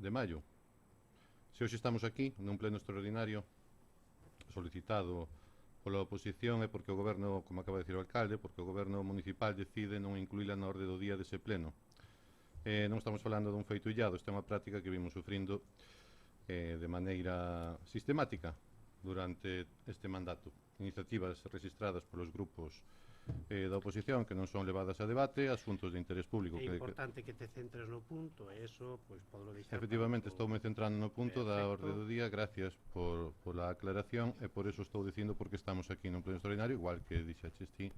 de maio. Se hoxe estamos aquí, nun pleno extraordinario, solicitado pola oposición, é porque o goberno, como acaba de decir o alcalde, porque o goberno municipal decide non incluíla na orde do día dese pleno. Non estamos falando dun feito illado, esta é unha práctica que vimos sufrindo de maneira sistemática durante este mandato. Iniciativas registradas polos grupos da oposición que non son levadas a debate, asuntos de interés público. É importante que te centres no punto e eso, pois, podelo deixar Efectivamente, para estou me centrando no punto da orde do Perfecto. día. Gracias por a aclaración e por eso estou dicindo porque estamos aquí nun pleno extraordinario, igual que dixaches ti,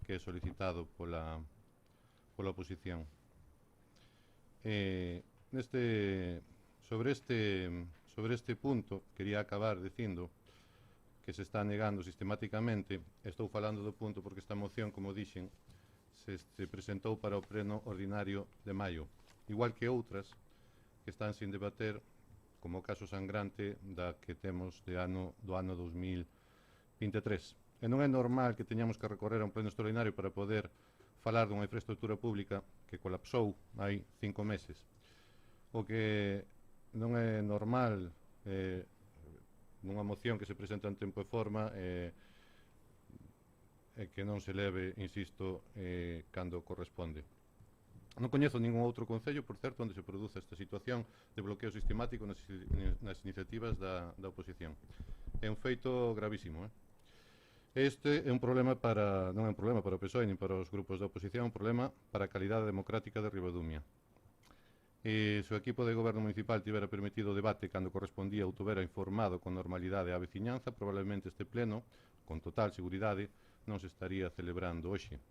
que é solicitado pola oposición. Sobre este punto quería acabar dicindo que se está negando sistemáticamente. Estou falando do punto porque esta moción, como dixen, se presentou para o pleno ordinario de maio, igual que outras que están sin debater, como o caso sangrante da que temos do ano 2023. E non é normal que teñamos que recorrer a un pleno extraordinario para poder falar dunha infraestructura pública que colapsou hai 5 meses. O que non é normal nunha moción que se presenta en tempo e forma é que non se leve, insisto, cando corresponde. Non coñezo ningún outro concello, por certo, onde se produza esta situación de bloqueo sistemático nas iniciativas da oposición. É un feito gravísimo. Este é un problema non é un problema para o PSOE nin para os grupos da oposición, é un problema para a calidade democrática de Ribadumia. E se o equipo de goberno municipal tivera permitido o debate cando correspondía ou tivera informado con normalidade a veciñanza, probablemente este pleno, con total seguridade, non se estaría celebrando hoxe.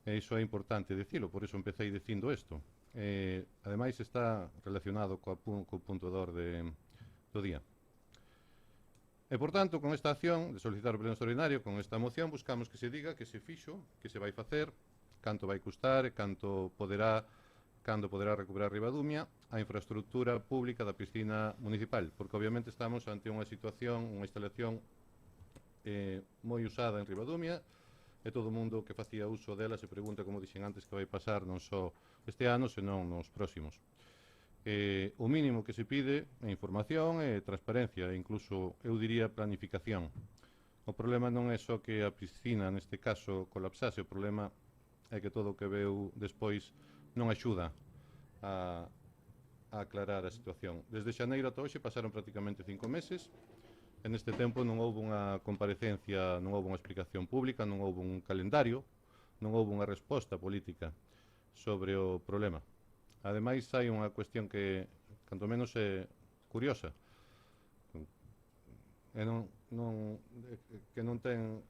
E iso é importante dicilo, por iso empecé dicindo isto. Ademais está relacionado co punto de orde do día. E, por tanto, con esta acción de solicitar o pleno extraordinario, con esta moción, buscamos que se diga que se fixo, que se vai facer, canto vai custar e cando poderá recuperar Ribadumia a infraestructura pública da piscina municipal, porque obviamente estamos ante unha situación, unha instalación moi usada en Ribadumia, e todo o mundo que facía uso dela se pregunta, como dixen antes, que vai pasar non só este ano, senón nos próximos. O mínimo que se pide é información e transparencia, e incluso, eu diría, planificación. O problema non é só que a piscina, neste caso, colapsase, o problema é que todo o que veu despois non axuda a aclarar a situación. Desde xaneiro ata hoxe pasaron prácticamente 5 meses. En este tempo non houve unha comparecencia, non houve unha explicación pública, non houve un calendario, non houve unha resposta política sobre o problema. Ademais, hai unha cuestión que, canto menos, é curiosa, que non ten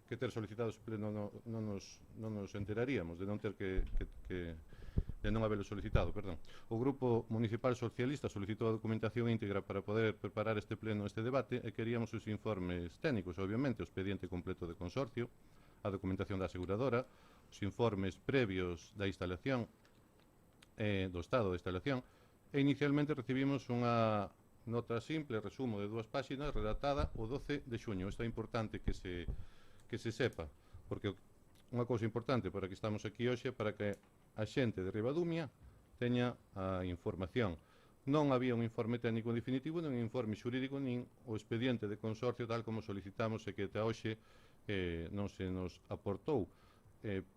que ter solicitado ese pleno non nos enteraríamos de non ter de non habelo solicitado, perdón. O Grupo Municipal Socialista solicitou a documentación íntegra para poder preparar este pleno, este debate, e queríamos os informes técnicos, obviamente, o expediente completo de consorcio, a documentación da aseguradora, os informes previos da instalación, do estado da instalación, e inicialmente recibimos unha nota simple, resumo de 2 páxinas, redactada o 12 de xuño. Isto é importante que se sepa, porque unha cousa importante para que estamos aquí hoxe é para que a xente de Ribadumia teña a información. Non había un informe técnico definitivo, nin un informe xurídico, nin o expediente de consorcio tal como solicitamos e que ata hoxe non se nos aportou,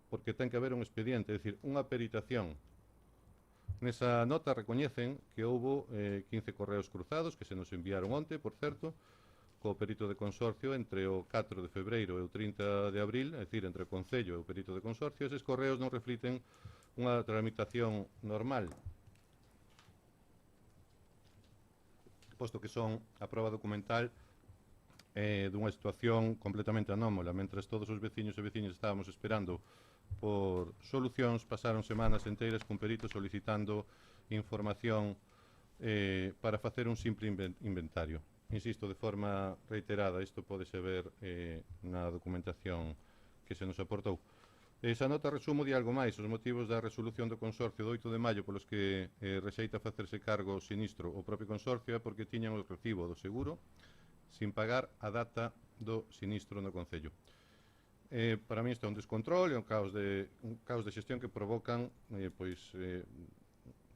porque ten que haber un expediente, é dicir, unha peritación. Nesa nota recoñecen que houbo 15 correos cruzados que se nos enviaron onte, por certo, co perito de consorcio entre o 4 de febreiro e o 30 de abril, é dicir, entre o Concello e o perito de consorcio. Eses correos non refliten unha tramitación normal, posto que son a proba documental dunha situación completamente anómala. Mentres todos os veciños e veciñas estábamos esperando por solucións, pasaron semanas enteiras cun perito solicitando información para facer un simple inventario. Insisto, de forma reiterada, isto pódese ver na documentación que se nos aportou. Esa nota resumo de algo máis, os motivos da resolución do consorcio do 8 de maio polos que rexeita facerse cargo sinistro o propio consorcio é porque tiñan o recibo do seguro sin pagar a data do sinistro no Concello. Para mí isto é un descontrol, é un caos de xestión que provocan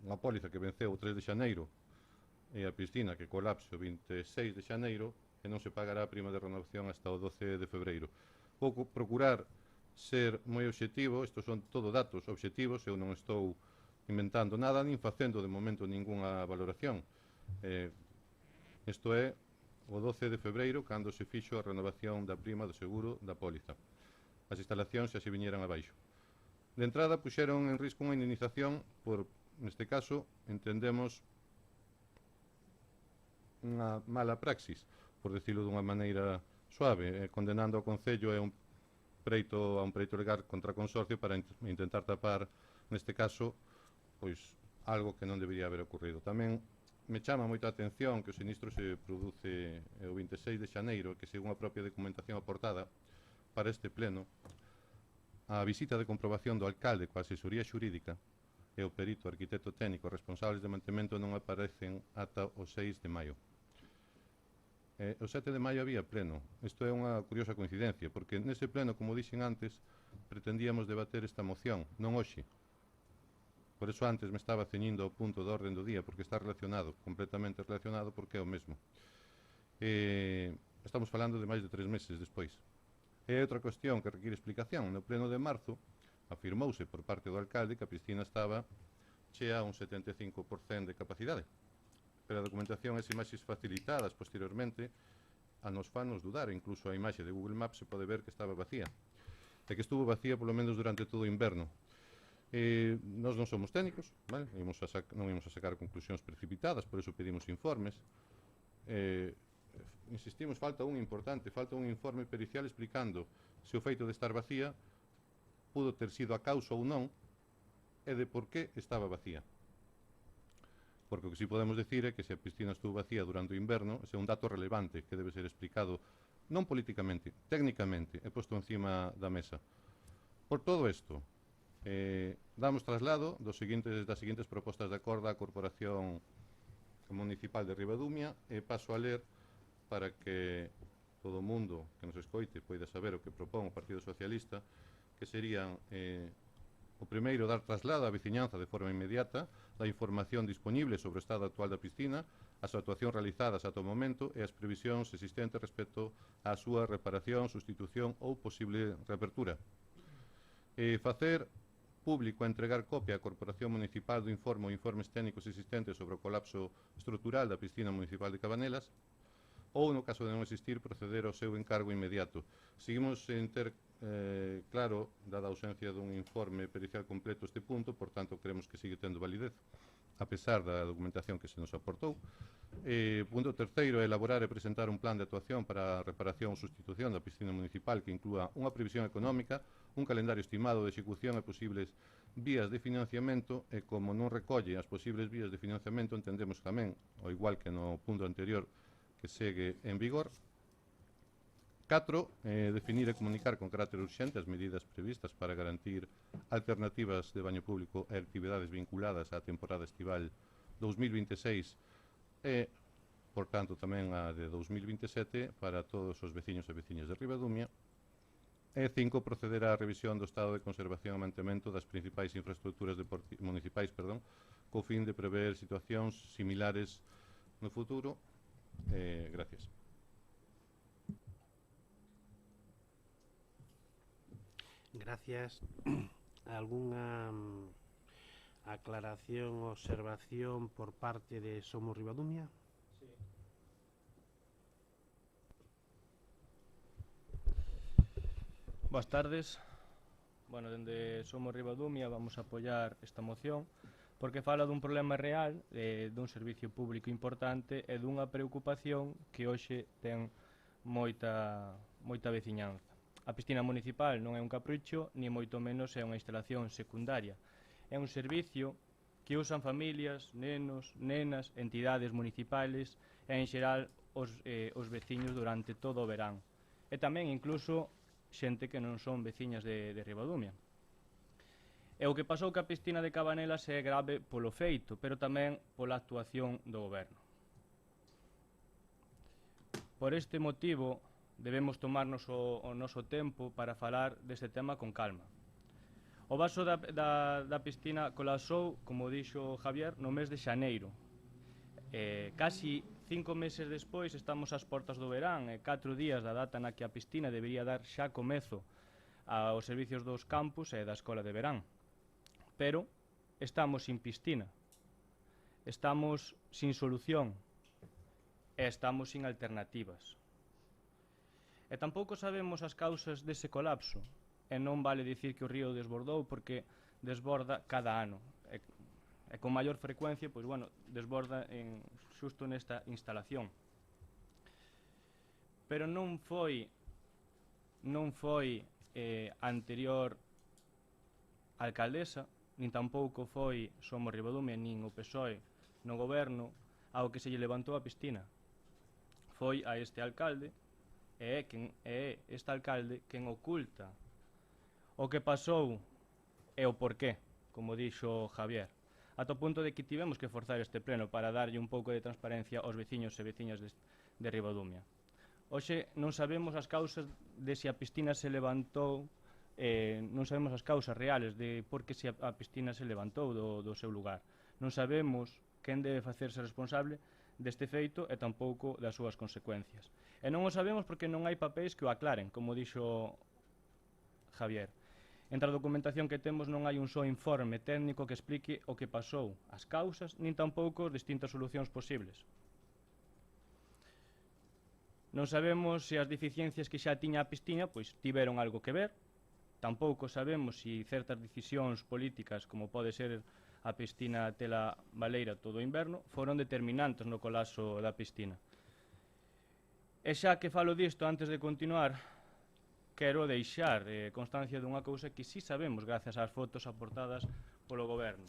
unha póliza que venceu o 3 de xaneiro e a piscina que colapse o 26 de xaneiro e non se pagará a prima de renovación hasta o 12 de febreiro. Vou procurar ser moi obxectivo, estes son todo datos obxectivos, eu non estou inventando nada nin facendo de momento ningunha valoración. Isto é o 12 de febreiro cando se fixo a renovación da prima do seguro da póliza. As instalacións xa se viñeran abaixo. De entrada puxeron en risco unha indemnización por, neste caso, entendemos unha mala praxis, por decirlo dunha maneira suave, condenando ao Concello a un preito legal contra consorcio para intentar tapar, neste caso, pois algo que non debería haber ocurrido. Tamén me chama moita a atención que o sinistro se produce o 26 de xaneiro, que según a propia documentación aportada para este pleno, a visita de comprobación do alcalde coa asesoría xurídica e o perito arquitecto técnico responsables de mantemento non aparecen ata o 6 de maio. O 7 de maio había pleno. Isto é unha curiosa coincidencia, porque nese pleno, como dixen antes, pretendíamos debater esta moción, non hoxe. Por eso antes me estaba ceñindo ao punto de orden do día, porque está relacionado, completamente relacionado, porque é o mesmo. Estamos falando de máis de 3 meses despois. E outra cuestión que require explicación. No pleno de marzo afirmouse por parte do alcalde que a piscina estaba chea a un 75% de capacidade. Pero a documentación e as imaxes facilitadas posteriormente a nos fanos dudar. Incluso a imaxe de Google Maps se pode ver que estaba vacía. E que estuvo vacía polo menos durante todo o inverno. Nós non somos técnicos, vale? Non imos a sacar conclusións precipitadas, por eso pedimos informes. Insistimos, falta un informe pericial explicando se o feito de estar vacía pudo ter sido a causa ou non e de por que estaba vacía. Porque o que si podemos decir é que se a piscina estuvo vacía durante o inverno, ese é un dato relevante que debe ser explicado non políticamente, técnicamente, e posto encima da mesa. Por todo isto, damos traslado das seguintes propostas de acordo á Corporación Municipal de Ribadumia e paso a ler para que todo o mundo que nos escoite poida saber o que propón o Partido Socialista, que serían o primeiro, dar traslado á veciñanza de forma inmediata da información disponible sobre o estado actual da piscina, as actuacións realizadas ata o momento e as previsións existentes respecto á súa reparación, sustitución ou posible reapertura. Facer público a entregar copia á Corporación Municipal do informe ou informes técnicos existentes sobre o colapso estrutural da piscina municipal de Cabanelas, ou, no caso de non existir, proceder ao seu encargo inmediato. Seguimos en ter claro, dada a ausencia dun informe pericial completo este punto, por tanto, creemos que sigue tendo validez, a pesar da documentación que se nos aportou. Punto terceiro, elaborar e presentar un plan de actuación para a reparación ou sustitución da piscina municipal que inclúa unha previsión económica, un calendario estimado de execución e posibles vías de financiamento, e como non recolle as posibles vías de financiamento, entendemos tamén, ao igual que no punto anterior, que segue en vigor. 4. Definir e comunicar con carácter urxente as medidas previstas para garantir alternativas de baño público e actividades vinculadas á temporada estival 2026 e, por tanto, tamén a de 2027 para todos os veciños e veciñas de Ribadumia. E 5. Proceder á revisión do estado de conservación e mantemento das principais infraestructuras municipais, co fin de prever situacións similares no futuro. Gracias. Gracias. ¿Algunha aclaración ou observación por parte de Somos Ribadumia? Sí. Boas tardes. Bueno, dende Somos Ribadumia vamos a apoiar esta moción porque fala dun problema real, dun servicio público importante e dunha preocupación que hoxe ten moita veciñanza. A piscina municipal non é un capricho, ni moito menos é unha instalación secundaria. É un servicio que usan familias, nenos, nenas, entidades municipales e, en xeral, os veciños durante todo o verán. E tamén, incluso, xente que non son veciñas de Ribadumia. E o que pasou ca piscina de Cabanelas é grave polo feito, pero tamén pola actuación do goberno. Por este motivo, debemos tomarnos o noso tempo para falar deste tema con calma. O vaso da piscina colapsou, como dixo Javier, no mes de xaneiro. Casi 5 meses despois estamos ás portas do verán, 4 días da data na que a piscina debería dar xa comezo aos servicios dos campus e da escola de verán. Pero estamos sin piscina, estamos sin solución e estamos sin alternativas. E tampouco sabemos as causas dese colapso, e non vale dicir que o río desbordou porque desborda cada ano. E con maior frecuencia, pois, bueno, desborda xusto nesta instalación. Pero non foi a anterior alcaldesa, nin tampouco foi Somos Ribadumia, nin o PSOE no goberno ao que se lle levantou a piscina. Foi a este alcalde, e é este alcalde quen oculta o que pasou e o porqué, como dixo Javier, ata o punto de que tivemos que forzar este pleno para darlle un pouco de transparencia aos veciños e veciñas de Ribadumia. Hoxe non sabemos as causas de se a piscina se levantou, non sabemos as causas reales de por que se a piscina se levantou do seu lugar. Non sabemos quen debe facerse responsable deste feito e tampouco das súas consecuencias. E non o sabemos porque non hai papéis que o aclaren, como dixo Javier. Entre a documentación que temos non hai un só informe técnico que explique o que pasou, as causas, nin tampouco distintas solucións posibles. Non sabemos se as deficiencias que xa tiña a piscina pois tiveron algo que ver. Tampouco sabemos se certas decisións políticas, como pode ser a piscina tela baleira todo o inverno, foron determinantes no colapso da piscina. E xa que falo disto, antes de continuar, quero deixar constancia dunha cousa que sí sabemos gracias ás fotos aportadas polo goberno.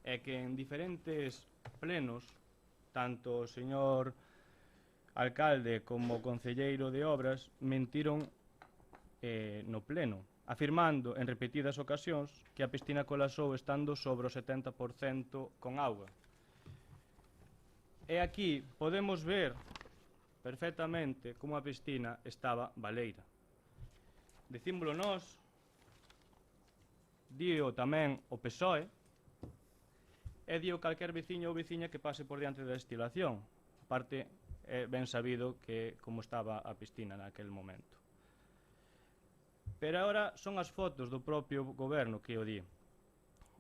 É que en diferentes plenos, tanto o señor alcalde como o concelleiro de obras mentiron no pleno, afirmando en repetidas ocasións que a piscina colapsou estando sobre o 70% con auga. E aquí podemos ver perfectamente como a piscina estaba baleira. Dicímolo nós, dío tamén o PSOE, e dío calquer veciño ou veciña que pase por diante da destilación. Aparte, é ben sabido que como estaba a piscina naquel momento. Pero agora son as fotos do propio goberno que o di.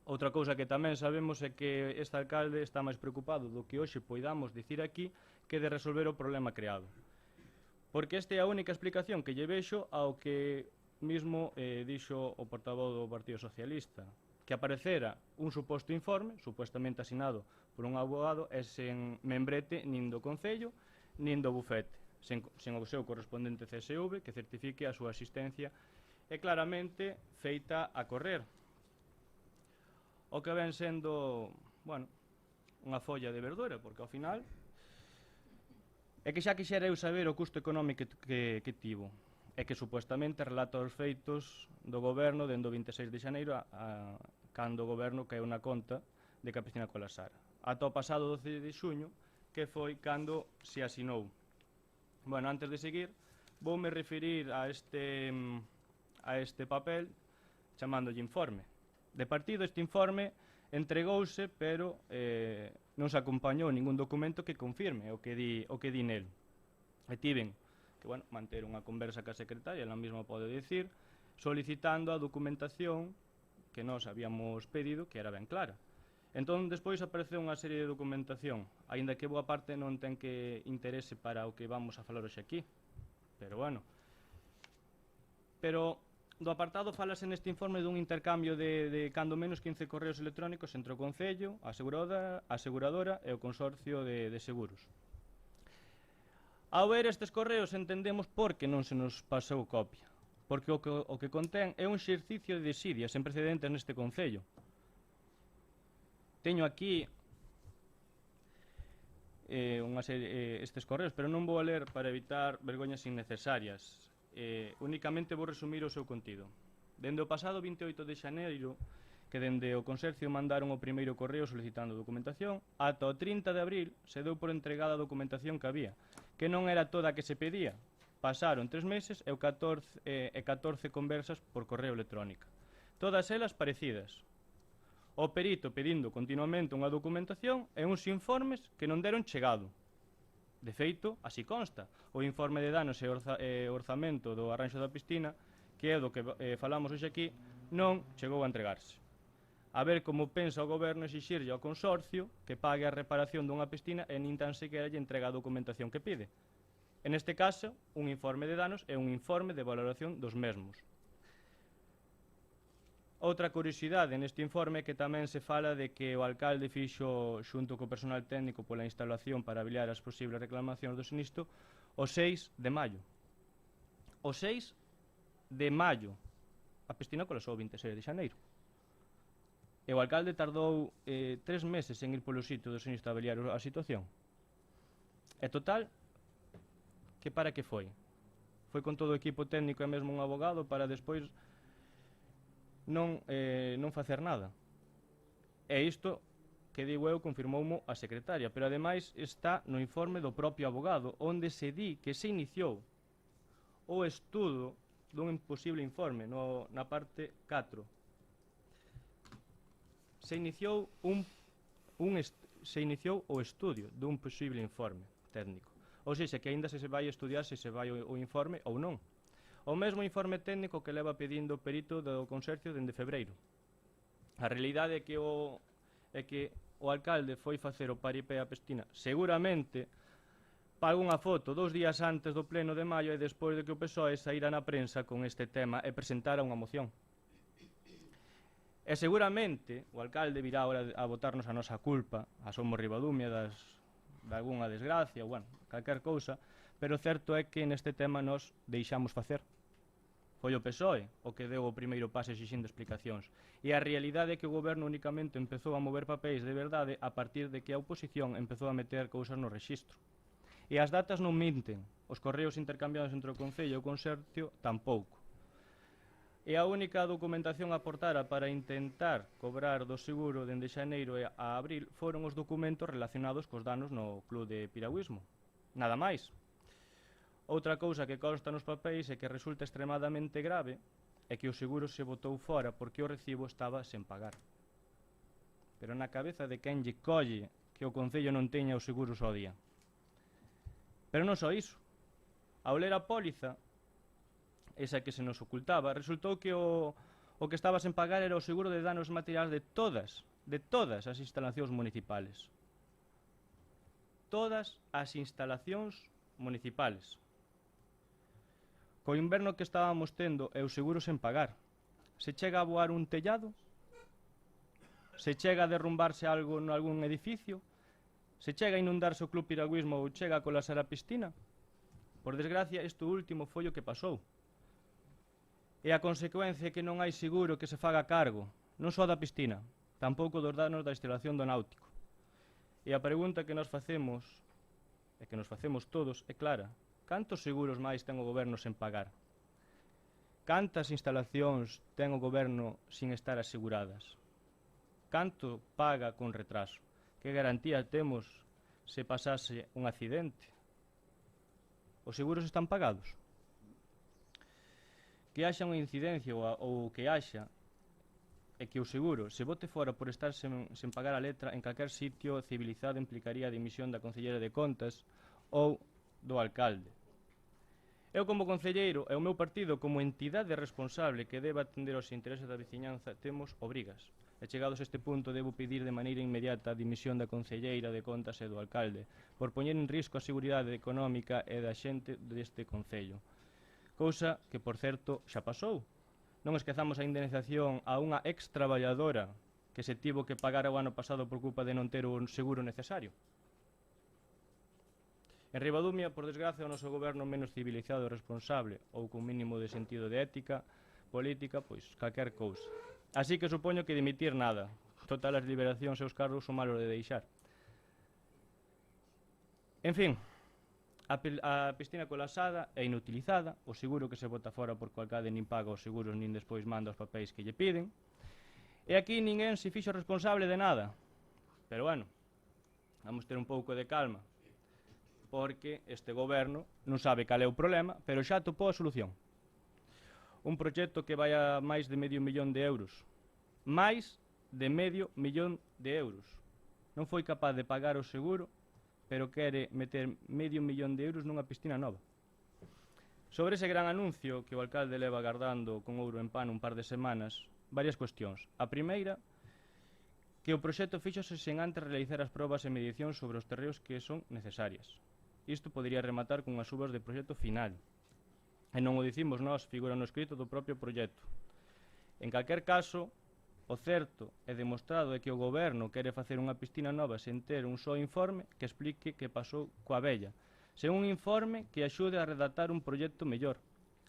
Outra cousa que tamén sabemos é que este alcalde está máis preocupado do que hoxe poidamos dicir aquí que de resolver o problema creado. Porque esta é a única explicación que lle vexo ao que mismo dixo o portavoz do Partido Socialista, que aparecera un suposto informe, supuestamente asinado por un abogado, e sen membrete nin do Concello, nin do bufete, sen o seu correspondente CSV que certifique a súa existencia e claramente feita a correr. O que ven sendo, bueno, unha folla de verdura, porque ao final é que xa quixera eu saber o custo económico que tivo, e que supuestamente relata os feitos do goberno dende o 26 de xaneiro cando o goberno caeu na conta de que a piscina colapsara, ata o pasado 12 de xuño, que foi cando se asinou. Bueno, antes de seguir, voume referir a este papel chamándolle informe. De partido, este informe entregouse, pero non se acompañou ningún documento que confirme o que di nel. E tiven que, bueno, manter unha conversa ca secretaria, ela mesma pode dicir, solicitando a documentación que nós habíamos pedido, que era ben clara. Entón, despois apareceu unha serie de documentación, aínda que boa parte non ten que interese para o que vamos a falar hoxe aquí. Pero, bueno. Pero do apartado falase neste informe dun intercambio de cando menos 15 correos electrónicos entre o Concello, a aseguradora e o Consorcio de Seguros. Ao ver estes correos entendemos por que non se nos pasou copia, porque o que contén é un exercicio de desidia sen precedentes neste Concello. Teño aquí estes correos, pero non vou a ler para evitar vergoñas innecesarias. Únicamente vou resumir o seu contido. Dende o pasado 28 de xaneiro, que dende o Consorcio mandaron o primeiro correo solicitando documentación, ata o 30 de abril se deu por entregada a documentación que había, que non era toda a que se pedía. Pasaron 3 meses e 14 conversas por correo electrónica. todas elas parecidas. O perito pedindo continuamente unha documentación e uns informes que non deron chegado. De feito, así consta, o informe de danos e orzamento do arranxo da piscina, que é do que falamos hoxe aquí, non chegou a entregarse. A ver como pensa o goberno exixirlle ao consorcio que pague a reparación dunha piscina e nin tan sequera lle entrega a documentación que pide. En este caso, un informe de danos e un informe de valoración dos mesmos. Outra curiosidade neste informe é que tamén se fala de que o alcalde fixo xunto co personal técnico pola instalación para avaliar as posibles reclamacións do sinistro o 6 de maio. O 6 de maio. A piscina colapsou o 26 de xaneiro. E o alcalde tardou 3 meses en ir polo sitio do sinistro a avaliar a situación. E total, que para que foi? Foi con todo o equipo técnico e mesmo un abogado para despois non facer nada. E isto, que digo eu, confirmoumo a secretaria, pero ademais está no informe do propio abogado, onde se di que se iniciou o estudo dun posible informe, na parte 4. Se iniciou o estudio dun posible informe técnico. Ou seja, que aínda se vai estudiar se vai o informe ou non. O mesmo informe técnico que leva pedindo o perito do consorcio dende febreiro. A realidade é que o alcalde foi facer o paripé á piscina seguramente para unha foto 2 días antes do pleno de maio e despois de que o PSOE saíra na prensa con este tema e presentara unha moción. E seguramente o alcalde virá ahora a botarnos a nosa culpa, a Somos Ribadumia, de algunha desgracia, bueno, calquer cousa, pero o certo é que neste tema nos deixamos facer. Foi o PSOE o que deu o primeiro paso exixindo explicacións. E a realidade é que o goberno únicamente empezou a mover papéis de verdade a partir de que a oposición empezou a meter cousas no rexistro. E as datas non minten, os correos intercambiados entre o Concello e o Consorcio tampouco. E a única documentación aportada para intentar cobrar do seguro dende xaneiro a abril foron os documentos relacionados cos danos no club de piragüismo. Nada máis. Outra cousa que consta nos papéis e que resulta extremadamente grave é que o seguro se botou fora porque o recibo estaba sen pagar. Pero na cabeza de quen lle colle que o Concello non teña os seguros ao día. Pero non só iso. Ao ler a póliza, esa que se nos ocultaba, resultou que o que estaba sen pagar era o seguro de danos materiais de todas as instalacións municipales. Todas as instalacións municipales. Co inverno que estábamos tendo e o seguro sen pagar, se chega a voar un tellado? Se chega a derrumbarse algo nalgún edificio? Se chega a inundarse o club piragüismo ou chega a colapsar a piscina? Por desgracia, isto último foi o que pasou. E a consecuencia é que non hai seguro que se faga cargo, non só da piscina, tampouco dos danos da instalación do náutico. E a pregunta que nos facemos, e que nos facemos todos, é clara. Cantos seguros máis ten o goberno sen pagar? Cantas instalacións ten o goberno sin estar aseguradas? Canto paga con retraso? Que garantía temos se pasase un accidente? Os seguros están pagados? Que haxa unha incidencia ou que haxa é que o seguro se bote fora por estar sen pagar a letra en calquer sitio civilizado implicaría a dimisión da Concelleira de Contas ou do alcalde. Eu como concelleiro e o meu partido como entidade responsable que debe atender aos intereses da veciñanza temos obrigas. E chegados a este punto debo pedir de maneira inmediata a dimisión da Concelleira de Contas e do alcalde por poñer en risco a seguridade económica e da xente deste concello. Cousa que, por certo, xa pasou. Non esquezamos a indemnización a unha ex-traballadora que se tivo que pagar o ano pasado por culpa de non ter o seguro necesario. En Ribadumia, por desgracia, o noso goberno menos civilizado e responsable ou con mínimo de sentido de ética política, pois calquer cousa. Así que supoño que dimitir nada. Total, as liberacións e os cargos son malos de deixar. En fin, a piscina colapsada e inutilizada, o seguro que se bota fora porque o alcalde nin paga os seguros nin despois manda os papéis que lle piden. E aquí ninguén se fixo responsable de nada. Pero bueno, vamos ter un pouco de calma, porque este goberno non sabe cal é o problema, pero xa atopou a solución. un proxecto que vai a máis de medio millón de euros. Máis de medio millón de euros. Non foi capaz de pagar o seguro, pero quere meter medio millón de euros nunha piscina nova. Sobre ese gran anuncio que o alcalde leva agardando con ouro en pan un par de semanas, varias cuestións. A primeira, que o proxecto fíxose sen antes realizar as probas e medicións sobre os terreos que son necesarias. Isto podería rematar con as uvas de proxecto final. E non o dicimos nós, figura no escrito do propio proxecto. En calquer caso, o certo e demostrado é que o goberno quere facer unha piscina nova sen ter un só informe que explique que pasou coa vella, sen un informe que axude a redactar un proxecto mellor,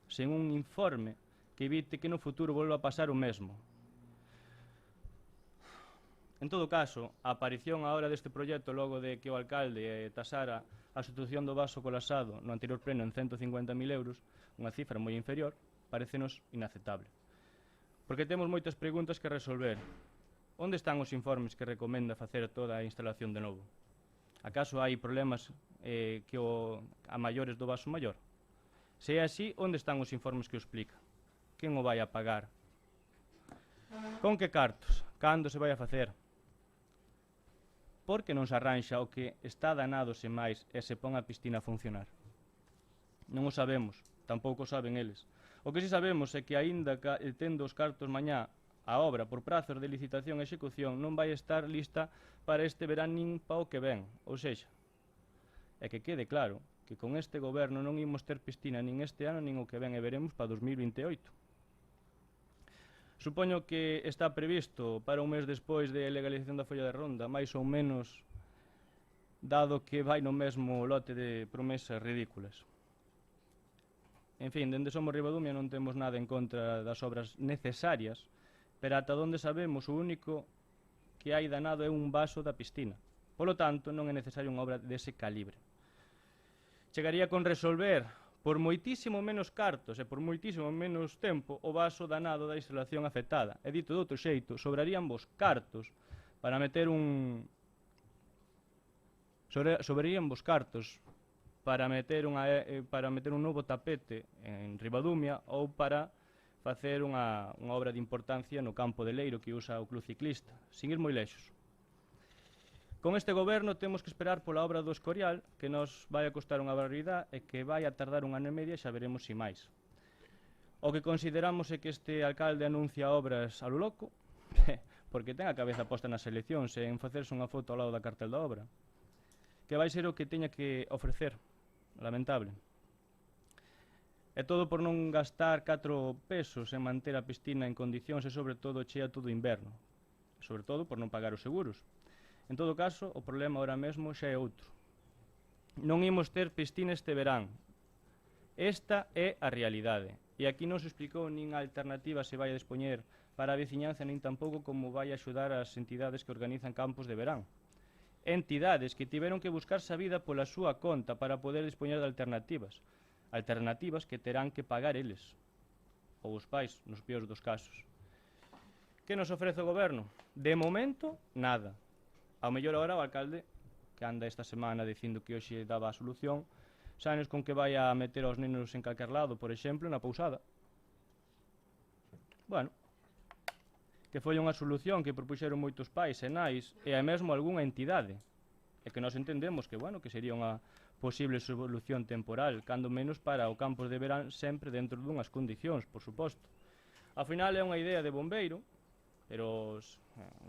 sen un informe que evite que no futuro volva a pasar o mesmo. En todo caso, a aparición agora deste proxecto logo de que o alcalde tasara a substitución do vaso colapsado no anterior pleno en 150.000 euros, unha cifra moi inferior, parécenos inaceptable. Porque temos moitas preguntas que resolver. Onde están os informes que recomenda facer toda a instalación de novo? Acaso hai problemas a maiores do vaso maior? Se é así, onde están os informes que o explica? Quen o vai a pagar? Con que cartos? Cando se vai a facer? Por que non se arranxa o que está danado sen máis e se pon a piscina a funcionar? Non o sabemos, tampouco saben eles. O que si sabemos é que aínda tendo os cartos mañá a obra por prazos de licitación e execución non vai estar lista para este verán nin pa o que ven. Ou sexa, é que quede claro que con este goberno non imos ter piscina nin este ano nin o que ven e veremos pa 2028. Supoño que está previsto para un mes despois de legalización da folla de ronda, máis ou menos, dado que vai no mesmo lote de promesas ridículas. En fin, dende Somos Ribadumia non temos nada en contra das obras necesarias, pero ata onde sabemos o único que hai danado é un vaso da piscina. Polo tanto, non é necesaria unha obra dese calibre. Chegaría con resolver por moitísimo menos cartos e por moitísimo menos tempo o vaso danado da instalación afectada. E dito de outro xeito, sobrarían vos cartos para meter un... sobrarían vos cartos para meter un novo tapete en Ribadumia ou para facer unha obra de importancia no campo de Leiro que usa o Club Ciclista, sin ir moi lexos. Con este goberno temos que esperar pola obra do Escorial, que nos vai a costar unha barbaridade e que vai a tardar un ano e medio e xa veremos si máis. O que consideramos é que este alcalde anuncia obras a lo loco, porque ten a cabeza posta nas eleccións e en facerse unha foto ao lado da cartel da obra, que vai ser o que teña que ofrecer. Lamentable. E todo por non gastar 4 pesos en manter a piscina en condicións e sobre todo chea todo o inverno. Sobre todo por non pagar os seguros. En todo caso, o problema ahora mesmo xa é outro. Non imos ter piscina este verán. Esta é a realidade. E aquí non se explicou nin a alternativa se vai a dispoñer para a veciñanza nin tampouco como vai a axudar as entidades que organizan campos de verán. Entidades que tiveron que buscarse a vida pola súa conta para poder dispoñer de alternativas. Alternativas que terán que pagar eles. Ou os pais, nos piores dos casos. Que nos ofrece o goberno? De momento, nada. Ao mellor agora o alcalde, que anda esta semana dicindo que hoxe daba a solución, sabenos con que vai a meter aos nenos en calquer lado, por exemplo, na pousada. Bueno, que foi unha solución que propuxeron moitos pais e nais e mesmo algunha entidade, e que nós entendemos que, bueno, que sería unha posible solución temporal, cando menos para o campos de verán sempre dentro dunhas condicións, por suposto. Ao final é unha idea de bombeiro, pero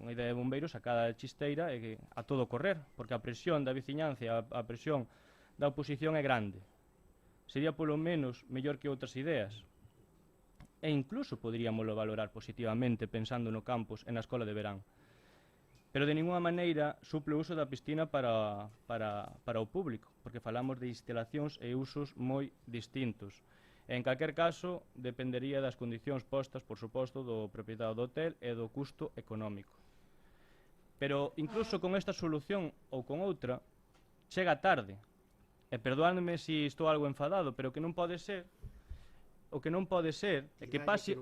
unha idea de bombeiros sacada de chisteira e que a todo correr, porque a presión da veciñanza, a presión da oposición é grande. Sería polo menos mellor que outras ideas. E incluso poderíamoslo valorar positivamente pensando no campus e na escola de verán. Pero de ninguna maneira suple o uso da piscina para o público, porque falamos de instalacións e usos moi distintos. En calquer caso, dependería das condicións postas, por suposto, do propietario do hotel e do custo económico. Pero, incluso con esta solución ou con outra, chega tarde. E perdoádeme se estou algo enfadado, pero que non pode ser, o que non pode ser é que pase...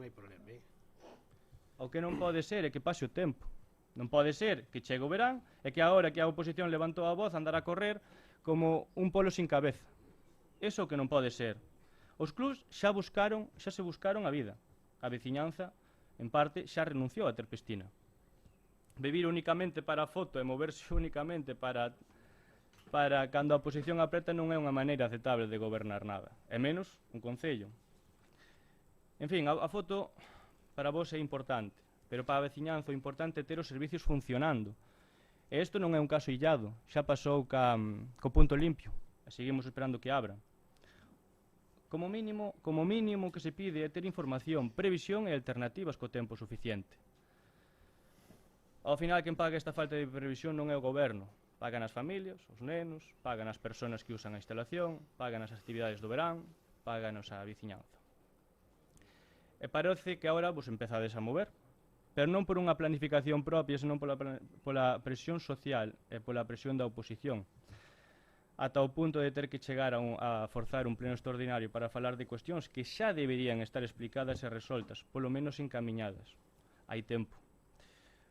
O que non pode ser é que pase o tempo. Non pode ser que chegue o verán e que agora que a oposición levantou a voz andar a correr como un polo sin cabeza. Eso que non pode ser. Os clubs xa se buscaron a vida. A veciñanza, en parte, xa renunciou a ter piscina. Vivir únicamente para a foto e moverse únicamente para cando a oposición apreta non é unha maneira aceptable de gobernar nada, e menos un concello. En fin, a foto para vos é importante, pero para a veciñanza o importante é ter os servicios funcionando. E isto non é un caso illado, xa pasou co Punto Limpio, e seguimos esperando que abra. Como mínimo que se pide é ter información, previsión e alternativas co tempo suficiente. Ao final, quen paga esta falta de previsión non é o goberno. Pagan as familias, os nenos, pagan as persoas que usan a instalación, pagan as actividades do verán, pagan a veciñanza. E parece que agora vos empezades a mover, pero non por unha planificación propia, senón pola presión social e pola presión da oposición, ata o punto de ter que chegar a forzar un pleno extraordinario para falar de cuestións que xa deberían estar explicadas e resoltas, polo menos encamiñadas. Hai tempo.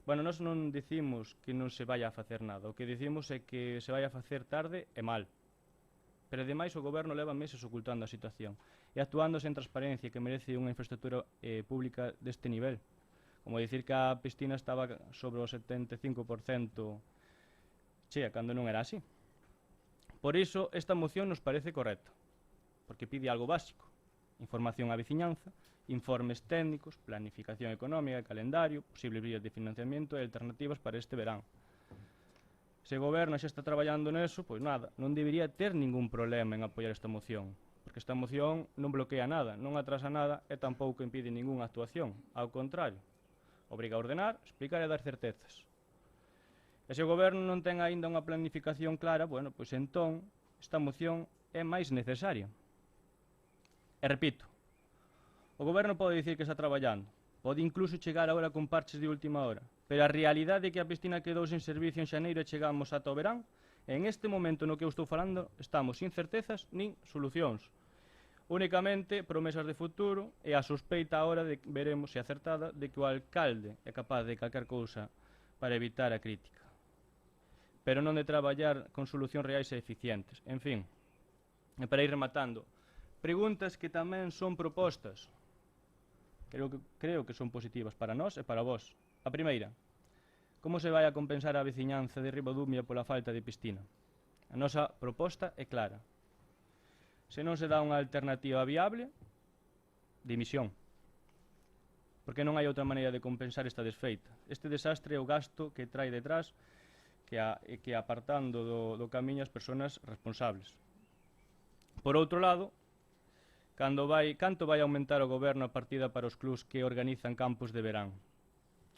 Bueno, nós non dicimos que non se vai a facer nada, o que dicimos é que se vai a facer tarde e mal. Pero ademais o goberno leva meses ocultando a situación e actuando sen transparencia que merece unha infraestructura pública deste nivel. Como dicir que a piscina estaba sobre o 75% chea, cando non era así. Por iso, esta moción nos parece correcta, porque pide algo básico: información á veciñanza, informes técnicos, planificación económica, calendario, posibles vías de financiamento e alternativas para este verán. Se o goberno xa está traballando neso, pois nada, non debería ter ningún problema en apoiar esta moción, porque esta moción non bloquea nada, non atrasa nada e tampouco impide ningunha actuación. Ao contrario, obriga a ordenar, explicar e dar certezas. E se o goberno non ten aínda unha planificación clara, bueno, pois entón esta moción é máis necesaria. E repito, o goberno pode dicir que está traballando, pode incluso chegar agora con parches de última hora, pero a realidade é que a piscina quedou sen servicio en xaneiro e chegamos ata o verán, e en este momento no que eu estou falando estamos sin certezas nin solucións. Únicamente promesas de futuro e a sospeita agora de que veremos se acertada de que o alcalde é capaz de calquer cousa para evitar a crítica, pero non de traballar con solucións reais e eficientes. En fin, e para ir rematando, preguntas que tamén son propostas. Creo que son positivas para nós e para vós. A primeira: como se vai a compensar a veciñanza de Ribadumia pola falta de piscina? A nosa proposta é clara. Se non se dá unha alternativa viable, dimisión. Porque non hai outra maneira de compensar esta desfeita. Este desastre é o gasto que trae detrás, que apartando do camiño as persoas responsables. Por outro lado, canto vai aumentar o goberno a partida para os clubs que organizan campos de verán?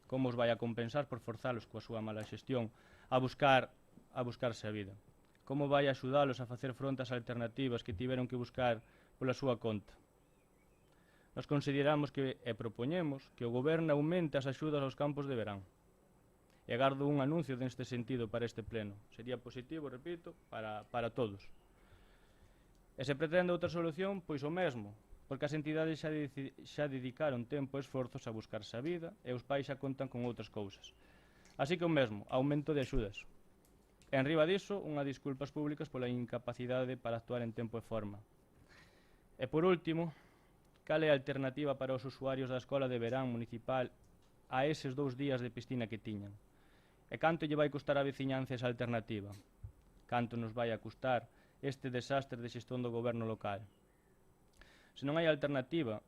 Como os vai a compensar por forzalos coa súa mala xestión a buscarse a vida? Como vai axudalos a facer fronte ás alternativas que tiveron que buscar pola súa conta? Nos consideramos e propoñemos que o goberno aumente as axudas aos campos de verán. E agardo un anuncio neste sentido para este pleno. Sería positivo, repito, para todos. E se pretende outra solución, pois o mesmo, porque as entidades xa dedicaron tempo e esforzos a buscarse a vida e os pais xa contan con outras cousas. Así que o mesmo, aumento de axudas. E enriba diso, unhas disculpas públicas pola incapacidade para actuar en tempo e forma. E por último, cal é a alternativa para os usuarios da escola de verán municipal a eses 2 días de piscina que tiñan? E canto lle vai custar a veciñanza esa alternativa? Canto nos vai a custar este desastre de xestión do goberno local? Se non hai alternativa,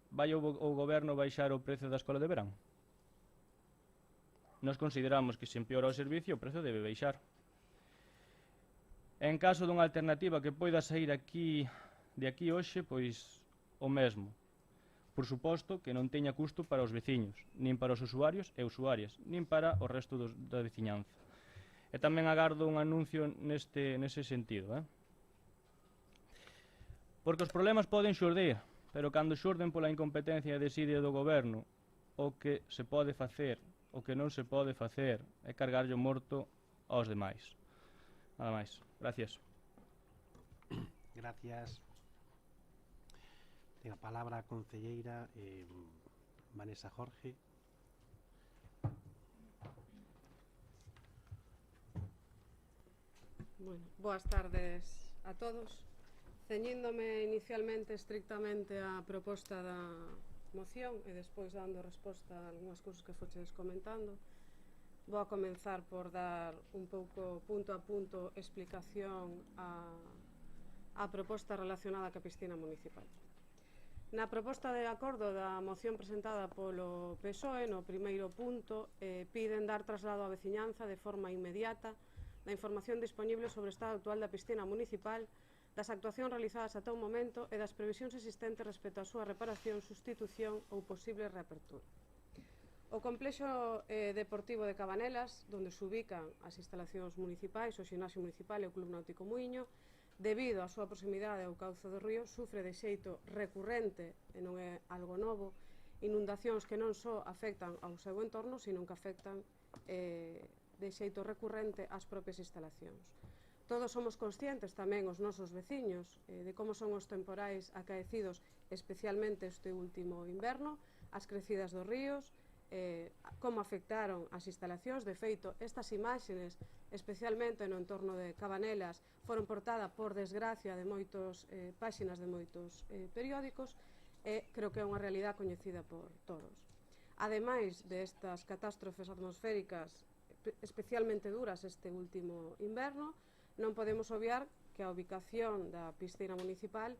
vai o goberno baixar o prezo da escola de verán? Nos consideramos que se empeora o servicio, o prezo debe baixar. En caso dunha alternativa que poida sair de aquí hoxe, pois o mesmo. Por suposto que non teña custo para os veciños, nin para os usuarios e usuarias, nin para o resto da veciñanza. E tamén agardo un anuncio nese sentido. Porque os problemas poden xurdir, pero cando xurden pola incompetencia e desidia do goberno, o que se pode facer, o que non se pode facer, é cargarlle o morto aos demais. Nada máis. Gracias. Gracias. Ten a palabra a concelleira Vanessa Jorge. Bueno, boas tardes a todos. Ceñíndome inicialmente estrictamente á proposta da moción e despois dando resposta a algunhas cousas que fochedes comentando, vou a comenzar por dar un pouco punto a punto explicación á proposta relacionada ca piscina municipal. Na proposta de acordo da moción presentada polo PSOE, no primeiro punto, piden dar traslado á veciñanza de forma inmediata da información disponible sobre o estado actual da piscina municipal, das actuacións realizadas ata o momento e das previsións existentes respecto á súa reparación, sustitución ou posible reapertura. O complexo deportivo de Cabanelas, onde se ubican as instalacións municipais, o ximnasio municipal e o Club Náutico Muíño, debido á súa proximidade ao cauce do río, sufre de xeito recurrente, e non é algo novo, inundacións que non só afectan ao seu entorno, sino que afectan de xeito recurrente ás propias instalacións. Todos somos conscientes, tamén os nosos veciños, de como son os temporais acaecidos, especialmente este último inverno, as crecidas dos ríos, como afectaron as instalacións. De feito, estas imaxes, especialmente no entorno de Cabanelas, foron portada, por desgracia, de moitos páxinas de moitos periódicos, e creo que é unha realidade coñecida por todos. Ademais destas catástrofes atmosféricas especialmente duras este último inverno, non podemos obviar que a ubicación da piscina municipal,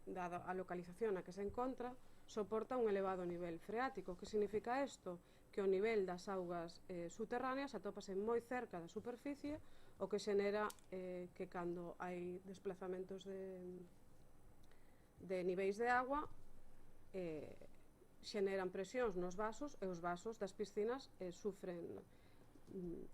dada a localización na que se encontra, soporta un elevado nivel freático. Que significa isto? Que o nivel das augas subterráneas atópase moi cerca da superficie, o que xenera que cando hai desplazamentos de niveis de agua xeneran presións nos vasos, e os vasos das piscinas sufren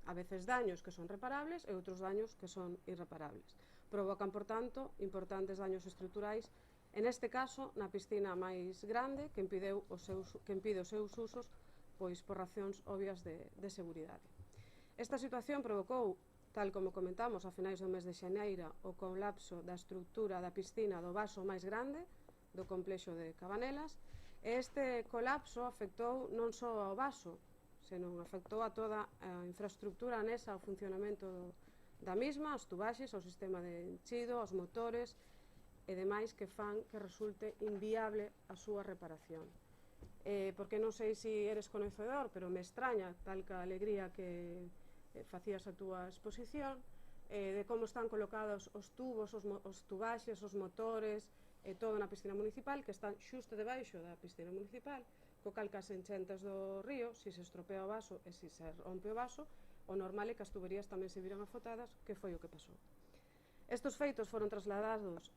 a veces daños que son reparables e outros daños que son irreparables. Provocan, por tanto, importantes daños estruturais, en este caso na piscina máis grande, que impide os seus usos pois por razóns obvias de seguridade. Esta situación provocou, tal como comentamos a finais do mes de xaneiro, o colapso da estrutura da piscina do vaso máis grande do complexo de Cabanelas, e este colapso afectou non só ao vaso, senón afectou a toda a infraestructura anexa ao funcionamento da mesma, as tubaxes, ao sistema de enchido, aos motores e demais que fan que resulte inviable a súa reparación. Porque non sei se eres conhecedor, pero me extraña, tal ca alegría que facías a túa exposición, de como están colocados os tubos, os tubaxes, os motores, todo na piscina municipal, que están xusto debaixo da piscina municipal, co cal cas enchentes do río, se se estropea o vaso e se rompe o vaso, o normal é que as tuberías tamén se viran afotadas, que foi o que pasou. Estos feitos foron trasladados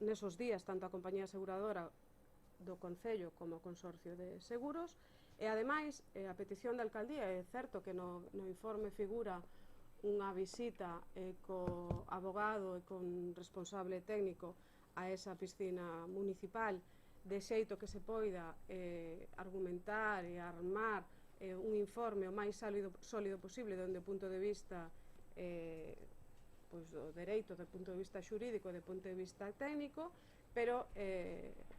nesos días tanto a compañía aseguradora do Concello como ao Consorcio de Seguros, e ademais a petición da alcaldía. É certo que no informe figura unha visita co abogado e con responsable técnico a esa piscina municipal, de xeito que se poida argumentar e armar un informe o máis sólido posible dende o punto de vista do dereito, do punto de vista xurídico e do punto de vista técnico, pero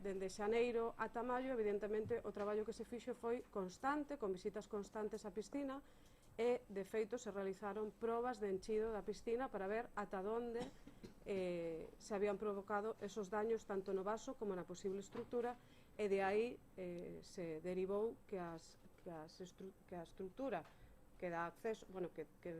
dende xaneiro ata maio, evidentemente, o traballo que se fixo foi constante, con visitas constantes á piscina, e de feito se realizaron probas de enchido da piscina para ver ata onde se habían provocado esos daños tanto no vaso como na posible estructura, e de aí se derivou que a estructura que dá acceso, que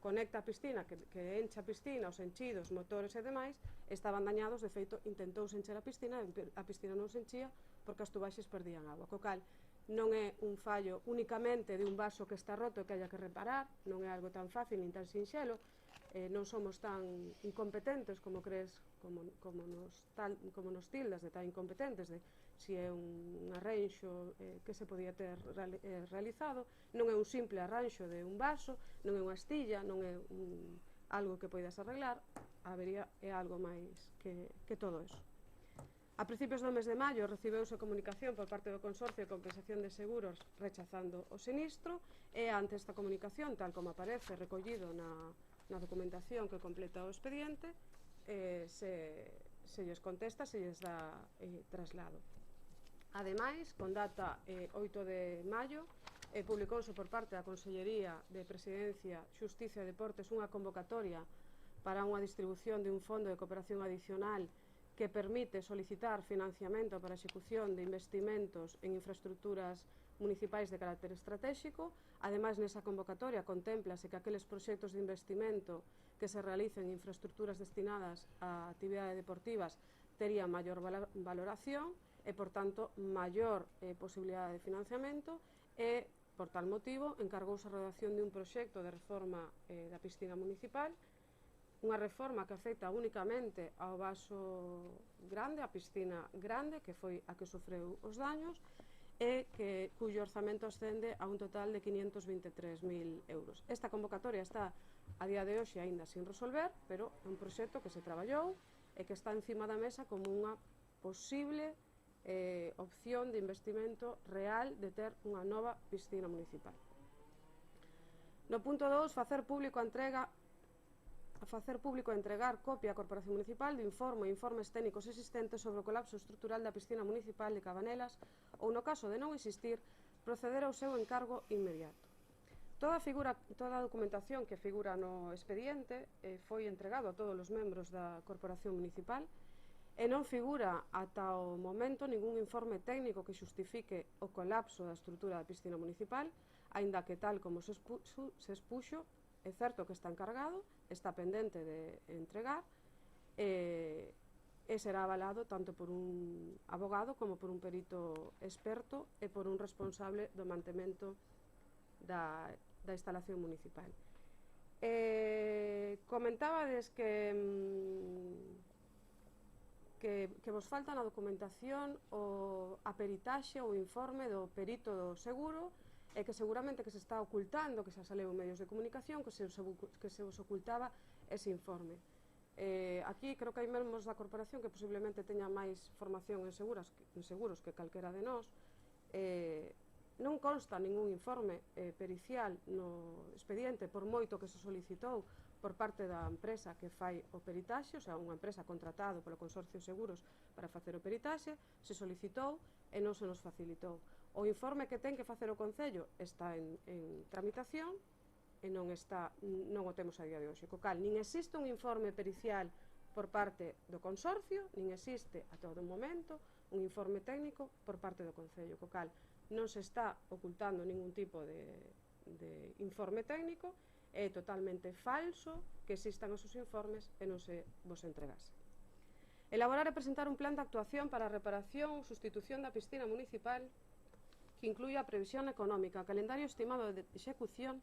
conecta a piscina, que enche a piscina, os enchidos, motores e demais, estaban dañados. De feito, intentouse encher a piscina non se enchía porque as tubaxes perdían agua, co cal non é un fallo únicamente de un vaso que está roto e que haya que reparar, non é algo tan fácil nin tan sinxelo, non somos tan incompetentes como crees, como nos tildas de tan incompetentes, de se é un arranxo que se podía ter realizado. Non é un simple arranxo de un vaso, non é unha astilla, non é algo que poidas arreglar, é algo máis que todo eso. A principios do mes de maio recibeuse comunicación por parte do Consorcio de Compensación de Seguros rechazando o sinistro, e ante esta comunicación, tal como aparece recollido na documentación que completa o expediente, se lles contesta, se lles dá traslado. Ademais, con data 8 de maio, publicouse por parte da Consellería de Presidencia, Xustiza e Deportes unha convocatoria para unha distribución de un fondo de cooperación adicional que permite solicitar financiamento para a execución de investimentos en infraestructuras municipais de carácter estratégico. Ademais, nesa convocatoria contémplase que aqueles proxectos de investimento que se realicen en infraestructuras destinadas a actividades deportivas terían maior valoración e, por tanto, maior posibilidade de financiamento e, por tal motivo, encargouse a redacción de un proxecto de reforma da piscina municipal, unha reforma que afecta únicamente ao vaso grande, a piscina grande, que foi a que sofreu os daños, e cuyo orzamento ascende a un total de 523.000 euros. Esta convocatoria está a día de hoxe aínda sin resolver, pero é un proxecto que se traballou e que está encima da mesa como unha posible opción de investimento real de ter unha nova piscina municipal. No punto 2, facer público e entregar copia á Corporación Municipal do informe e informes técnicos existentes sobre o colapso estrutural da piscina municipal de Cabanelas ou, no caso de non existir, proceder ao seu encargo inmediato. Toda a documentación que figura no expediente foi entregado a todos os membros da Corporación Municipal e non figura ata o momento ningún informe técnico que xustifique o colapso da estrutura da piscina municipal, aínda que, tal como se expuxo, é certo que está encargado, está pendente de entregar e será avalado tanto por un abogado como por un perito experto e por un responsable do mantemento da instalación municipal. Comentábades que vos falta na documentación a peritaxe ou informe do perito do seguro e que seguramente que se está ocultando, que xa saleu en medios de comunicación, que se os ocultaba ese informe. Aquí creo que hai membros da corporación que posiblemente teñan máis formación en seguros que calquera de nós. Non consta ningún informe pericial no expediente, por moito que se solicitou por parte da empresa que fai o peritaxe, ou sea, unha empresa contratada polo Consorcio Seguros para facer o peritaxe, se solicitou e non se nos facilitou. O informe que ten que facer o Concello está en tramitación e non o temos a día de hoxe. Co cal, nin existe un informe pericial por parte do Consorcio, nin existe a todo momento un informe técnico por parte do Concello. Co cal, non se está ocultando ningún tipo de informe técnico. É totalmente falso que existan esos informes e non se vos entregase. Elaborar e presentar un plan de actuación para a reparación ou sustitución da piscina municipal que incluya a previsión económica, calendario estimado de execución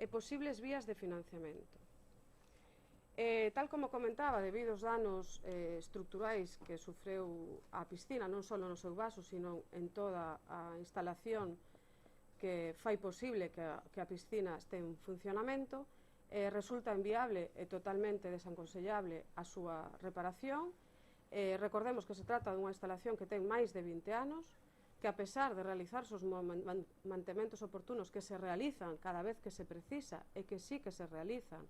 e posibles vías de financiamento. Tal como comentaba, debido aos danos estruturais que sufreu a piscina, non só no seu vaso, sino en toda a instalación que fai posible que a piscina este en funcionamento, resulta inviable e totalmente desaconsellable a súa reparación. Recordemos que se trata dunha instalación que ten máis de 20 anos, que a pesar de realizarse os mantementos oportunos que se realizan cada vez que se precisa e que sí que se realizan,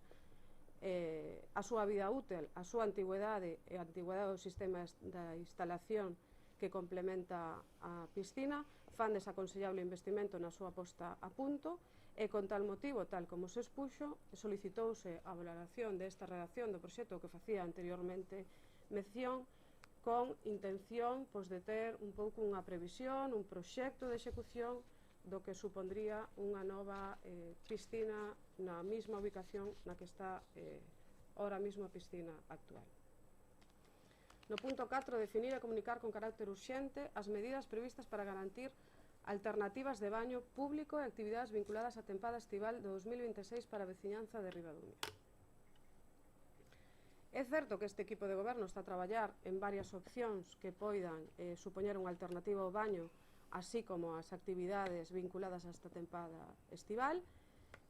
a súa vida útil, a súa antigüedade e a antigüedade do sistema da instalación que complementa a piscina, fan desaconsellable o investimento na súa posta a punto e, con tal motivo, tal como se expuxo, solicitouse a valoración desta redacción do proxecto que facía anteriormente mención, con intención de ter un pouco unha previsión, un proxecto de execución do que supondría unha nova piscina na mesma ubicación na que está ahora mesmo a piscina actual. No punto 4, definir e comunicar con carácter urxente as medidas previstas para garantir alternativas de baño público e actividades vinculadas á tempada estival do 2026 para a veciñanza de Ribadumia. É certo que este equipo de goberno está a traballar en varias opcións que poidan supoñer unha alternativa ao baño, así como as actividades vinculadas a esta tempada estival.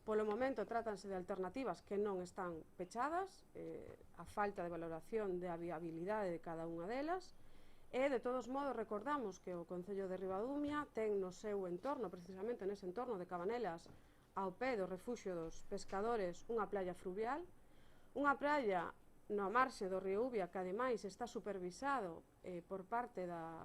Polo momento trátanse de alternativas que non están pechadas, a falta de valoración da viabilidade de cada unha delas, e de todos modos recordamos que o Concello de Ribadumia ten no seu entorno, precisamente nese entorno de Cabanelas, ao pé do refuxio dos pescadores, unha playa fluvial, unha playa na marxe do río Ubia que ademais está supervisado por parte da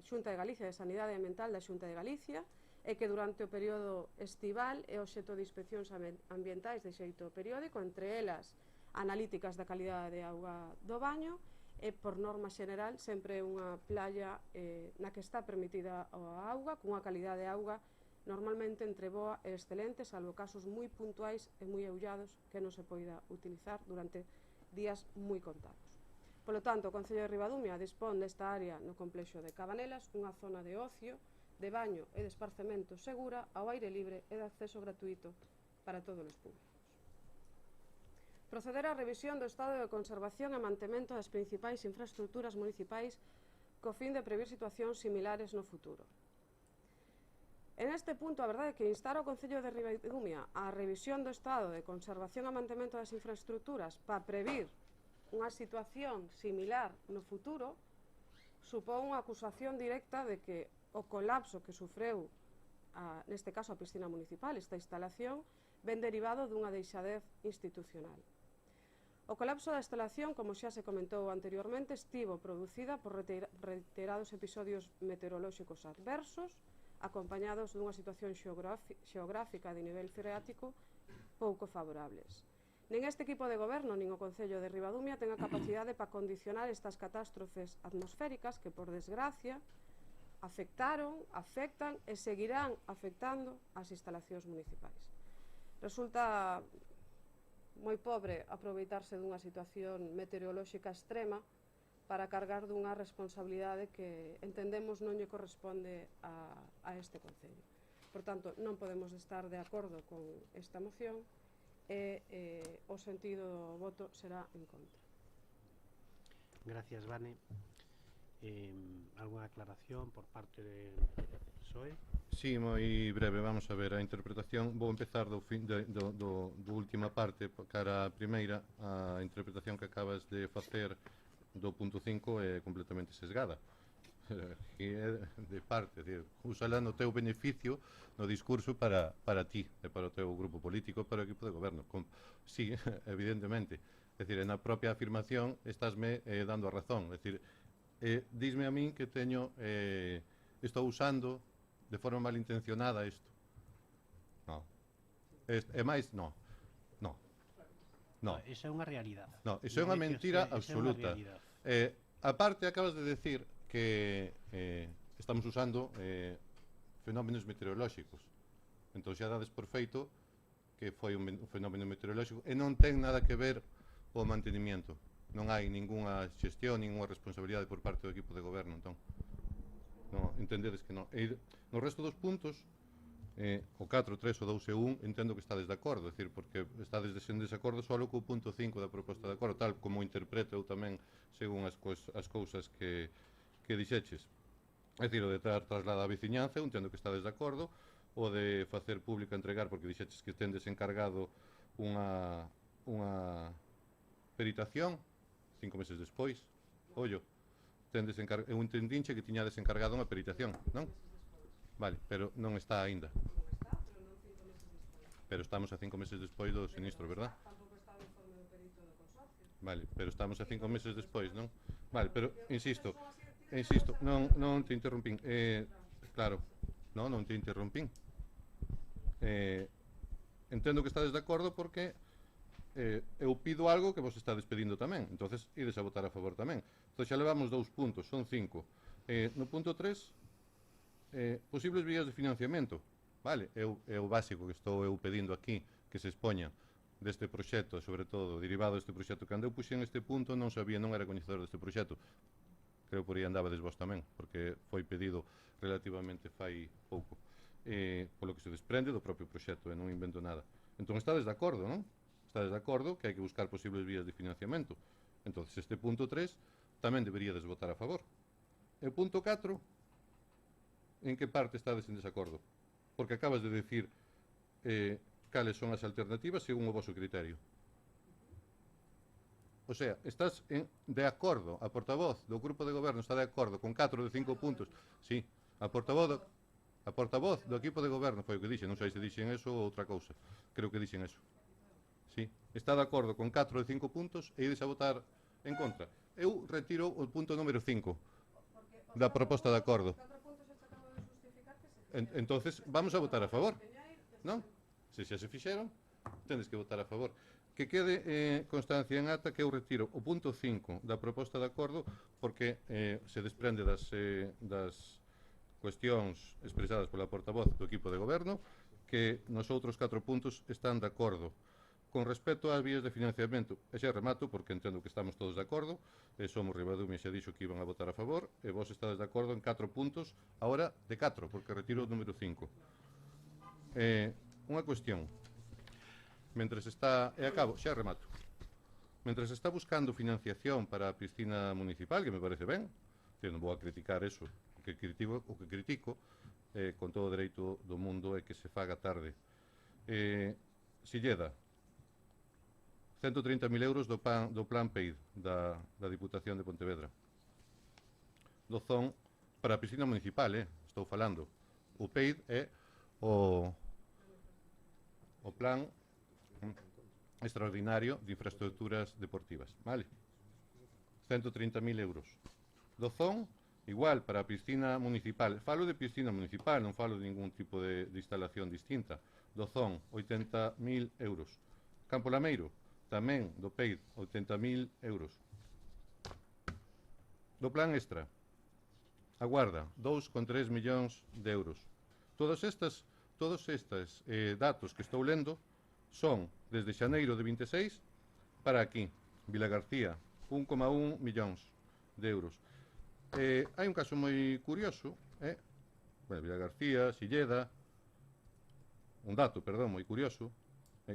Xunta de Galicia, de Sanidade Ambiental da Xunta de Galicia, e que durante o período estival é obxecto de inspeccións ambientais de xeito periódico, entre elas analíticas da calidade de auga do baño, e por norma xeneral sempre é unha playa na que está permitida a auga, cunha calidade de auga normalmente entre boa e excelente, salvo casos moi puntuais e moi aullados que non se poida utilizar durante días moi contados. Polo tanto, o Concello de Ribadumia dispón desta área no complexo de Cabanelas, unha zona de ocio, de baño e de esparcemento segura, ao aire libre e de acceso gratuito para todos os públicos. Proceder á revisión do estado de conservación e mantemento das principais infraestructuras municipais co fin de previr situacións similares no futuro. En este punto, a verdade é que instar ao Concello de Ribadumia a revisión do estado de conservación e mantemento das infraestructuras para previr unha situación similar no futuro supón unha acusación directa de que o colapso que sufreu, neste caso a piscina municipal, esta instalación, ven derivado dunha deixadez institucional. O colapso da instalación, como xa se comentou anteriormente, estivo producida por reiterados episodios meteorolóxicos adversos, acompañados dunha situación xeográfica de nivel freático pouco favorables. Nin este equipo de goberno, nin o Concello de Ribadumia ten a capacidade para condicionar estas catástrofes atmosféricas que, por desgracia, afectaron, afectan e seguirán afectando as instalacións municipais. Resulta moi pobre aproveitarse dunha situación meteorolóxica extrema para cargar dunha responsabilidade que entendemos non lle corresponde a este Concello. Por tanto, non podemos estar de acordo con esta moción e o sentido do voto será en contra. Gracias, Vane. Alguna aclaración por parte de PSOE? Sí, moi breve, vamos a ver a interpretación. Vou empezar do última parte cara a primeira. A interpretación que acabas de facer do punto 5 é completamente sesgada. E é de parte, úsala no teu beneficio no discurso para ti e para o teu grupo político, para o equipo de goberno. Sí, evidentemente. É dicir, na propia afirmación estásme dando a razón. É dicir, dísme a min que teño estou usando de forma malintencionada isto. No. E máis, no. Esa é unha realidade. No, iso é unha mentira absoluta. A parte, acabas de decir que estamos usando fenómenos meteorolóxicos. Entón xa dades por feito que foi un fenómeno meteorolóxico e non ten nada que ver o mantenimiento. Non hai ningunha xestión, ningunha responsabilidade por parte do equipo de goberno, entón. Non, entendedes que non. E no resto dos puntos, o 4, 3, o 2 e 1, entendo que estades de acordo, é dicir, porque estades en desacordo só co punto 5 da proposta de acordo, tal como interpreto eu tamén según as cousas que dixeches. É dicir, o de trasladar a veciñanza, eu entendo que estades de acordo, o de facer pública entregar, porque dixeches que tendes encargado unha peritación 5 meses despois. Ollo, eu entendinche que tiñades encargado unha peritación, non? Vale, pero non está aínda. Pero estamos a 5 meses despois do sinistro, verdad? Vale, pero estamos a 5 meses despois, non? Vale, pero insisto, non te interrompín. Claro, non te interrompín. Entendo que estades de acordo porque eu pido algo que vos estades pedindo tamén, entonces ides a votar a favor tamén. Entón xa levamos 2 puntos, son 5. No punto 3, posibles vías de financiamento. Vale, é o básico que estou eu pedindo aquí, que se expoña deste proxecto, sobre todo, derivado deste proxecto. Cando eu puxen este punto non sabía, non era coñecedor deste proxecto. Creo que por aí andabades vos tamén, porque foi pedido relativamente fai pouco. Polo que se desprende do propio proxecto, e non invento nada. Entón estades de acordo, non? Estades de acordo que hai que buscar posibles vías de financiamento. Entón, este punto 3 tamén deberíades votar a favor. E o punto 4, en que parte estades en desacordo? Porque acabas de decir cales son as alternativas según o vosso criterio. O sea, estás de acordo, a portavoz do grupo de goberno está de acordo con 4 de 5 puntos. Sí, a portavoz do equipo de goberno foi o que dixe, non sei se dixen eso ou outra cousa. Creo que dixen eso. Sí, está de acordo con 4 de 5 puntos e ides a votar en contra. Eu retiro o punto número 5 da proposta de acordo. Entonces, vamos a votar a favor, non? Se xa se fixeron, tendes que votar a favor. Que quede constancia en ata que eu retiro o punto 5 da proposta de acordo porque se desprende das cuestións expresadas pola portavoz do equipo de goberno que nos outros 4 puntos están de acordo. Con respecto ás vías de financiamento, e xa remato porque entendo que estamos todos de acordo, somos Ribadumia xa dixo que iban a votar a favor, e vos estades de acordo en 4 puntos, agora de 4, porque retiro o número 5. Unha cuestión. Mentres está, e acabo, xa remato. Mentres está buscando financiación para a piscina municipal, que me parece ben, que non vou a criticar eso, o que critico con todo o dereito do mundo é que se faga tarde. Silleda, 130.000 euros do plan PEID da Diputación de Pontevedra. Dozón para a piscina municipal, estou falando. O PEID é o plan extraordinario de infraestructuras deportivas, vale? 130.000 euros. Dozón, igual, para a piscina municipal. Falo de piscina municipal, non falo de ningún tipo de instalación distinta. Dozón, 80.000 euros. Campo Lameiro, tamén do PEID, 80.000 euros. Do plan extra, a Guarda, 2,3 millóns de euros. Todos estes datos que estou lendo son desde xaneiro de 26 para aquí, Vila García, 1,1 millóns de euros. Hai un caso moi curioso, Vila García, Silleda, un dato, perdón, moi curioso,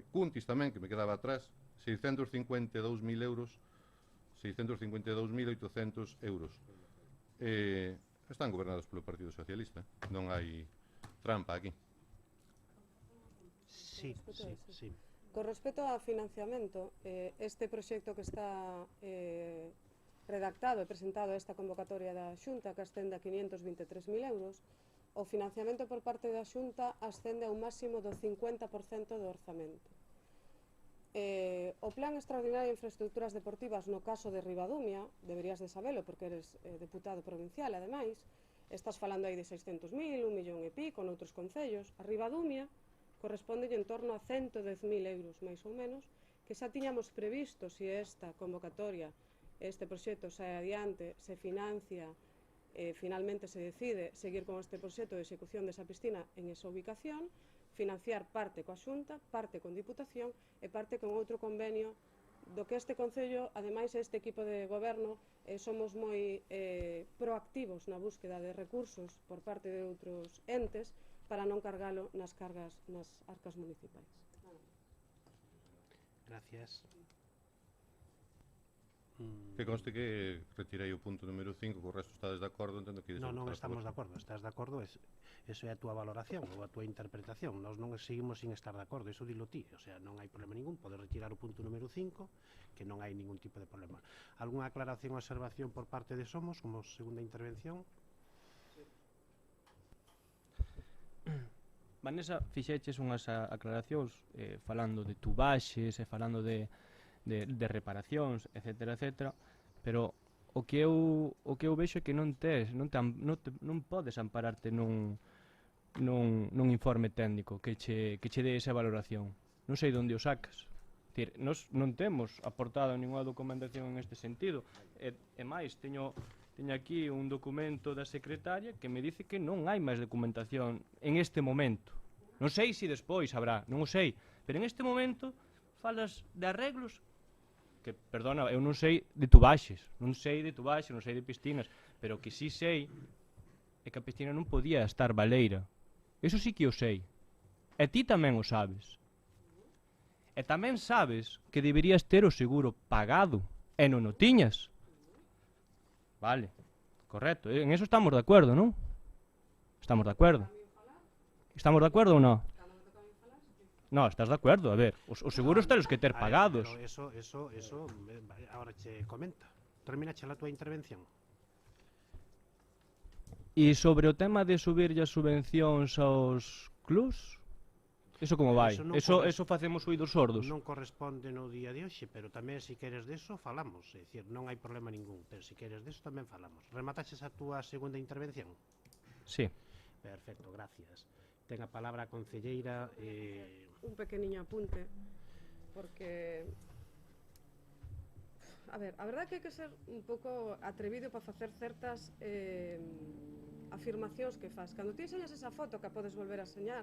Cuntis tamén, que me quedaba atrás, 652.000 euros, 652.800 euros. Están gobernados polo Partido Socialista, non hai trampa aquí. Sí. Con respecto ao financiamento, este proxecto que está redactado e presentado a esta convocatoria da Xunta, que ascende a 523.000 euros, o financiamento por parte da Xunta ascende a un máximo do 50% do orzamento. O Plan Extraordinario de Infraestructuras Deportivas, no caso de Ribadumia, deberías de sabelo porque eres deputado provincial, ademais, estás falando aí de 600.000, 1 millón e pico, noutros concellos. A Ribadumia corresponde en torno a 110.000 euros, máis ou menos, que xa tiñamos previsto se esta convocatoria, este proxecto sae adiante, se financia, finalmente se decide seguir con este proxecto de execución desa piscina en esa ubicación, financiar parte coa Xunta, parte con Diputación e parte con outro convenio do que este Concello, ademais este equipo de goberno, somos moi proactivos na búsqueda de recursos por parte de outros entes para non cargalo nas arcas municipais. Gracias. Que conste que retirei o punto número 5, co resto estades de acordo, entendo que... Non estamos de acordo, estás de acordo, eso é a túa valoración ou a túa interpretación, nós non seguimos sin estar de acordo, eso dilo ti, o sea, non hai problema ningún, podes retirar o punto número 5, que non hai ningún tipo de problema. Algúnha aclaración ou observación por parte de Somos, como segunda intervención? Vanessa, fixeches unhas aclaracións falando de tubaxes e falando de reparacións, etcétera, etcétera, pero o que eu vexo é que non podes ampararte nun informe técnico que che dé esa valoración. Non sei onde o sacas. Nós non temos aportado ninguna documentación en este sentido. E máis, teño aquí un documento da secretaria que me dice que non hai máis documentación en este momento. Non sei se despois habrá, non o sei, pero en este momento falas de arreglos que, perdona, eu non sei de tubaxes, non sei de piscinas, pero que sí sei é que a piscina non podía estar baleira. Eso sí que o sei. E ti tamén o sabes. E tamén sabes que deberías ter o seguro pagado e non o tiñas. Vale, correcto, en eso estamos de acuerdo, non? Estamos de acuerdo. Estamos de acuerdo ou non? No, estás de acuerdo, a ver, os seguros telos que ter pagados. Pero eso, ahora che comenta. Terminache a túa intervención. E sobre o tema de subirlle as subvencións aos clubs, eso como vai? Eso facemos oídos sordos? Non corresponde no día de hoxe, pero tamén se queres deso falamos, é dicir, non hai problema ningún, pero se queres deso tamén falamos. Remataches a túa segunda intervención? Sí. Perfecto, gracias. Ten a palabra a concelleira. Un pequeniño apunte, porque a ver, a verdade que hai que ser un pouco atrevido para facer certas afirmacións que faz. Cando ti enseñas esa foto, que a podes volver a enseñar,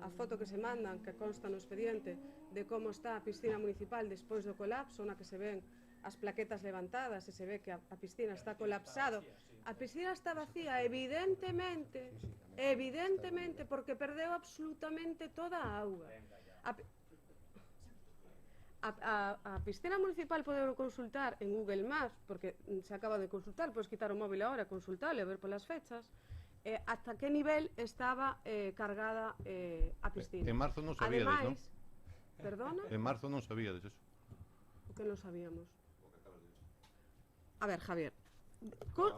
a foto que se mandan, que consta no expediente, de como está a piscina municipal despois do colapso, na que se ven as plaquetas levantadas e se ve que a piscina está colapsado. A piscina está vacía, evidentemente, porque perdeu absolutamente toda a auga. A piscina municipal poderon consultar en Google Maps, porque se acaba de consultar, podes quitar o móvil agora, consultalo e ver polas fechas, hasta que nivel estaba cargada a piscina. En marzo non sabíades, non? Perdona? En marzo non sabíades eso. O que non sabíamos? A ver, Javier,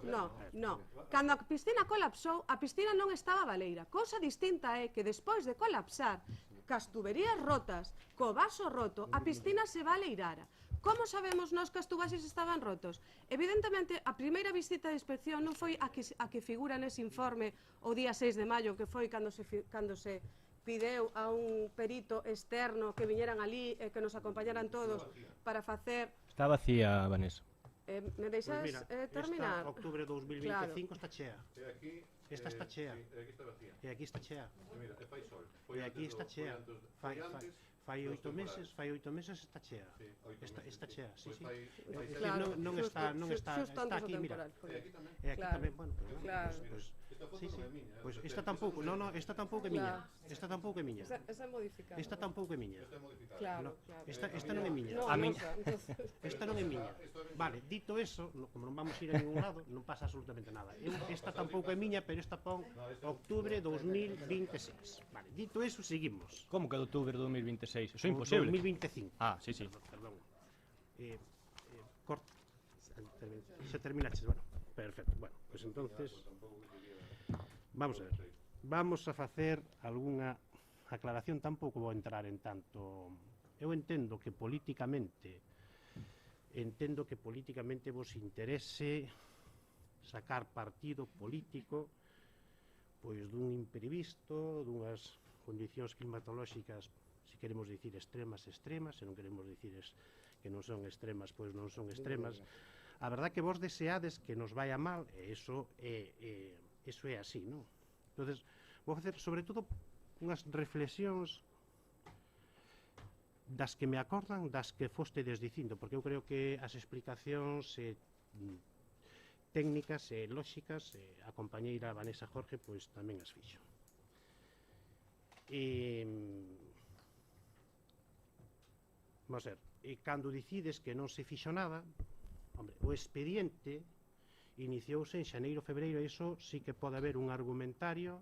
no. Cando a piscina colapsou, a piscina non estaba baleira. Cousa distinta é que despois de colapsar, cas tuberías rotas, co vaso roto, a piscina se baleirara. Como sabemos nós que as tubaxes estaban rotos? Evidentemente, a primeira visita de inspección non foi a que figura nese informe o día 6 de maio, que foi cando se pideu a un perito externo que viñeran ali e que nos acompañaran todos para facer... Está vacía, Vanessa. Me deixas terminar? Esta octubre de 2025 está chea. Esta está chea. E aquí está vacía. E aquí está chea. Mira, e fai sol. E aquí está chea. Fai 8 meses está chea. Está chea, sí. Claro, Non está aquí, mira. E aquí tamén, bueno, pois esta tampouco, esta tampouco é miña. Esta tampouco é miña. Esa é modificada. Esta tampouco é miña. Claro. Esta non é miña. A miña. Esta non é miña. Vale, dito eso, como non vamos a ir a ningún lado, non pasa absolutamente nada. Esta tampouco é miña, pero esta pon octubre 2026. Vale, dito eso, seguimos. Como que de outubro de 2026? Eso é imposible. 2025. Ah, sí. Perdón. Se terminaches, bueno, perfecto. Bueno, pues entonces vamos a ver. Vamos a facer algunha aclaración, tampouco vou entrar en tanto. Eu entendo que políticamente vos interese sacar partido político pois dun imprevisto, dunhas condicións climatolóxicas, se queremos dicir extremas, se non queremos dicir que non son extremas, pois non son extremas. A verdad que vos deseades que nos vaya mal, e iso é así, non? Entonces, vou facer sobre todo unhas reflexións das que me acordan, das que fostedes dicindo, porque eu creo que as explicacións técnicas e lóxicas, a compañeira Vanessa Jorge pois tamén as fixo. Vamos a ver, cando dicides que non se fixo nada, hombre, o expediente iniciouse en xaneiro, febreiro, e iso sí que pode haber un argumentario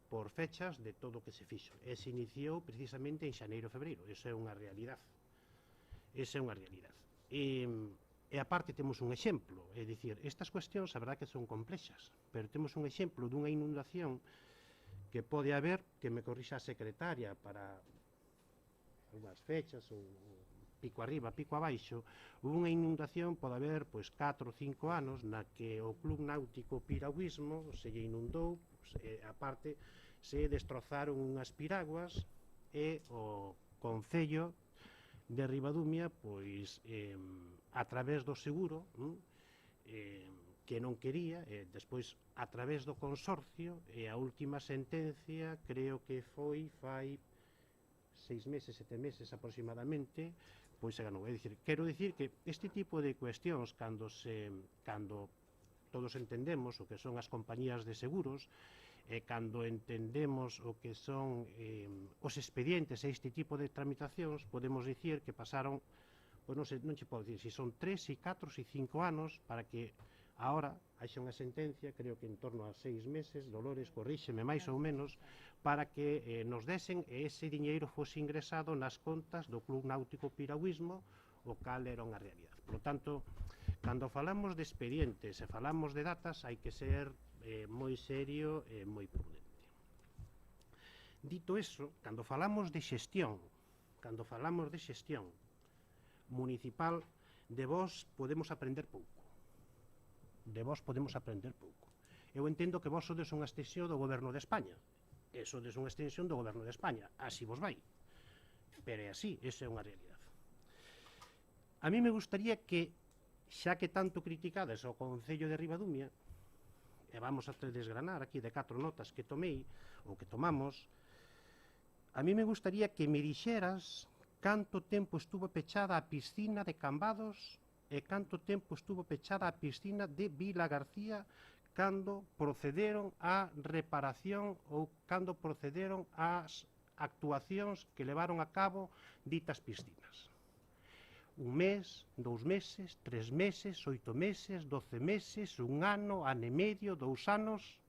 por fechas de todo o que se fixo. E se iniciou precisamente en xaneiro, febreiro. Iso é unha realidade. E aparte temos un exemplo, é dicir, estas cuestións a verdade que son complexas, pero temos un exemplo dunha inundación que pode haber, que me corrixa a secretaria para unhas fechas ou pico arriba, pico abaixo, unha inundación pode haber pois 4 ou 5 anos na que o Club Náutico Piragüismo se lle inundou, aparte se destrozaron unhas piraguas e o Concello de Ribadumia pois a través do seguro que non quería, despois a través do consorcio, e a última sentencia creo que foi fai 6 meses, 7 meses aproximadamente, pois se ganou. É dicir, quero dicir que este tipo de cuestións, cando todos entendemos o que son as compañías de seguros, e cando entendemos o que son os expedientes e este tipo de tramitacións, podemos dicir que pasaron, pois non che podo dicir se son 3, se 4, se 5 anos, para que agora haxa unha sentencia, creo que en torno a 6 meses, Dolores, corríxeme máis ou menos, para que nos desen e ese diñeiro fose ingresado nas contas do Club Náutico Piragüismo, o cal era unha realidade. Por lo tanto, cando falamos de expedientes e falamos de datas, hai que ser moi serio e moi prudente. Dito eso, cando falamos de xestión municipal, de vos podemos aprender pouco. Eu entendo que vos sodes unha extensión do goberno de España, e sodes unha extensión do goberno de España, así vos vai. Pero é así, esa é unha realidade. A mí me gustaría que, xa que tanto criticades ao Concello de Ribadumia, e vamos a desgranar aquí de 4 notas que tomei, ou que tomamos, a mí me gustaría que me dixeras canto tempo estuvo pechada a piscina de Cambados e canto tempo estuvo pechada a piscina de Vila García cando procederon á reparación ou cando procederon ás actuacións que levaron a cabo ditas piscinas. 1 mes, 2 meses, 3 meses, 8 meses, 12 meses, 1 ano, ano e medio, 2 anos,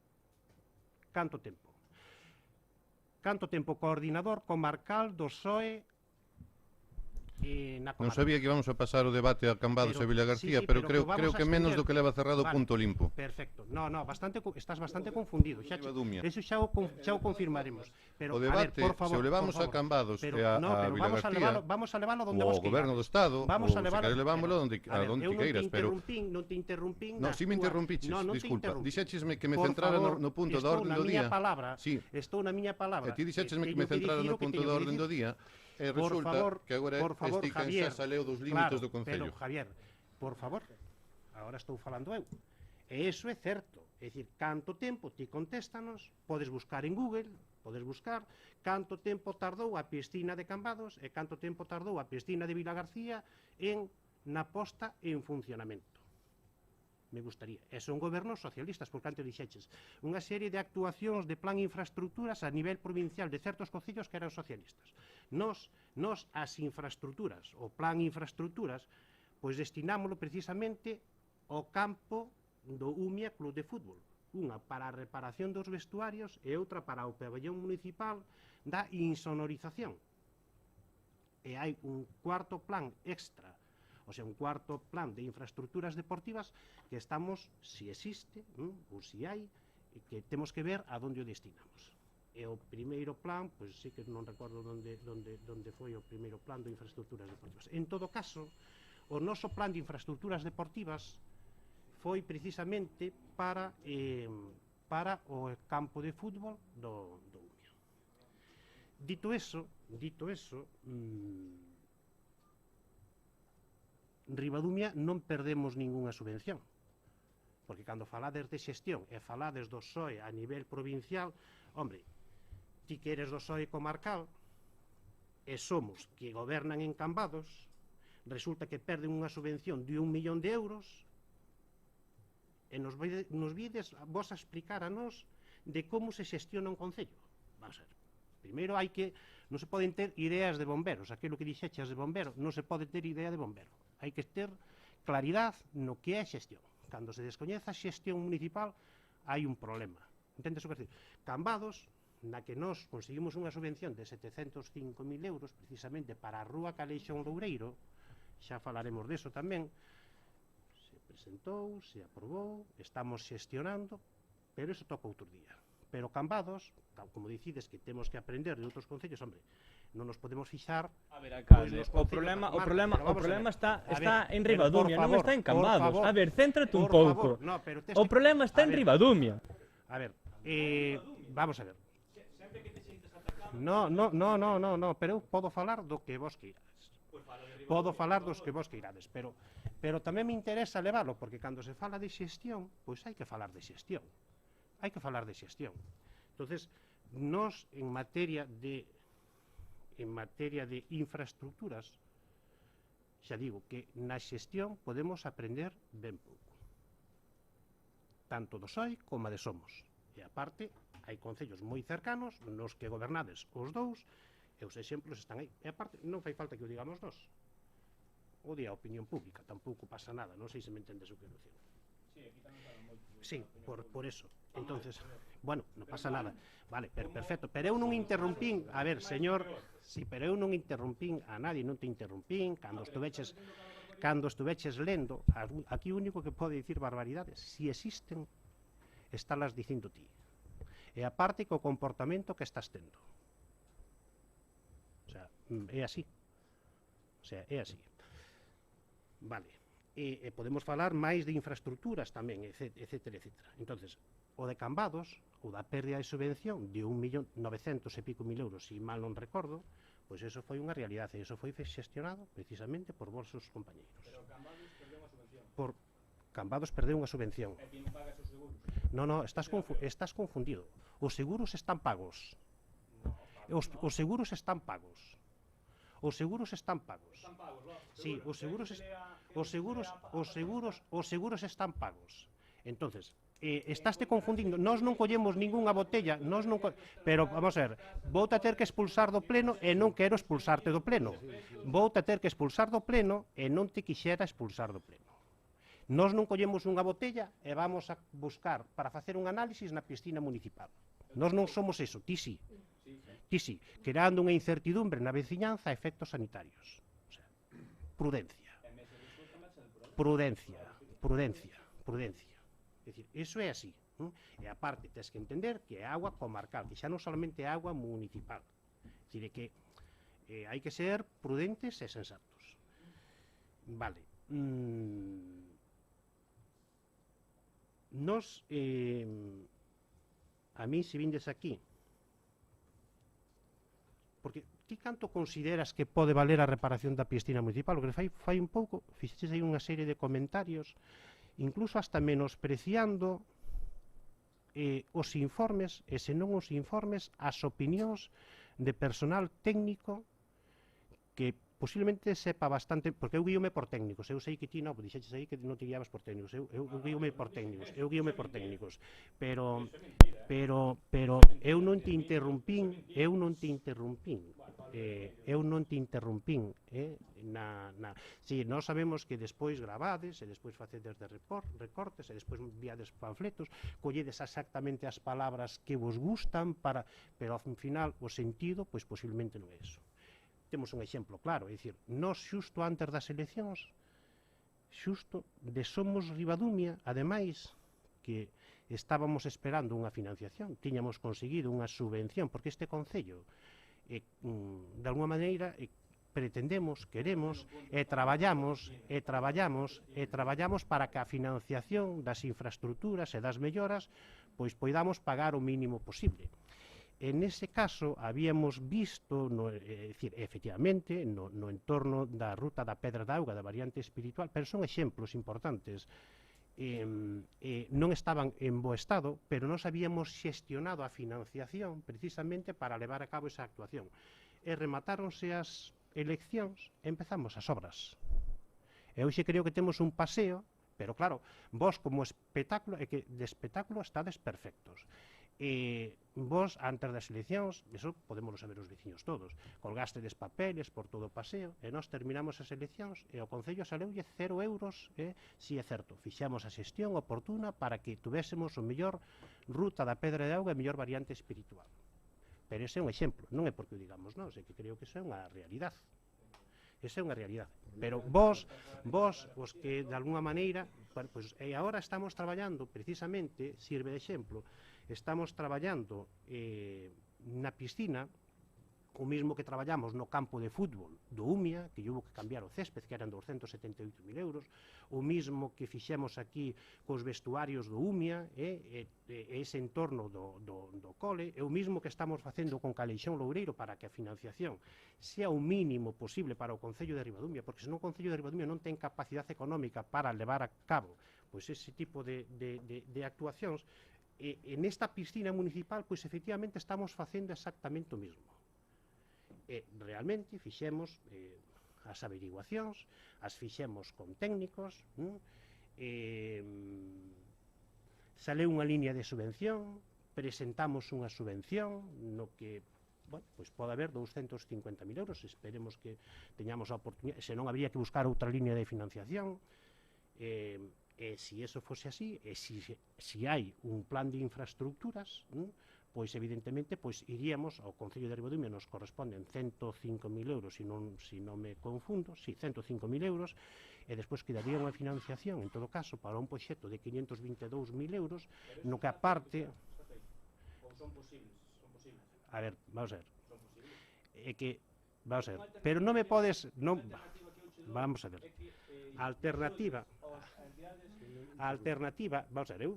canto tempo? Canto tempo coordinador comarcal do PSOE na Non comarca? sabía que íbamos a pasar o debate a Cambados e Vila García, pero creo que menos do que leva cerrado Punto Limpo. Perfecto. No, estás bastante confundido. Ribadumia. Eso xa o confirmaremos. Pero, O debate, a ver, por favor, se o levamos por favor. a Cambados Pero, e a Vila vamos a García, vamos a leválo donde o vos ao Goberno do queirades. Estado, Vamos ou a se leválo, queres levámolo pero, onde a ver, onde eu queiras, pero non te interrumpín no, si me interrumpiches, disculpa. Dixéchesme que me centrara no punto da orden do día. Estou na miña palabra. E ti dixéchesme que me centrara no punto da orden do día. E resulta que agora este Javier, Kansas saleu dos límites do Concello. Pero, Javier, por favor, agora estou falando eu. E iso é certo. É dicir, canto tempo ti contéstanos, podes buscar en Google, podes buscar canto tempo tardou a piscina de Cambados e canto tempo tardou a piscina de Vila García na posta en funcionamento. Me gustaría. E son gobernos socialistas, porque antes dixeches unha serie de actuacións de plan infraestructuras a nivel provincial de certos concellos que eran socialistas. Nos as infraestructuras, o plan infraestructuras, pois destinámoslo precisamente ao campo do Umia Club de Fútbol. Unha para a reparación dos vestuarios e outra para o pabellón municipal da insonorización. E hai un cuarto plan extra, o sea, un cuarto plan de infraestructuras deportivas que estamos, si existe, ou si hai, que temos que ver a onde o destinamos. E o primeiro plan, pois sí que non recordo onde foi o primeiro plan de infraestructuras deportivas. En todo caso, o noso plan de infraestructuras deportivas foi precisamente para o campo de fútbol do Umia. Dito eso, Ribadumia non perdemos ningunha subvención, porque cando falades de xestión e falades do PSOE a nivel provincial, hombre, ti que eres do PSOE comarcal e somos que gobernan en Cambados, resulta que perden unha subvención de 1 millón de euros e nos vides vos a explicar a nós de como se xestiona un concello. Vamos a ver, primeiro hai que, non se poden ter ideas de bomberos, aquilo que dixeches de bombero, non se pode ter idea de bombero. Hai que ter claridade no que é xestión. Cando se descoñeza a xestión municipal, hai un problema. Entendes o que decir? Cambados, na que nós conseguimos unha subvención de 705.000 euros, precisamente para a Rúa Caleixón Loureiro, xa falaremos deso tamén, se presentou, se aprobou, estamos xestionando, pero iso toca outro día. Pero Cambados, como dicides que temos que aprender de outros concellos, hombre, non nos podemos fixar. A ver, alcalde, o problema está en Ribadumia, non está en Cambados. A ver, céntrate un pouco. O problema está en Ribadumia. A ver, vamos a ver. No, pero eu podo falar do que vos queirades. Podo falar dos que vos queirades, pero tamén me interesa leválo, porque cando se fala de xestión, pois hai que falar de xestión. Hai que falar de xestión. Entonces, nós en materia de infraestructuras, xa digo que na xestión podemos aprender ben pouco. Tanto do PSOE como de Somos. E aparte, hai concellos moi cercanos nos que gobernades os dous e os exemplos están aí. E aparte, non fai falta que o digamos nós. O di a opinión pública, tampouco pasa nada, non sei se me entendes o que dicir. Sí, por eso. Entonces, bueno, non pasa nada. Vale, perfecto. Pero eu non interrumpín, a ver, señor, sí, pero eu non interrumpín a nadie, non te interrumpín cando estuveches lendo. Aquí o único que pode dicir barbaridades, si existen, estalas dicindo ti. E aparte co comportamento que estás tendo. O sea, é así. O sea, é así. Vale. E podemos falar máis de infraestructuras tamén, etcétera. Entonces, o de Cambados, o da pérdida de subvención de 1.900.000 e pico euros, se mal non recordo, pois eso foi unha realidade, e iso foi xestionado precisamente por vosos compañeiros. Pero Cambados perdeu unha subvención. Cambados perdeu unha subvención. E quen paga esos seguros? No, estás confundido. Os seguros están pagos. Os seguros están pagos. Os seguros están pagos. Están pagos, ¿no? Sí, os seguros están pagos. Entonces, estaste confundindo. Nós non collemos ningunha botella, pero vamos a ver, voute a ter que expulsar do pleno e non quero expulsarte do pleno. Voute a ter que expulsar do pleno e non te quixera expulsar do pleno. Nós non collemos unha botella e vamos a buscar para facer un análisis na piscina municipal. Nós non somos eso, ti sí. Ti sí, creando unha incertidumbre na veciñanza a efectos sanitarios. O sea, prudencia. Prudencia. É dicir, iso é así. E aparte, tens que entender que é agua comarcal, que xa non solamente é agua municipal. É dicir, que hai que ser prudentes e sensatos. Vale. Nos, a mí se vindes aquí, porque ti canto consideras que pode valer a reparación da piscina municipal? O que fai un pouco, fixeches aí unha serie de comentarios, incluso hasta menospreciando os informes, e senón os informes, as opinións de personal técnico que posiblemente sepa bastante, porque eu guíome por técnicos, eu sei que ti non, dixeches aí que non te guiabas por técnicos, eu guíome por técnicos, pero eu non te interrumpín, si, nós sabemos que despois gravades, e despois facedes de recortes, e despois enviades panfletos, colledes exactamente as palabras que vos gustan, pero ao final o sentido, pois posiblemente non é eso. Temos un exemplo claro, é dicir, nós xusto antes das eleccións, xusto de Somos Ribadumia, ademais que estábamos esperando unha financiación, tiñamos conseguido unha subvención, porque este concello, de alguma maneira, pretendemos, queremos, e traballamos para que a financiación das infraestructuras e das melloras, pois poidamos pagar o mínimo posible. En ese caso, habíamos visto, efectivamente, no entorno da ruta da Pedra da Auga, da variante espiritual, pero son exemplos importantes, non estaban en bo estado, pero nós habíamos xestionado a financiación precisamente para levar a cabo esa actuación. E rematáronse as eleccións, empezamos as obras. E hoxe creo que temos un paseo, pero claro, vos como espectáculo, é que de espectáculo estades perfectos. Vos, antes das eleccións, eso podemos saber os veciños todos, colgastedes papeles por todo o paseo, e nós terminamos as eleccións, e o Concello saleulle 0 euros, si é certo, fixamos a xestión oportuna para que tuvésemos o mellor ruta da Pedra de Auga e mellor variante espiritual. Pero ese é un exemplo, non é porque o digamos nós, é que creo que eso é unha realidade. Esa é unha realidade. Pero vos, os que de alguna maneira, pues, e agora estamos traballando, precisamente, sirve de exemplo, estamos traballando na piscina, o mismo que traballamos no campo de fútbol do UMIA, que hubo que cambiar o césped, que eran 278.000 euros, o mismo que fixemos aquí cos vestuarios do UMIA, ese entorno do cole, e o mismo que estamos facendo con Caleixón Loureiro para que a financiación sea o mínimo posible para o Concello de Ribadumia, porque senón o Concello de Ribadumia non ten capacidade económica para levar a cabo pois ese tipo de actuacións. En esta piscina municipal, pois efectivamente estamos facendo exactamente o mesmo. Realmente fixemos as averiguacións, as fixemos con técnicos, saleu unha línea de subvención, presentamos unha subvención no que, bueno, pois pode haber 250.000 euros, esperemos que teñamos a oportunidade, senón habría que buscar outra línea de financiación, se eso fose así, e se hai un plan de infraestructuras, pois evidentemente iríamos ao Concello de Ribadumia, nos corresponden 105.000 euros, se non me confundo, sí, 105.000 euros, e despois quedaría unha financiación, en todo caso, para un proxecto de 522.000 euros, no que aparte... Ou son posibles? A ver, vamos a ver. É que, vamos a ver, pero non me podes... Vamos a ver. A alternativa, vamos a ver,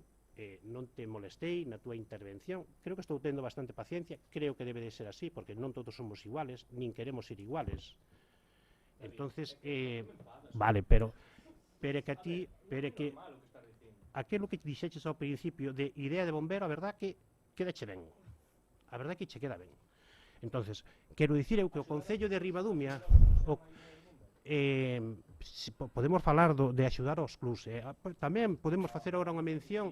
non te molestei na túa intervención, creo que estou tendo bastante paciencia, creo que debe de ser así, porque non todos somos iguales, nin queremos ser iguales. Entonces, vale, pero que a ti, que aquilo que dixeches ao principio de idea de bombero, a verdad que quedache ben. A verdad que che queda ben. Entonces, quero dicir eu que o Concello de Ribadumia podemos falar de axudar aos clubs, tamén podemos facer agora unha mención,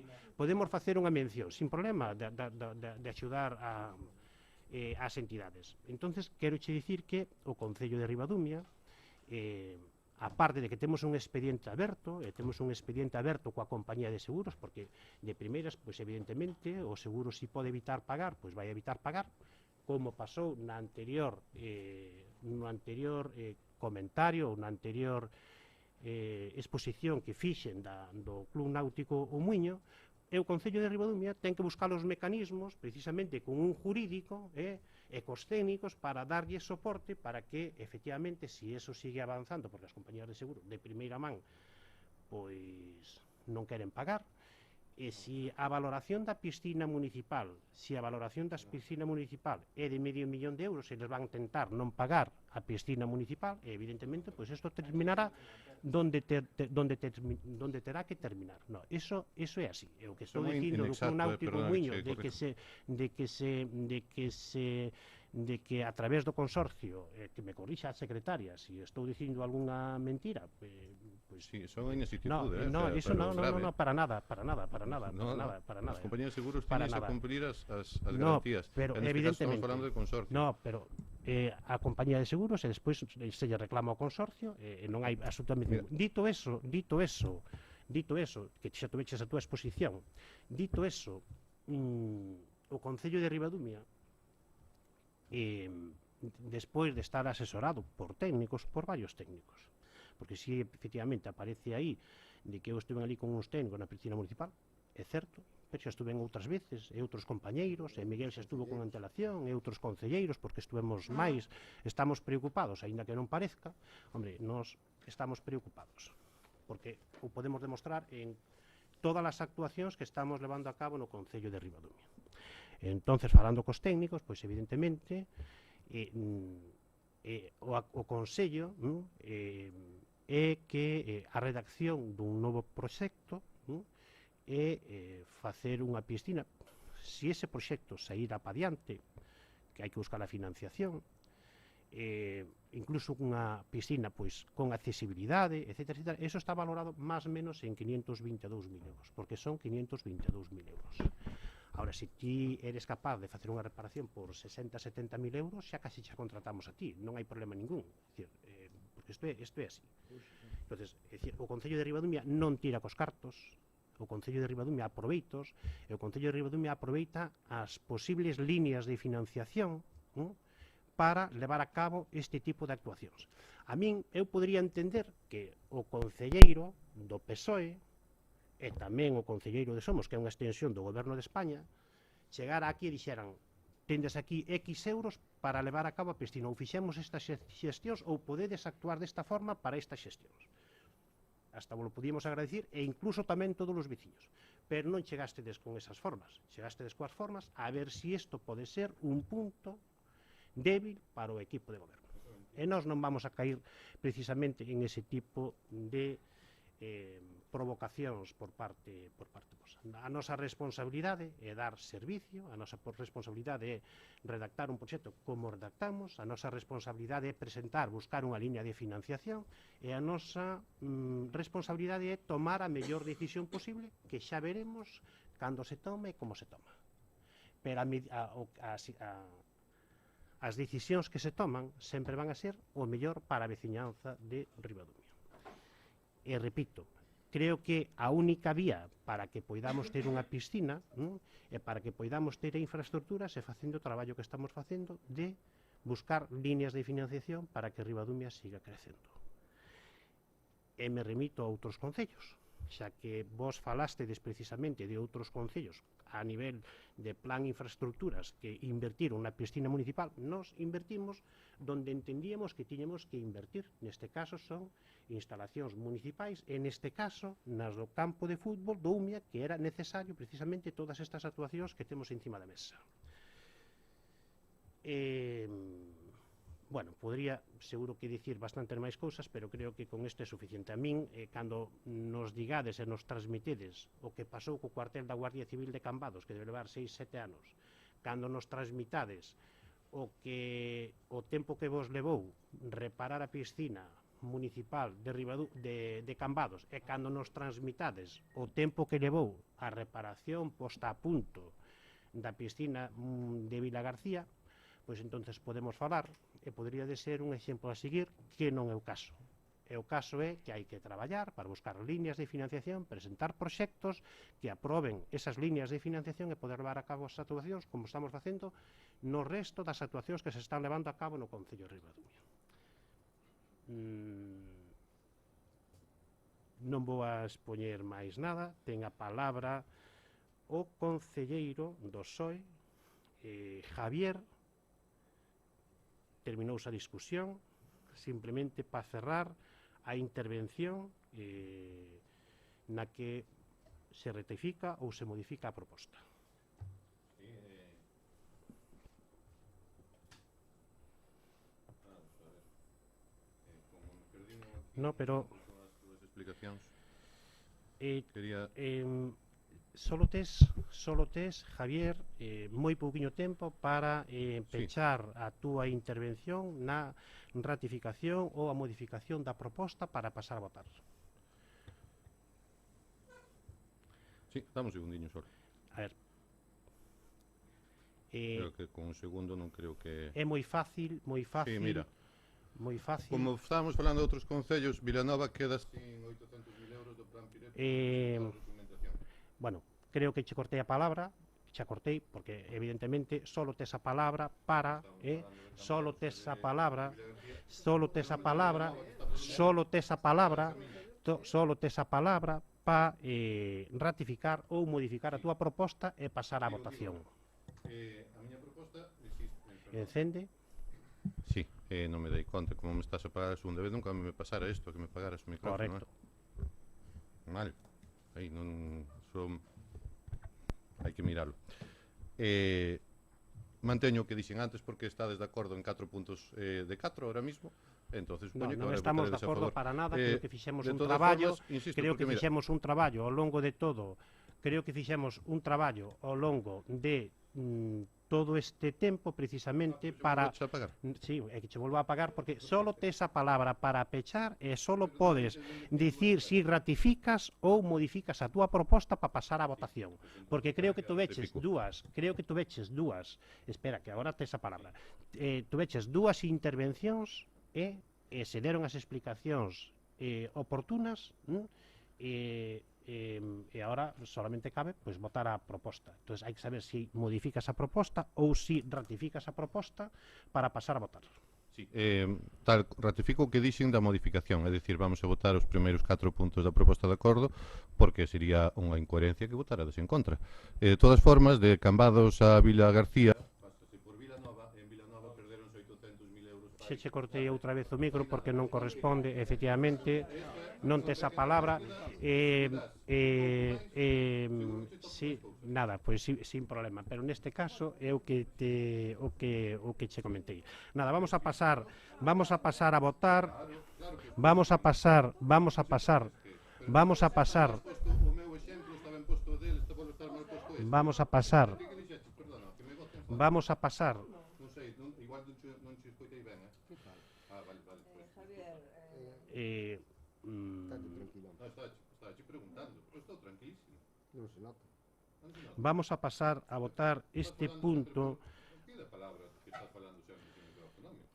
sin problema, de axudar ás entidades. Entonces, quero che dicir que o Concello de Ribadumia, a parte de que temos un expediente aberto, coa compañía de seguros, porque de primeiras, pois evidentemente, o seguro si pode evitar pagar, pois vai evitar pagar, como pasou no anterior comentario, ou na anterior exposición que fixen do Club Náutico O Muiño, e o Concello de Ribadumia ten que buscar os mecanismos, precisamente con un jurídico e cos técnicos, para darlle soporte para que, efectivamente, se eso sigue avanzando, porque as compañías de seguro de primeira man pois non queren pagar, e se a valoración da piscina municipal é de €500.000, eles van tentar non pagar a piscina municipal, e evidentemente, pois isto terminará donde terá que terminar. No, eso é así. É o que estou dicindo do Club Náutico Muiño, de que a través do consorcio, que me corrixa a secretaria, se estou dicindo algunha mentira, pois sí, son inexactitudes. No, eso no, para nada. As compañías de seguros tienen que cumplir as garantías. Pero evidentemente estamos falando de consorcio. No, pero a compañía de seguros, e despois se lle reclama ao consorcio, e non hai absolutamente... Dito eso, que xa tuveches a túa exposición, dito eso, o Concello de Ribadumia, despois de estar asesorado por varios técnicos, porque si efectivamente aparece aí de que eu estuve ali con uns técnicos na piscina municipal, é certo, pero xa estuve outras veces, e outros compañeiros, e Miguel xa estuvo con antelación, e outros concelleiros, porque estuvemos máis, estamos preocupados, aínda que non parezca, hombre, nós estamos preocupados, porque o podemos demostrar en todas as actuacións que estamos levando a cabo no Concello de Ribadumia. Entonces, falando cos técnicos, pois evidentemente, o Consello é que a redacción dun novo proxecto é facer unha piscina. Se ese proxecto saíra pa diante, que hai que buscar a financiación, incluso unha piscina pois con accesibilidade, etc. Eso está valorado máis ou menos en 522.000 euros, porque son 522.000 euros. Ahora, se ti eres capaz de facer unha reparación por 60-70.000 euros, xa casi xa contratamos a ti, non hai problema ningún. Porque isto é así. Entonces, o Concello de Ribadumia non tira cos cartos, o Concello de Ribadumia aproveitos, e o Concello de Ribadumia aproveita as posibles líneas de financiación para levar a cabo este tipo de actuacións. A min, eu podría entender que o concelleiro do PSOE e tamén o concelleiro de Somos, que é unha extensión do Goberno de España, chegara aquí e dixeran: tendes aquí X euros para levar a cabo a piscina, ou fixemos estas xestións, ou podedes actuar desta forma para estas xestións. Hasta vos lo podíamos agradecer, e incluso tamén todos os veciños. Pero non chegastedes con esas formas, chegastedes coas formas a ver se isto pode ser un punto débil para o equipo de goberno. E nós non vamos a caer precisamente en ese tipo de provocacións por parte vosa. A nosa responsabilidade é dar servicio, a nosa responsabilidade é redactar un proxecto como redactamos, a nosa responsabilidade é presentar, buscar unha liña de financiación, e a nosa responsabilidade é tomar a mellor decisión posible, que xa veremos cando se tome e como se toma. Pero as decisións que se toman sempre van a ser o mellor para a veciñanza de Ribadumia. E repito, creo que a única vía para que poidamos ter unha piscina e para que poidamos ter a infraestructura é facendo o traballo que estamos facendo de buscar líneas de financiación para que Ribadumia siga crecendo. E me remito a outros concellos, xa que vos falastedes precisamente de outros concellos a nivel de plan infraestructuras que invertir unha piscina municipal, nos invertimos donde entendíamos que tiñamos que invertir. Neste caso son instalacións municipais, e neste caso nas do campo de fútbol do Umia, que era necesario precisamente todas estas actuacións que temos encima da mesa. Bueno, podría seguro que dicir bastante máis cousas, pero creo que con isto é suficiente. A min, cando nos digades e nos transmitedes o que pasou co cuartel da Guardia Civil de Cambados, que debe levar 6-7 anos, cando nos transmitades o tempo que vos levou reparar a piscina municipal de Cambados, e cando nos transmitades o tempo que levou a reparación posta a punto da piscina de Vilagarcía, pois entonces podemos falar, e podría de ser un exemplo a seguir, que non é o caso. E o caso é que hai que traballar para buscar líneas de financiación, presentar proxectos que aproben esas líneas de financiación e poder levar a cabo as actuacións como estamos facendo no resto das actuacións que se están levando a cabo no Concello de Ribadumia. Non vou a expoñer máis nada, ten a palabra o concelleiro do PSOE, Javier. Terminouse a discusión, simplemente para cerrar a intervención na que se rectifica ou se modifica a proposta. No, pero solo tes, Javier, moi pouquiño tempo para pechar a túa intervención na ratificación ou a modificación da proposta para pasar a votar. Sí, dame un segundiño só. A ver. Creo que con un segundo non creo que... É moi fácil, Sí, mira. moi fácil. Como estábamos falando de outros concellos, Vilanova queda sin 800.000 euros do plan Pirep para a documentación. Bueno, creo que che cortei a palabra, porque evidentemente solo tes a palabra para, solo tes a palabra para ratificar ou modificar a túa proposta e pasar á votación. A miña proposta existe. Encende. Sí, non me dei conta, como me estás a pagar a segunda vez, nunca me pasara isto, que me pagaras o micrófono. Correcto. Mal. Aí non son... Hai que miralo. Manteño o que dixen antes porque estades de acordo en 4 puntos de 4 ahora mismo. Entonces, Non estamos de acordo para nada, creo que fixemos un traballo, ao longo de todo, todo este tempo precisamente para... Sí, é que che volvo a pagar porque solo tes a palabra para pechar e solo podes dicir si ratificas ou modificas a túa proposta para pasar á votación. Porque creo que tu veches dúas, espera, que agora tes a palabra, tu veches dúas intervencións e se deron as explicacións oportunas e agora solamente cabe pois votar a proposta. Entón hai que saber se modificas a proposta ou se ratificas a proposta para pasar a votar. Sí, ratifico o que dixen da modificación, é dicir, vamos a votar os primeiros 4 puntos da proposta de acordo porque sería unha incoherencia que votarades en contra. De todas formas, de Cambados a Vila García, pásase por Vilanova, en Vilanova perderonse 800.000 euros. Se che cortei outra vez o micro porque non corresponde, efectivamente, non tes a palabra. Sí, nada, pois sin problema, pero neste caso é o que che comentei. Nada, vamos a pasar a votar. Vamos a pasar. Vamos a pasar a votar este punto.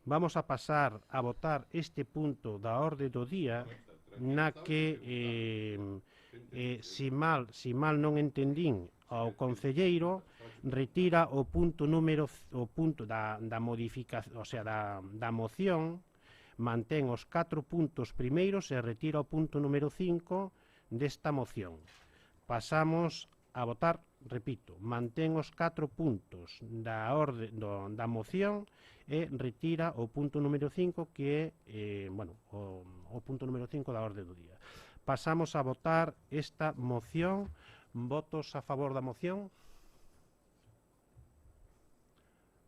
Vamos a pasar a votar este punto da orde do día na que si mal non entendín ao concelleiro retira o punto da modificación, o sea, da moción, mantén os 4 puntos primeiros e retira o punto número 5 desta moción. Pasamos a votar repito, mantén os 4 puntos da orde da moción e retira o punto número 5 que é, o punto número 5 da orde do día. Pasamos a votar esta moción. Votos a favor da moción?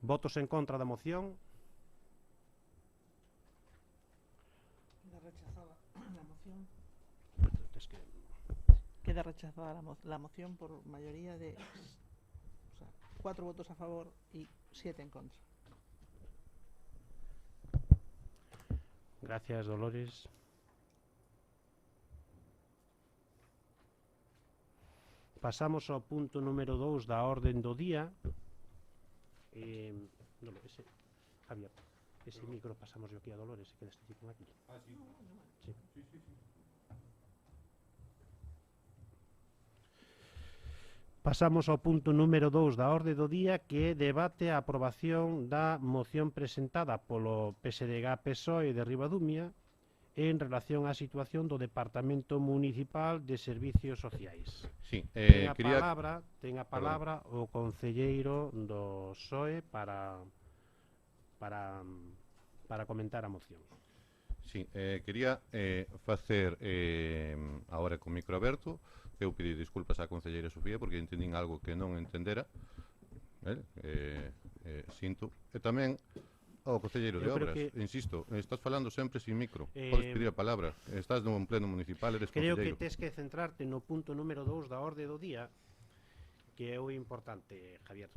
Votos en contra da moción? Queda rechazada la moción. Es que Queda rechazada la moción por mayoría de 4 votos a favor y 7 en contra. Gracias, Dolores. Pasamos ao punto número 2 da orden do día. Javier, ese micro pasamos aquí a Dolores, que quedaste ti con aquí. Sí. Pasamos ao punto número 2 da orde do día, que é debate a aprobación da moción presentada polo PSDG-PSOE de Ribadumia en relación á situación do Departamento Municipal de Servicios Sociais. Sí, Ten quería... a palabra o concelleiro do PSOE para comentar a moción. Sí, quería facer, agora con micro aberto, eu pedi disculpas á concelleira Sofía porque entendín algo que non entendera, sinto, e tamén ao concelleiro de Obras, insisto, estás falando sempre sin micro, podes pedir a palabra, estás nun pleno municipal, eres creo concelleiro. Que tes que centrarte no punto número 2 da orde do día, que é o importante, Javier.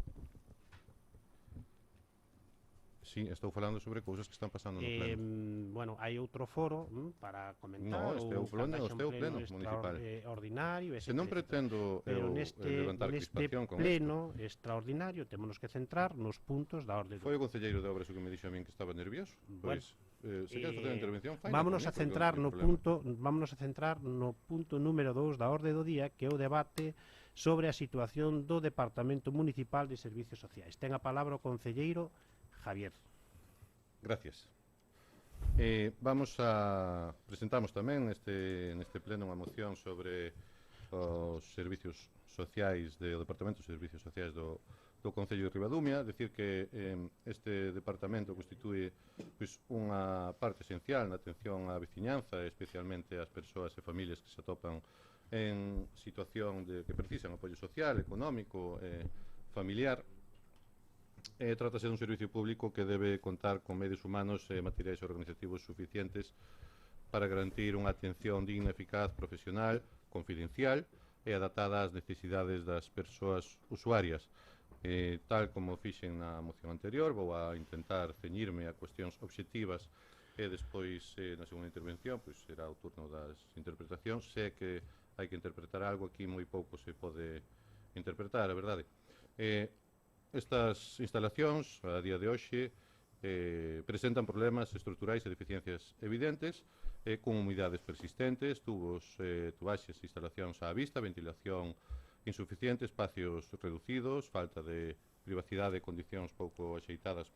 Sí, estou falando sobre cousas que están pasando no pleno. Bueno, hai outro foro para comentar. No, este é o pleno municipal. Ordinario, Se non pretendo levantar crispación con pleno extraordinario temos que centrar nos puntos da orde. Foi o concelleiro de Obras o que me dixo a min que estaba nervioso. Pois, se queres facer a intervención, fai. Vámonos a centrar no punto número 2 da orde do día, que é o debate sobre a situación do Departamento Municipal de Servicios Sociais. Ten a palabra o concelleiro Javier. Gracias. Presentamos tamén neste pleno unha moción sobre os servicios sociais do Departamento de Servicios Sociais do Concello de Ribadumia. Decir que este departamento constitúe unha parte esencial na atención á veciñanza, especialmente ás persoas e familias que se atopan en situación que precisan apoio social, económico, familiar. Trátase dun servicio público que debe contar con medios humanos e materiais organizativos suficientes para garantir unha atención digna, eficaz, profesional, confidencial e adaptada ás necesidades das persoas usuarias. Tal como fixen na moción anterior, vou a intentar ceñirme a cuestións obxectivas e despois, na segunda intervención, será o turno das interpretacións. Sé que hai que interpretar algo, aquí moi pouco se pode interpretar, a verdade. Estas instalacións, a día de hoxe, presentan problemas estruturais e deficiencias evidentes, con humidades persistentes, tubaxes e instalacións á vista, ventilación insuficiente, espacios reducidos, falta de privacidade e condicións pouco axeitadas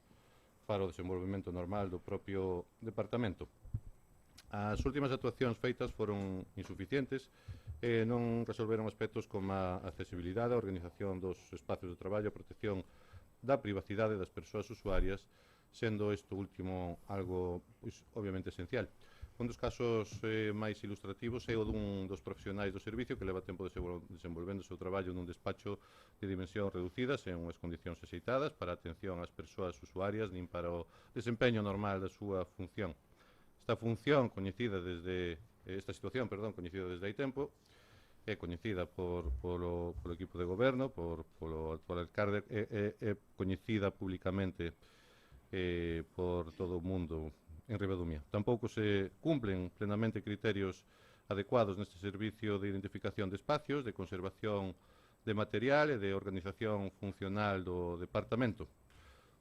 para o desenvolvemento normal do propio departamento. As últimas actuacións feitas foron insuficientes e non resolveron aspectos como a accesibilidade, a organización dos espacios de traballo, a protección da privacidade das persoas usuarias, sendo isto último algo, obviamente, esencial. Un dos casos máis ilustrativos é o dun dos profesionais do servicio que leva tempo desenvolvendo o seu traballo nun despacho de dimensións reducidas en unhas condicións axeitadas para a atención ás persoas usuarias nin para o desempeño normal da súa función. Esta situación, coñecida desde hai tempo, é coñecida polo equipo de goberno, polo actual alcalde, é coñecida públicamente por todo o mundo en Ribadumia. Tampouco se cumplen plenamente criterios adecuados neste servicio de identificación de espacios, de conservación de material e de organización funcional do departamento.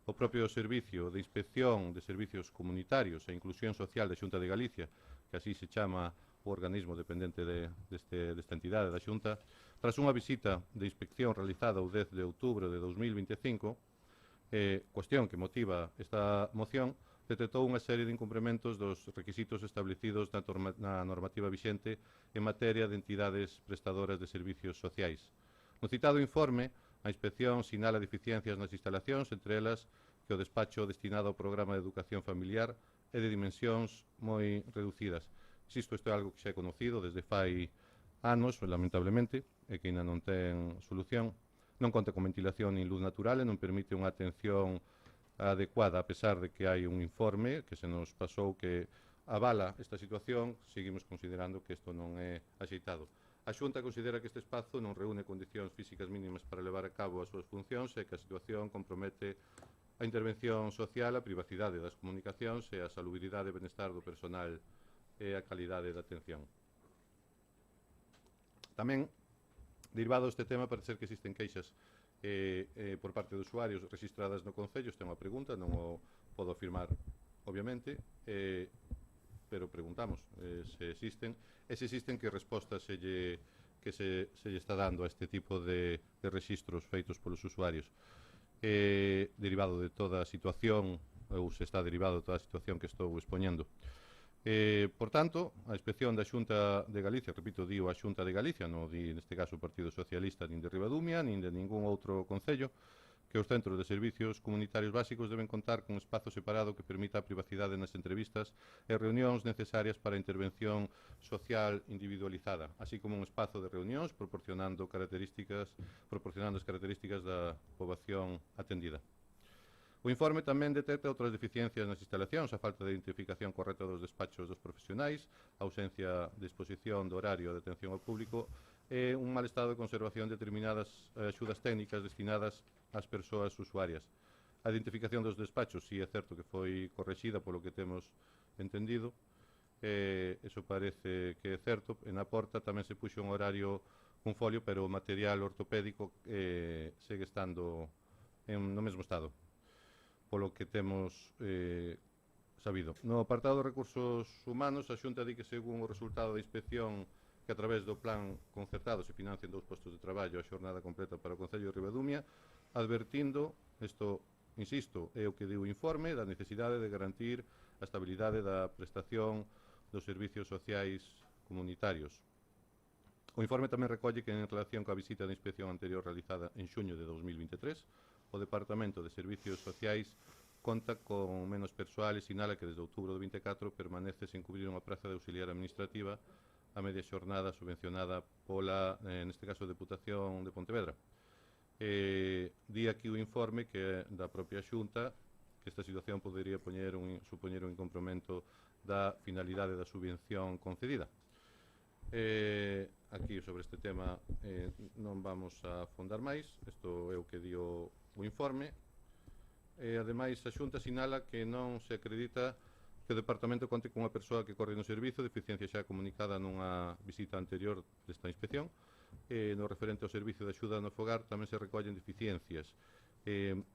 O propio Servicio de Inspección de Servicios Comunitarios e Inclusión Social da Xunta de Galicia, que así se chama o organismo dependente desta entidade da Xunta, tras unha visita de inspección realizada o 10 de outubro de 2025, cuestión que motiva esta moción, detectou unha serie de incumprimentos dos requisitos establecidos na normativa vixente en materia de entidades prestadoras de servicios sociais. No citado informe, a inspección sinala deficiencias nas instalacións, entre elas que o despacho destinado ao programa de educación familiar é de dimensións moi reducidas. Insisto, isto é algo que xa é conocido desde fai anos, lamentablemente, e que ainda non ten solución. Non conta con ventilación nin luz natural e non permite unha atención adecuada, a pesar de que hai un informe que se nos pasou que avala esta situación, seguimos considerando que isto non é axeitado. A Xunta considera que este espazo non reúne condicións físicas mínimas para levar a cabo as súas funcións e que a situación compromete a intervención social, a privacidade das comunicacións e a salubridade e benestar do personal e a calidade da atención. Tamén, derivado deste tema, parece ser que existen queixas por parte de usuarios registradas no Concello. Esta é unha pregunta, non o podo afirmar, obviamente, pero preguntamos se existen, e se existen que resposta se lle está dando a este tipo de registros feitos polos usuarios. Derivado de toda a situación, ou se está derivado de toda a situación que estou expoñendo. Por tanto, a inspección da Xunta de Galicia, repito, digo a Xunta de Galicia, non di neste caso o Partido Socialista nin de Ribadumia, nin de ningún outro concello, que os centros de servicios comunitarios básicos deben contar con un espazo separado que permita a privacidade nas entrevistas e reunións necesarias para a intervención social individualizada, así como un espazo de reunións proporcionando as características da poboación atendida. O informe tamén detecta outras deficiencias nas instalacións, a falta de identificación correcta dos despachos dos profesionais, a ausencia de exposición do horario de atención ao público e un mal estado de conservación de determinadas axudas técnicas destinadas ás persoas usuarias. A identificación dos despachos, si é certo que foi correxida polo que temos entendido, eso parece que é certo. En a porta tamén se puxo un horario, un folio, pero o material ortopédico segue estando no mesmo estado, polo que temos sabido. No apartado de recursos humanos, a Xunta di que según o resultado da inspección que a través do plan concertado se financian 2 postos de traballo a xornada completa para o Concello de Ribadumia, advertindo, isto, insisto, é o que di o informe, da necesidade de garantir a estabilidade da prestación dos servicios sociais comunitarios. O informe tamén recolle que en relación coa visita da inspección anterior realizada en xuño de 2023, o Departamento de Servicios Sociais conta con menos persoal e sinala que desde outubro do 24 permanece sen cubrir unha praza de auxiliar administrativa a media xornada subvencionada pola, neste caso, Deputación de Pontevedra. Di aquí o informe que da propia Xunta que esta situación podería supoñer un incomplemento da finalidade da subvención concedida. Aquí sobre este tema non vamos a afondar máis, isto é o que di o informe. Ademais, a Xunta sinala que non se acredita que o Departamento conte cunha persoa que corre no servizo, deficiencia xa comunicada nunha visita anterior desta inspección. No referente ao servicio de axuda no fogar tamén se recollen deficiencias,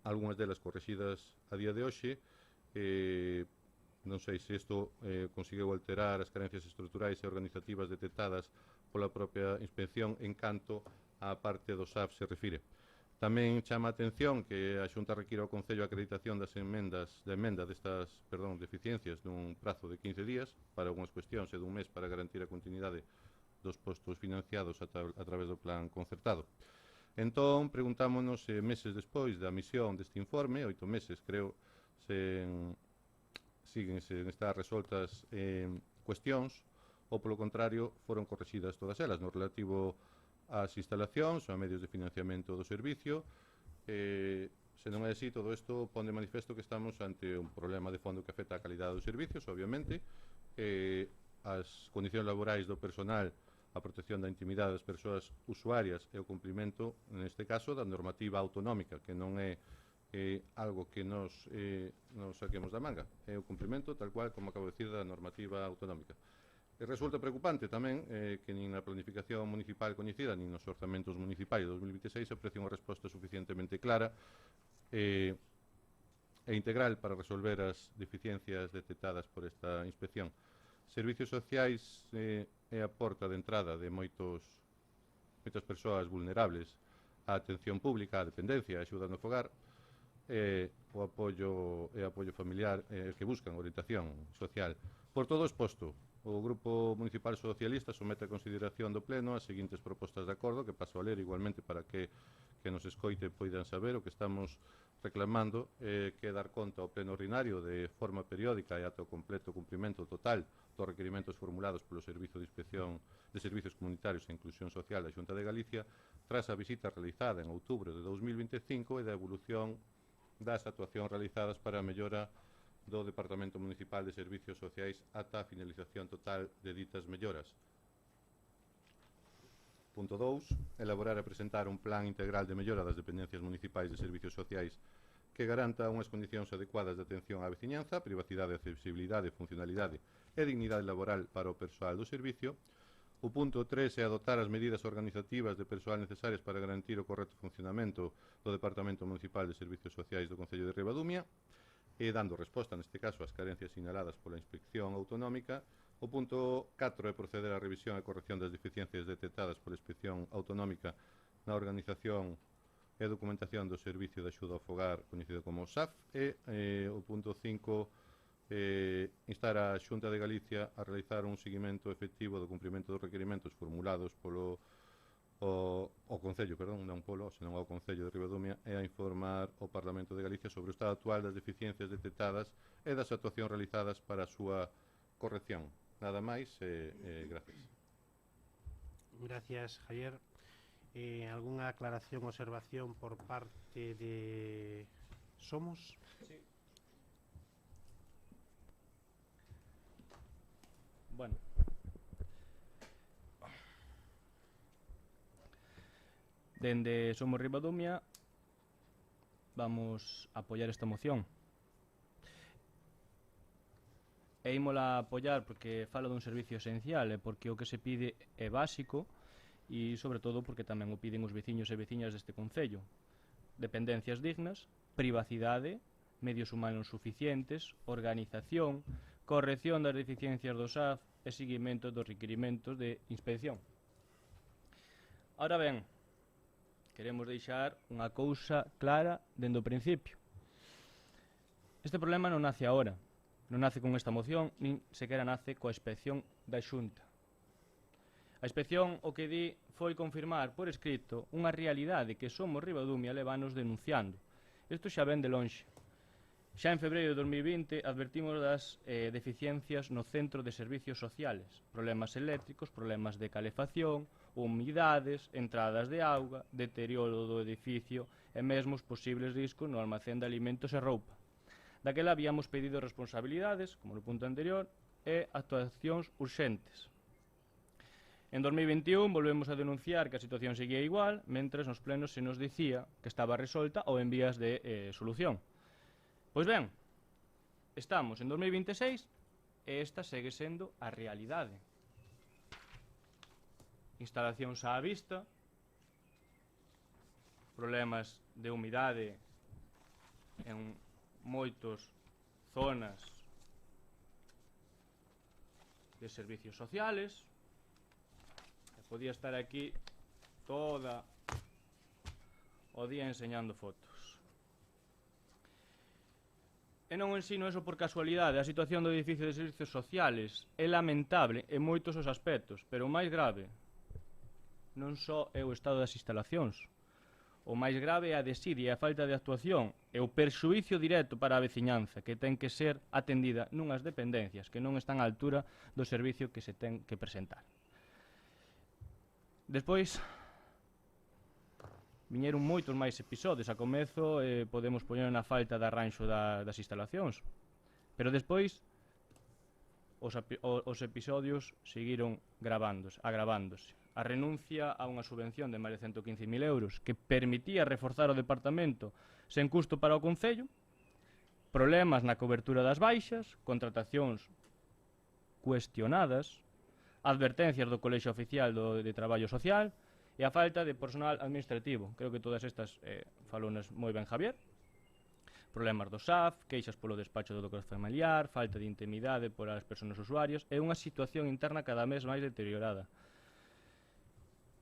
algunhas delas correxidas a día de hoxe. Non sei se isto conseguiu alterar as carencias estruturais e organizativas detectadas pola propia inspección en canto á parte do SAF se refire. Tamén chama a atención que a Xunta requira ao Concello a acreditación das emenda destas deficiencias nun prazo de 15 días para algunhas cuestións e dun mes para garantir a continuidade dos postos financiados a través do plan concertado. Entón, preguntámonos se meses despois da emisión deste informe, 8 meses creo, siguen sen estar resoltas cuestións ou, polo contrario, foron correxidas todas elas no relativo ás instalacións, a medios de financiamento do servicio. Se non é así, todo isto pon de manifesto que estamos ante un problema de fondo que afecta a calidade dos servicios, obviamente, as condicións laborais do personal, a protección da intimidade das persoas usuarias e o cumprimento, neste caso, da normativa autonómica, que non é algo que nos saquemos da manga, é o cumprimento, tal cual como acabo de decir, da normativa autonómica. Resulta preocupante tamén que nin na planificación municipal coñecida nin nos orzamentos municipais de 2026 se ofrece unha resposta suficientemente clara e integral para resolver as deficiencias detectadas por esta inspección. Servicios sociais é a porta de entrada de moitas persoas vulnerables á atención pública, á dependencia, á axuda no fogar, o apoio familiar que buscan orientación social. Por todo exposto, O Grupo Municipal Socialista somete a consideración do Pleno as seguintes propostas de acordo, que paso a ler igualmente para que nos escoite poidan saber o que estamos reclamando, que é dar conta ao Pleno Ordinario de forma periódica e ata o completo cumprimento total dos requerimentos formulados polo Servizo de Inspección de Servicios Comunitarios e Inclusión Social da Xunta de Galicia tras a visita realizada en outubro de 2025 e da evolución das actuacións realizadas para a mellora do Departamento Municipal de Servicios Sociais ata a finalización total de ditas melloras. Punto 2. Elaborar e presentar un plan integral de mellora das dependencias municipais de servicios sociais que garanta unhas condicións adecuadas de atención á veciñanza, privacidade, accesibilidade, funcionalidade e dignidade laboral para o persoal do servicio. O punto 3 é adoptar as medidas organizativas de persoal necesarias para garantir o correcto funcionamento do Departamento Municipal de Servicios Sociais do Concello de Ribadumia e dando resposta, neste caso, ás carencias sinaladas pola Inspección Autonómica. O punto 4 é proceder á revisión e corrección das deficiencias detectadas pola Inspección Autonómica na organización e documentación do Servicio de Axuda ao Fogar, coñecido como SAF, e o punto 5 instar a Xunta de Galicia a realizar un seguimento efectivo do cumprimento dos requerimentos formulados polo o Concello, perdón, non polo, senón ao Concello de Ribadumia, e a informar o Parlamento de Galicia sobre o estado actual das deficiencias detectadas e das actuacións realizadas para a súa corrección. Nada máis, gracias. Gracias, Javier. ¿Algunha aclaración ou observación por parte de Somos? Sí. Bueno. Dende Somos Ribadumia vamos a apoiar esta moción. E ímola apoiar porque fala dun servicio esencial e porque o que se pide é básico e sobre todo porque tamén o piden os veciños e veciñas deste concello. Dependencias dignas, privacidade, medios humanos suficientes, organización, corrección das deficiencias do SAF e seguimento dos requerimentos de inspección. Ahora ben, queremos deixar unha cousa clara dende o principio. Este problema non nace agora, non nace con esta moción, nin sequera nace coa inspección da Xunta. A inspección o que di foi confirmar por escrito unha realidade que Somos Ribadumia levanos denunciando. Isto xa ven de lonxe. Xa en febreiro de 2020 advertimos das deficiencias no centro de servicios sociales, problemas eléctricos, problemas de calefacción, humidades, entradas de auga, deterioro do edificio e mesmo os posibles riscos no almacén de alimentos e roupa. Daquela habíamos pedido responsabilidades, como no punto anterior, e actuacións urxentes. En 2021 volvemos a denunciar que a situación seguía igual, mentres nos plenos se nos dicía que estaba resolta ou en vías de solución. Pois ben, estamos en 2026 e esta segue sendo a realidade. Instalacións á vista, problemas de humidade en moitas zonas de servicios sociales. Podía estar aquí toda o día enseñando fotos. E non ensino eso por casualidade. A situación do edificio de servicios sociales é lamentable en moitos os aspectos, pero o máis grave non só é o estado das instalacións. O máis grave é a desidia e a falta de actuación e o perxuízo directo para a veciñanza que ten que ser atendida nunhas dependencias que non están á altura do servicio que se ten que presentar. Despois viñeron moitos máis episodios. A comezo podemos poñer na falta de arranxo das instalacións, pero despois os episodios seguiron agravándose. A renuncia a unha subvención de máis de 115.000 euros que permitía reforzar o departamento sen custo para o Concello, problemas na cobertura das baixas, contratacións cuestionadas, advertencias do Colexio Oficial de Traballo Social e a falta de personal administrativo. Creo que todas estas falonas moi ben Javier. Problemas do SAF, queixas polo despacho do doctor familiar, falta de intimidade polas persoas usuarias e unha situación interna cada mes máis deteriorada.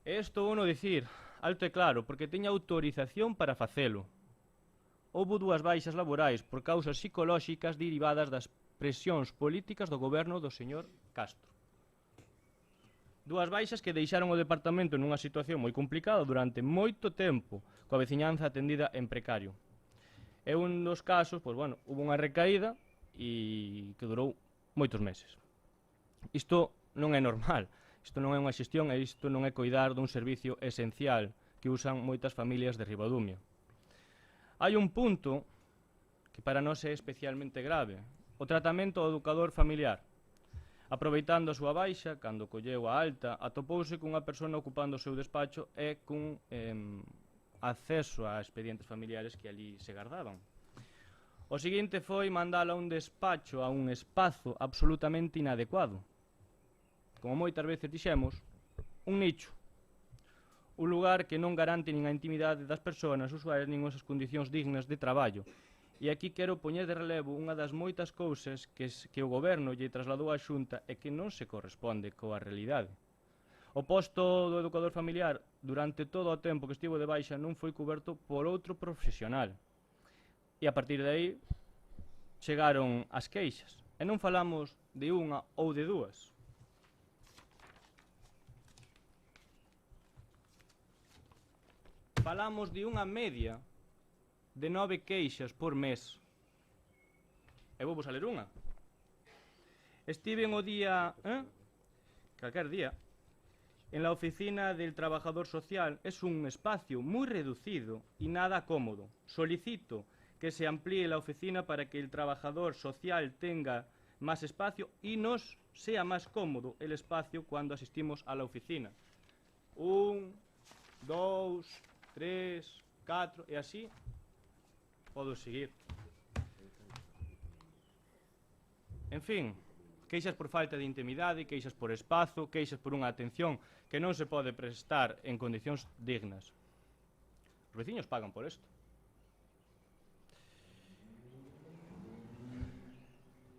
E isto vou non dicir alto e claro, porque teña autorización para facelo. Houbo 2 baixas laborais por causas psicolóxicas derivadas das presións políticas do goberno do señor Castro. Dúas baixas que deixaron o departamento nunha situación moi complicada durante moito tempo, coa veciñanza atendida en precario. É un dos casos, pois, bueno, hubo unha recaída e que durou moitos meses. Isto non é normal, isto non é unha xestión e isto non é coidar dun servicio esencial que usan moitas familias de Ribadumia. Hai un punto que para nós é especialmente grave, o tratamento ao educador familiar. Aproveitando a súa baixa, cando colleu a alta, atopouse cunha persona ocupando o seu despacho e cun acceso a expedientes familiares que ali se gardaban. O seguinte foi mandala a un despacho, a un espazo absolutamente inadecuado. Como moitas veces dixemos, un nicho. Un lugar que non garante nin a intimidade das persoas usuarias nin as condicións dignas de traballo. E aquí quero poñer de relevo unha das moitas cousas que o goberno lle trasladou á Xunta e que non se corresponde coa realidade. O posto do educador familiar durante todo o tempo que estivo de baixa non foi coberto por outro profesional. E a partir de aí chegaron as queixas. E non falamos de unha ou de dúas. Falamos de unha media de 9 queixas por mes. E vou vos a ler unha. Estiven o día, calquer día, en la oficina del trabajador social. Es un espacio muy reducido y nada cómodo. Solicito que se amplíe la oficina para que el trabajador social tenga más espacio y nos sea más cómodo el espacio cuando asistimos a la oficina. 1, 2, 3, 4 e así podo seguir. En fin, queixas por falta de intimidade, queixas por espazo, queixas por unha atención que non se pode prestar en condicións dignas. Os veciños pagan por isto.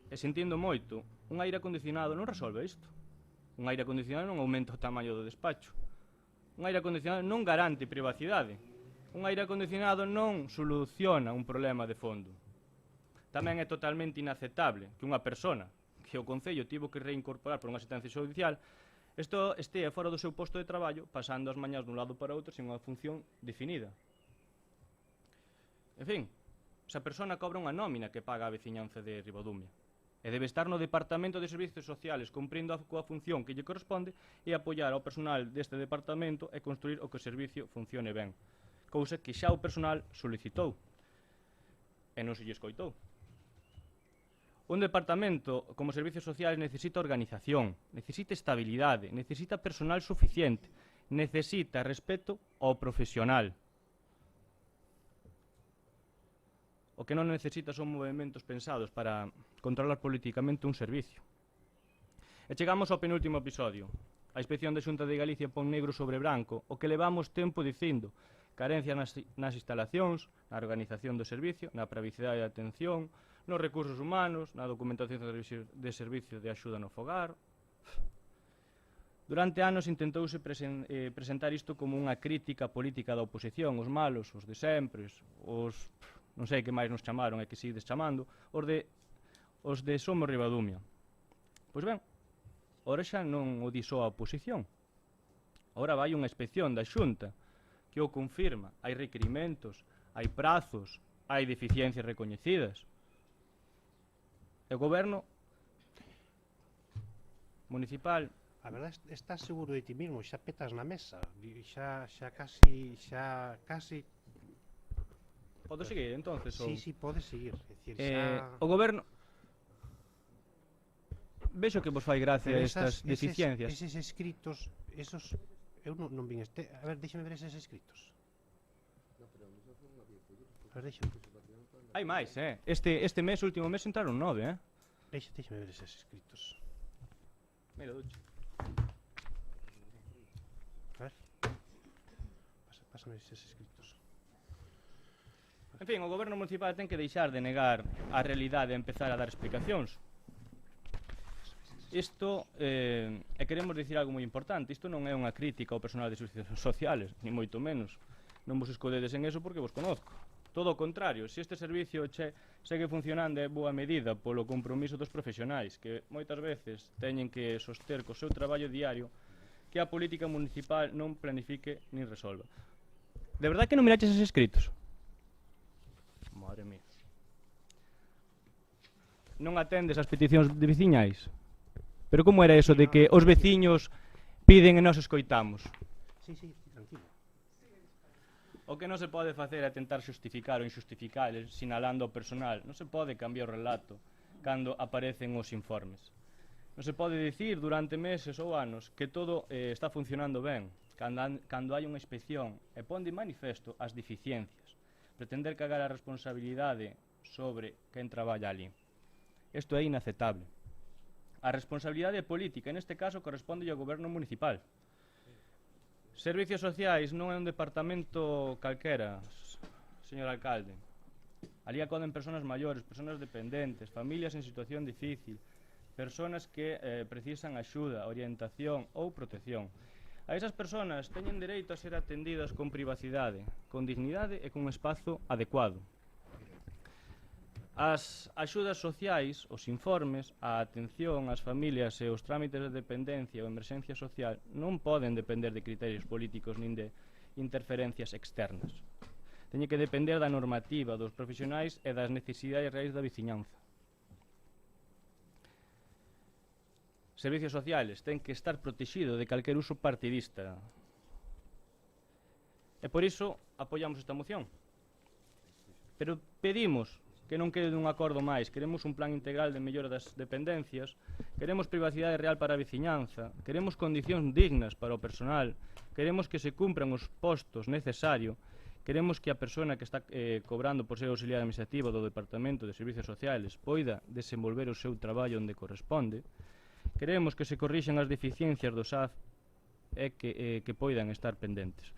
E sentindo moito, un aire acondicionado non resolve isto. Un aire acondicionado non aumenta o tamaño do despacho. Un aire acondicionado non garante privacidade. Un aire acondicionado non soluciona un problema de fondo. Tamén é totalmente inaceptable que unha persona que o Concello tivo que reincorporar por unha sentencia judicial estea fora do seu posto de traballo pasando as mañás dun lado para outro sen unha función definida. En fin, esa persona cobra unha nómina que paga a veciñanza de Ribadumia e debe estar no Departamento de Servicios Sociales cumprindo coa función que lle corresponde e apoiar ao personal deste departamento e construir o que o servicio funcione ben, cousa que xa o personal solicitou e non se lle escoitou. Un departamento como Servicios Sociales necesita organización, necesita estabilidade, necesita personal suficiente, necesita respeto ao profesional. O que non necesita son movimentos pensados para controlar políticamente un servicio. E chegamos ao penúltimo episodio. A Inspección da Xunta de Galicia pon negro sobre branco o que levamos tempo dicindo: carencias nas instalacións, na organización do servicio, na previsibilidade de atención, nos recursos humanos, na documentación de servicio de axuda no fogar. Durante anos intentouse presentar isto como unha crítica política da oposición, os malos, os de sempre, os non sei que máis nos chamaron e que seguides chamando, os de Somos Ribadumia. Pois ben, ora xa non o di só a oposición. Ora vai unha inspección da Xunta que o confirma. Hai requerimentos, hai prazos, hai deficiencias recoñecidas. E o goberno municipal... A verdade, estás seguro de ti mismo, xa petas na mesa, xa casi... Podo seguir, entonces? Sí, podes seguir. Decir, xa... O goberno... Vexo que vos fai gracia estas deficiencias. Eses escritos, esos... Eu non vin este... A ver, déxame ver eses escritos. A ver, déxame. Hai máis, Este mes, último mes, entraron 9, Déxame ver eses escritos. Mira, Ducho. A ver. Pásame eses escritos. En fin, o goberno municipal ten que deixar de negar a realidade e empezar a dar explicacións. Isto, e queremos dicir algo moi importante, isto non é unha crítica ao personal de servicios sociales, ni moito menos. Non vos escodedes en eso porque vos conozco. todo o contrario, se este servicio segue funcionando é boa medida polo compromiso dos profesionais, que moitas veces teñen que soster co seu traballo diario que a política municipal non planifique nin resolva. De verdad que non miraches eses escritos? Madre mía. Non atendes as peticións de veciñais? Pero como era eso de que os veciños piden e nós escoitamos? Sí, tranquilo. O que non se pode facer é tentar xustificar o injustificar, sinalando o personal. Non se pode cambiar o relato cando aparecen os informes. Non se pode dicir durante meses ou anos que todo está funcionando ben, cando hai unha inspección e pon de manifesto as deficiencias, pretender cagar a responsabilidade sobre quen traballa ali. Isto é inaceptable. A responsabilidade política, neste caso, corresponde ao goberno municipal. Servicios sociais non é un departamento calquera, señor alcalde. Ali acoden persoas maiores, persoas dependentes, familias en situación difícil, persoas que precisan axuda, orientación ou protección. A esas persoas teñen dereito a ser atendidas con privacidade, con dignidade e con un espazo adecuado. As axudas sociais, os informes, a atención ás familias e os trámites de dependencia ou emerxencia social non poden depender de criterios políticos nin de interferencias externas. Teñen que depender da normativa, dos profesionais e das necesidades reais da veciñanza. Servicios sociales ten que estar protegido de calquer uso partidista. E por iso apoiamos esta moción. Pero pedimos que non quede dun acordo máis, queremos un plan integral de mellora das dependencias, queremos privacidade real para a veciñanza, queremos condicións dignas para o personal, queremos que se cumpran os postos necesarios, queremos que a persona que está cobrando por ser auxiliar administrativo do Departamento de Servicios Sociales poida desenvolver o seu traballo onde corresponde, queremos que se corrixan as deficiencias do SAF e que poidan estar pendentes.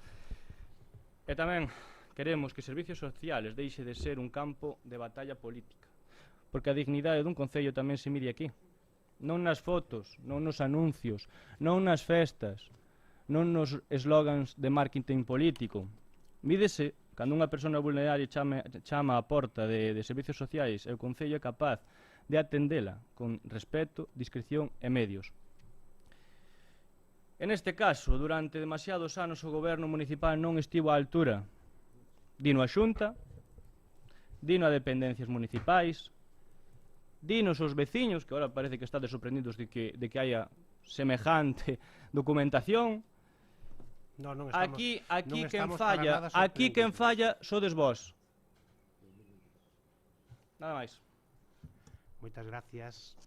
E tamén queremos que Servicios Sociales deixe de ser un campo de batalla política, porque a dignidade dun concello tamén se mide aquí, non nas fotos, non nos anuncios, non nas festas, non nos eslogans de marketing político. Mídese cando unha persona vulnerable chama á porta de Servicios Sociais e o concello é capaz de atendela con respeto, discreción e medios. En este caso, durante demasiados anos o goberno municipal non estivo á altura. Dino a Xunta, dino a dependencias municipais, dinos os veciños, que agora parece que estades sorprendidos de que haya semejante documentación. Non estamos, aquí quen quen falla sodes vós. Nada máis. Moitas gracias.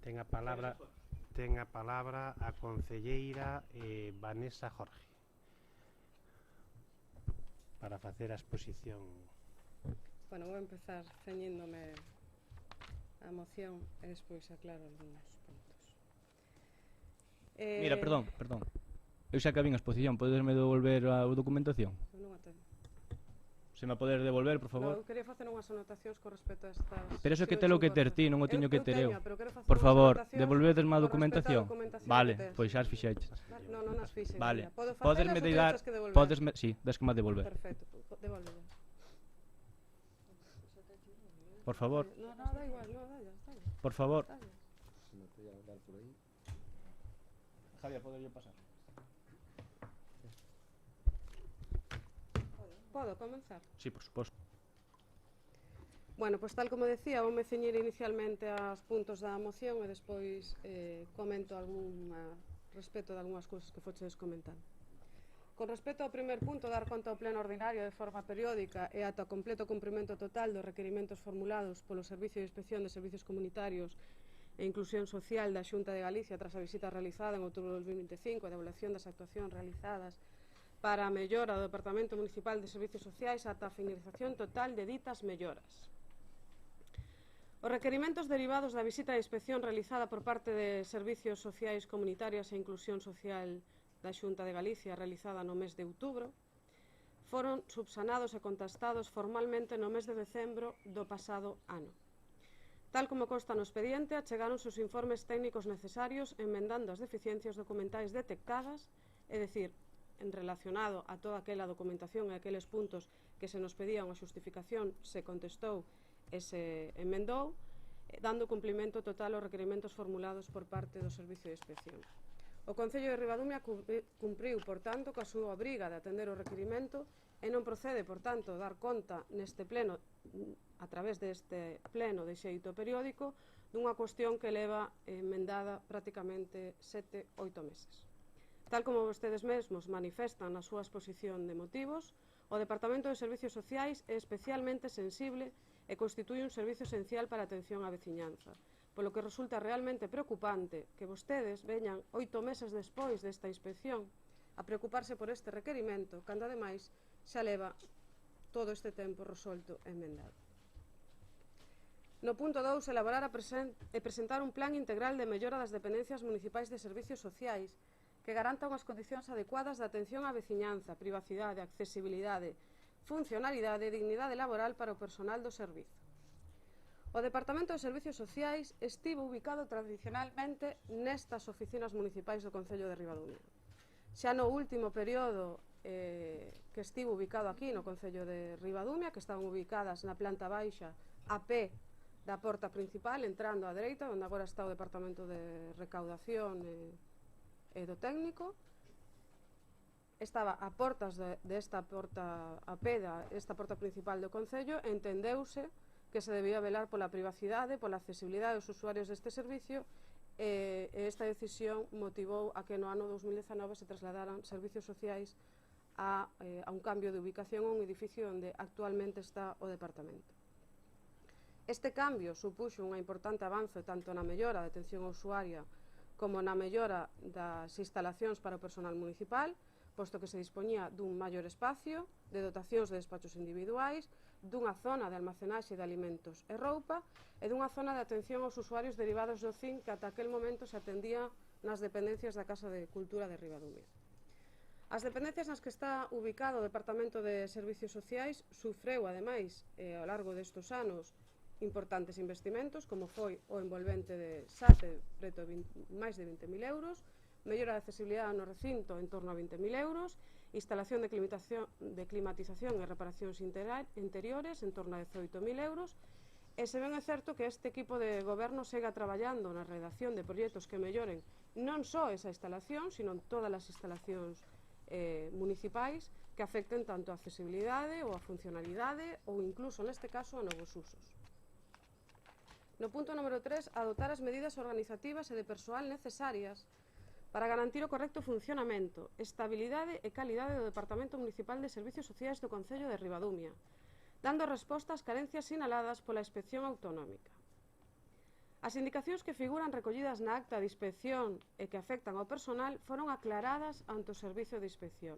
Ten a palabra a concelleira Vanessa Jorge para facer a exposición. Bueno, vou empezar ceñíndome a moción e despois aclaro algúns puntos. Mira, perdón. Eu xa acabei a exposición, podesme devolver a documentación? Non a teño. Se me poder devolver, por favor. Eu quería facer unhas anotacións con respecto a estas... Pero eso que te lo que ter ti, non o teño que ter eu. Pero quero facer Por unhas favor, anotacións devolvedesme a con respecto á documentación. Vale, que tes. pois xa as fixeches. Non as fixen. Vale, Podo podesme facelas ou dar, teño que devolver? podesme, sí, des que me devolver. Perfecto, devolvela. Por favor, No, da igual, dalla, dalla. por favor. Dalla. Javier, poder yo pasar. Podo comenzar? Sí, por suposto. Bueno, pois tal como decía, voume ceñir inicialmente aos puntos da moción e despois comento respecto de algunhas cousas que fochedes comentando. Con respecto ao primer punto, dar conta ao pleno ordinario de forma periódica e ata o completo cumprimento total dos requerimentos formulados polo Servicio de Inspección de Servicios Comunitarios e Inclusión Social da Xunta de Galicia tras a visita realizada en outubro de 2025 e de evaluación das actuacións realizadas para a mellora do Departamento Municipal de Servicios Sociais ata a finalización total de ditas melloras. Os requerimentos derivados da visita de inspección realizada por parte de Servicios Sociais Comunitarios e Inclusión Social da Xunta de Galicia realizada no mes de outubro foron subsanados e contestados formalmente no mes de decembro do pasado ano. Tal como consta no expediente, achegáronse os informes técnicos necesarios enmendando as deficiencias documentais detectadas, é dicir, relacionado a toda aquela documentación e aqueles puntos que se nos pedía unha xustificación, se contestou e se emendou, dando cumplimento total aos requerimentos formulados por parte do Servicio de Inspección. O Concello de Ribadumia cumpriu, por tanto, coa súa obriga de atender o requirimento e non procede, por tanto, dar conta neste pleno, a través deste pleno de xeito periódico, dunha cuestión que leva emendada prácticamente 7-8 meses. Tal como vostedes mesmos manifestan na súa exposición de motivos, o Departamento de Servicios Sociais é especialmente sensible e constitúe un servizo esencial para a atención á veciñanza, polo que resulta realmente preocupante que vostedes veñan 8 meses despois desta inspección a preocuparse por este requerimento, cando ademais xa leva todo este tempo resolto e emendado. No punto 2, elaborar e presentar un plan integral de mellora das dependencias municipais de servicios sociais que garanta unhas condicións adecuadas de atención á veciñanza, privacidade, accesibilidade, funcionalidade e dignidade laboral para o personal do servizo. O Departamento de Servicios Sociais estivo ubicado tradicionalmente nestas oficinas municipais do Concello de Ribadumia. Xa no último período que estivo ubicado aquí no Concello de Ribadumia, que estaban ubicadas na planta baixa a pé da porta principal, entrando á dereita, onde agora está o Departamento de Recaudación e do Técnico, estaba a portas desta porta a pé desta porta principal do Concello, e entendeuse que se debía velar pola privacidade, pola accesibilidade dos usuarios deste servicio, e esta decisión motivou a que no ano 2019 se trasladaran servicios sociais a un cambio de ubicación a un edificio onde actualmente está o departamento. Este cambio supuxo unha importante avance tanto na mellora da atención á usuaria como na mellora das instalacións para o personal municipal, posto que se dispoñía dun maior espacio, de dotacións de despachos individuais, dunha zona de almacenaxe de alimentos e roupa e dunha zona de atención aos usuarios derivados do CIN que ata aquel momento se atendía nas dependencias da Casa de Cultura de Ribadumia. As dependencias nas que está ubicado o Departamento de Servicios Sociais sufreu, ademais, ao largo destes anos, importantes investimentos, como foi o envolvente de SATE, preto de máis de 20.000 euros, mellora de accesibilidade no recinto en torno a 20.000 euros, instalación de climatización e reparacións interiores en torno a 18.000 euros, e se ben é certo que este equipo de goberno sega traballando na redacción de proxectos que melloren non só esa instalación, sino todas as instalacións municipais que afecten tanto a accesibilidade ou a funcionalidade ou incluso, neste caso, a novos usos. No punto número 3, adoptar as medidas organizativas e de persoal necesarias para garantir o correcto funcionamento, estabilidade e calidade do Departamento Municipal de Servicios Sociais do Concello de Ribadumia, dando resposta ás carencias sinaladas pola Inspección Autonómica. As indicacións que figuran recollidas na acta de inspección e que afectan ao personal foron aclaradas ante o Servicio de Inspección.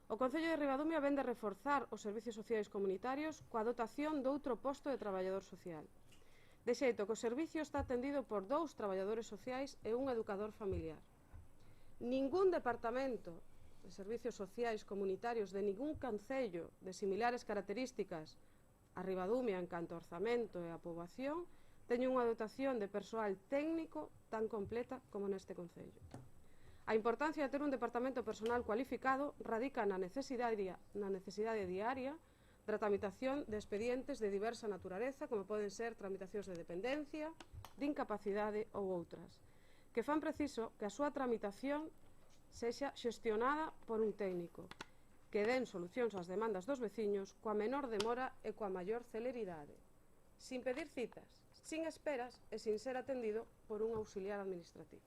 O Concello de Ribadumia vén de reforzar os servicios sociais comunitarios coa dotación doutro posto de traballador social. De xeito que o servicio está atendido por 2 traballadores sociais e un educador familiar. Ningún departamento de servicios sociais comunitarios de ningún concello de similares características a Ribadumia en canto ao orzamento e a poboación teñen unha dotación de persoal técnico tan completa como neste concello. A importancia de ter un departamento personal cualificado radica na necesidade diaria da tramitación de expedientes de diversa naturaleza, como poden ser tramitacións de dependencia, de incapacidade ou outras, que fan preciso que a súa tramitación sexa xestionada por un técnico, que den solucións ás demandas dos veciños coa menor demora e coa maior celeridade, sin pedir citas, sin esperas e sin ser atendido por un auxiliar administrativo.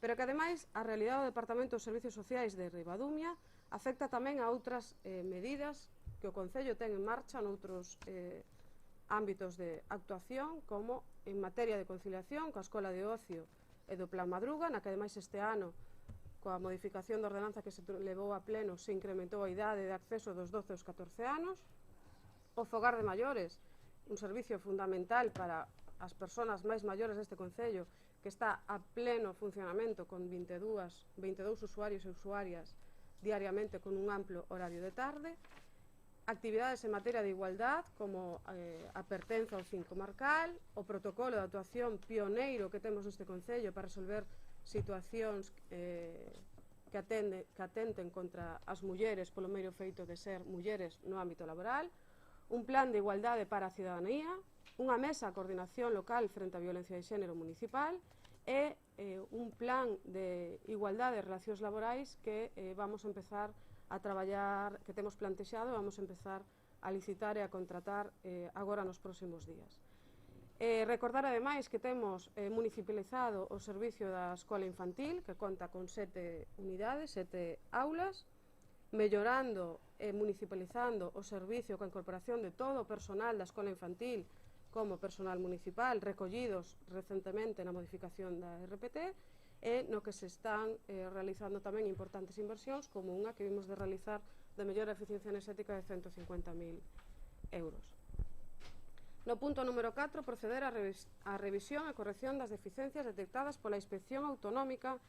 Pero que, ademais, a realidade do Departamento de Servicios Sociais de Ribadumia afecta tamén a outras medidas que o Concello ten en marcha noutros ámbitos de actuación, como en materia de conciliación coa Escola de Ocio e do Plan Madruga, na que ademais este ano, coa modificación da ordenanza que se levou a pleno, se incrementou a idade de acceso dos 12 aos 14 anos, o Fogar de Maiores, un servicio fundamental para as persoas máis maiores deste Concello, que está a pleno funcionamento con 22 usuarios e usuarias diariamente con un amplo horario de tarde, actividades en materia de igualdad, como a pertenza ao CIN comarcal, o protocolo de actuación pioneiro que temos neste Concello para resolver situacións que atenten contra as mulleres polo mero feito de ser mulleres no ámbito laboral, un plan de igualdade para a cidadanía, unha mesa de coordinación local frente á violencia de xénero municipal e un plan de igualdade e relacións laborais que vamos a empezar a traballar, que temos plantexado e vamos a empezar a licitar e a contratar agora nos próximos días. Recordar ademais que temos municipalizado o servicio da escola infantil, que conta con 7 unidades, 7 aulas, mellorando e municipalizando o servicio coa incorporación de todo o personal da escola infantil como personal municipal, recollidos recentemente na modificación da RPT, e no que se están realizando tamén importantes inversións, como unha que vimos de realizar de mellora eficiencia enerxética de 150.000 euros. No punto número 4, proceder á revisión e corrección das deficiencias detectadas pola Inspección Autonómica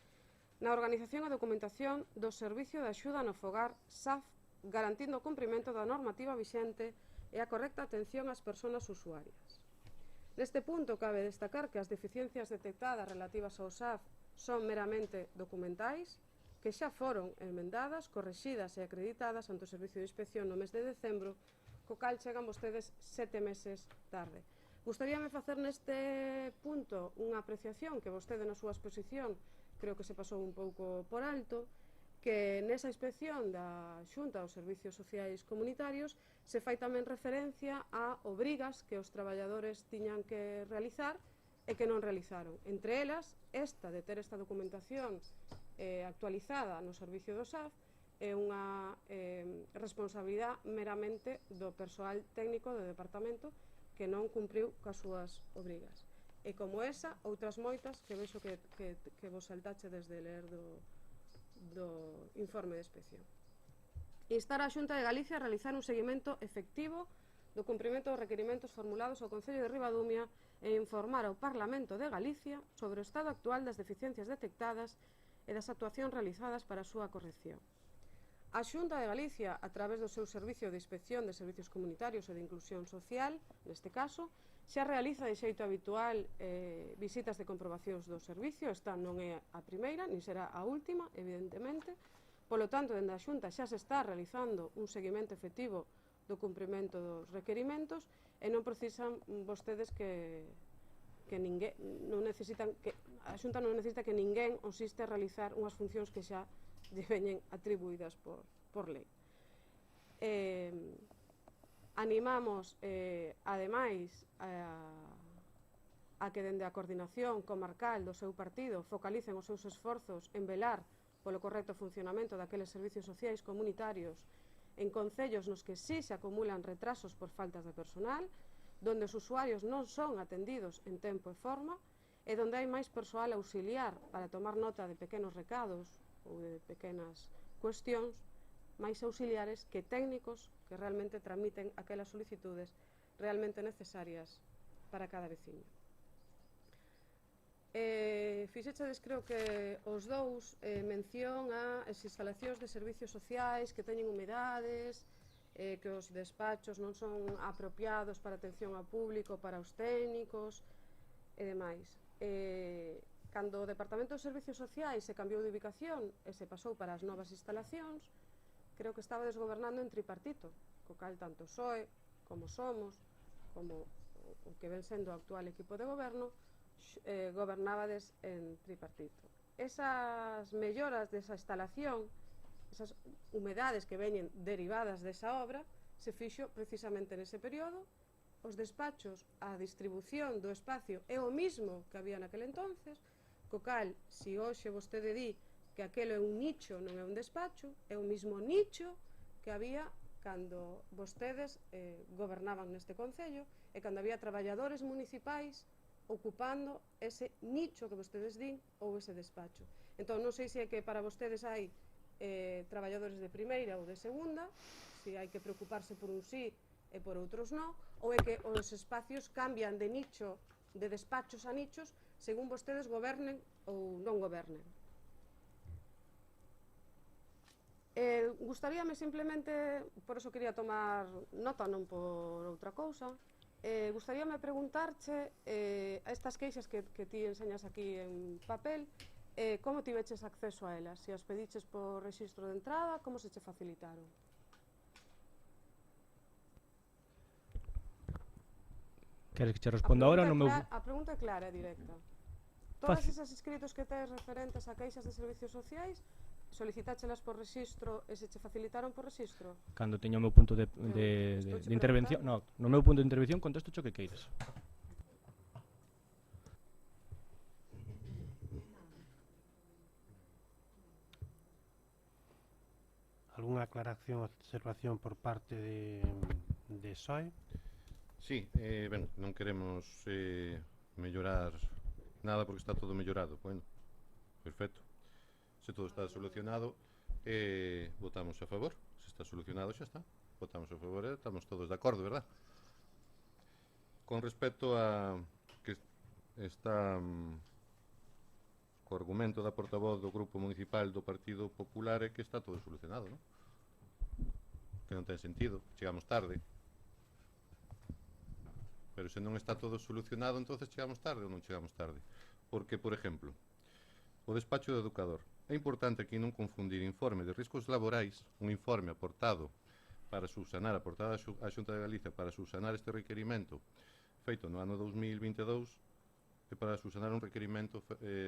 na organización e documentación do Servicio de Axuda no Fogar SAF, garantindo o cumprimento da normativa vixente e a correcta atención ás persoas usuarias. Neste punto, cabe destacar que as deficiencias detectadas relativas ao SAF son meramente documentais, que xa foron enmendadas, correxidas e acreditadas ante o Servicio de Inspección no mes de decembro, co cal chegan vostedes 7 meses tarde. Gustaríame facer neste punto unha apreciación que vostede na súa exposición creo que se pasou un pouco por alto, que nesa inspección da Xunta aos Servicios Sociais Comunitarios se fai tamén referencia a obrigas que os traballadores tiñan que realizar e que non realizaron. Entre elas, esta de ter esta documentación actualizada no servicio do SAF é unha responsabilidade meramente do persoal técnico do departamento que non cumpriu coas súas obrigas. E como esa, outras moitas que vexo que vos saltache desde ler do informe de inspección. Instar a Xunta de Galicia a realizar un seguimento efectivo do cumprimento dos requerimentos formulados ao Concello de Ribadumia e informar ao Parlamento de Galicia sobre o estado actual das deficiencias detectadas e das actuacións realizadas para a súa corrección. A Xunta de Galicia, a través do seu Servicio de Inspección de Servicios Comunitarios e de Inclusión Social, neste caso, xa realiza de xeito habitual visitas de comprobacións do servicio. Esta non é a primeira, nin será a última, evidentemente. Polo tanto, dende a Xunta xa se está realizando un seguimento efectivo do cumprimento dos requerimentos e non precisan vostedes que ninguén, non necesitan que a Xunta non necesita que ninguén os inste a realizar unhas funcións que xa lle veñen atribuídas por lei. Animamos, ademais, a que dende a coordinación comarcal do seu partido focalicen os seus esforzos en velar polo correcto funcionamento daqueles servicios sociais comunitarios en concellos nos que sí se acumulan retrasos por faltas de personal, donde os usuarios non son atendidos en tempo e forma e donde hai máis persoal auxiliar para tomar nota de pequenos recados ou de pequenas cuestións, máis auxiliares que técnicos que realmente tramiten aquelas solicitudes realmente necesarias para cada veciño. Fixechedes, creo que os dous, mención as instalacións de servicios sociais que teñen humedades, que os despachos non son apropiados para atención ao público, para os técnicos e demais. Cando o Departamento de Servicios Sociais se cambiou de ubicación e se pasou para as novas instalacións, creo que estaba desgobernando en tripartito, co cal tanto PSOE como Somos, como o que ven sendo o actual equipo de goberno, gobernabades en tripartito. Esas melloras desa instalación, esas humedades que veñen derivadas desa obra, se fixo precisamente nese período. Os despachos, a distribución do espacio é o mismo que había naquele entonces, co cal, se hoxe vostede di que aquelo é un nicho, non é un despacho, é o mismo nicho que había cando vostedes gobernaban neste concello e cando había traballadores municipais ocupando ese nicho que vostedes din ou ese despacho. Entón, non sei se é que para vostedes hai traballadores de primeira ou de segunda, se hai que preocuparse por un sí e por outros non, ou é que os espacios cambian de nicho, de despachos a nichos, según vostedes gobernen ou non gobernen. Gustaríame simplemente, por eso quería tomar nota, non por outra cousa, gustaríame preguntarche a estas queixas que ti enseñas aquí en papel, como tiveches acceso a elas? Se as pediches por rexistro de entrada, como se che facilitaron? Queres que che responda agora no meu... A pregunta é clara e directa. Todas Fácil. esas escritos que tes referentes a queixas de servicios sociais, solicitáchelas por rexistro e se che facilitaron por rexistro? Cando teño o meu punto de Estouche intervención... preguntando. No meu punto de intervención contesto o que queiras. Algunha aclaración ou observación por parte de SOE? Sí, ben, non queremos mellorar nada porque está todo mellorado. Bueno, perfecto. Se todo está solucionado, votamos a favor. Se está solucionado, xa está. Votamos a favor e estamos todos de acordo, verdad? Con respecto a que está co argumento da portavoz do Grupo Municipal do Partido Popular é que está todo solucionado, non? Que non ten sentido, chegamos tarde. Pero se non está todo solucionado, entonces chegamos tarde ou non chegamos tarde? Porque, por exemplo, o despacho do educador. É importante aquí non confundir informe de riscos laborais, un informe aportado para subsanar, aportada á Xunta de Galicia para subsanar este requerimento feito no ano 2022 e para subsanar un requerimento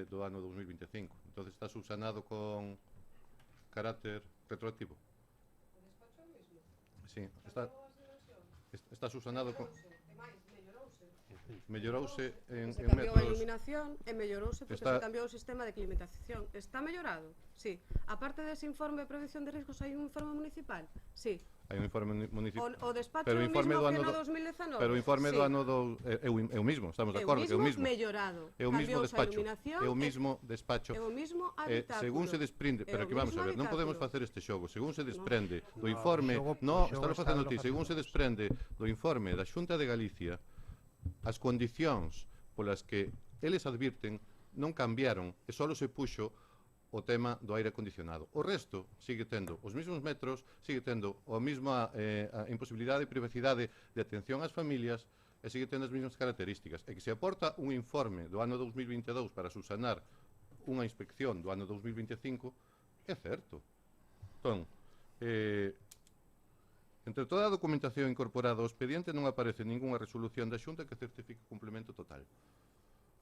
do ano 2025. Entonces está subsanado con carácter retroactivo. O despacho é o mismo? Sí, está subsanado con... Mellorouse en Se cambiou a metros... iluminación e mellorouse porque Está- se cambiou o sistema de climatización. Está mellorado? Sí. Aparte dese informe de prevención de riscos, hai un informe municipal? Sí. Hai un informe municipal... O despacho Pero é o o informe mismo do que ano no do- 2019? Pero o informe Sí. do ano do... É o mismo, estamos de acordo, que é o mismo. mellorado. É o mismo Cambiouse a despacho. iluminación É o mismo despacho. É o mismo habitáculo. Según se desprende, pero É o aquí vamos a mismo ver, non podemos habitáculo. facer este xogo. Según se desprende do No, informe, o no, xogo estalo facendo ti, estálo según se facendo desprende do informe da Xunta de Galicia, as condicións polas que eles advirten non cambiaron e só se puxo o tema do aire acondicionado. O resto sigue tendo os mesmos metros, sigue tendo a mesma a imposibilidade e privacidade de atención ás familias e sigue tendo as mesmas características. E que se aporta un informe do ano 2022 para subsanar unha inspección do ano 2025, é certo. Entón, entre toda a documentación incorporada ao expediente non aparece ningunha resolución da Xunta que certifique o cumprimento total.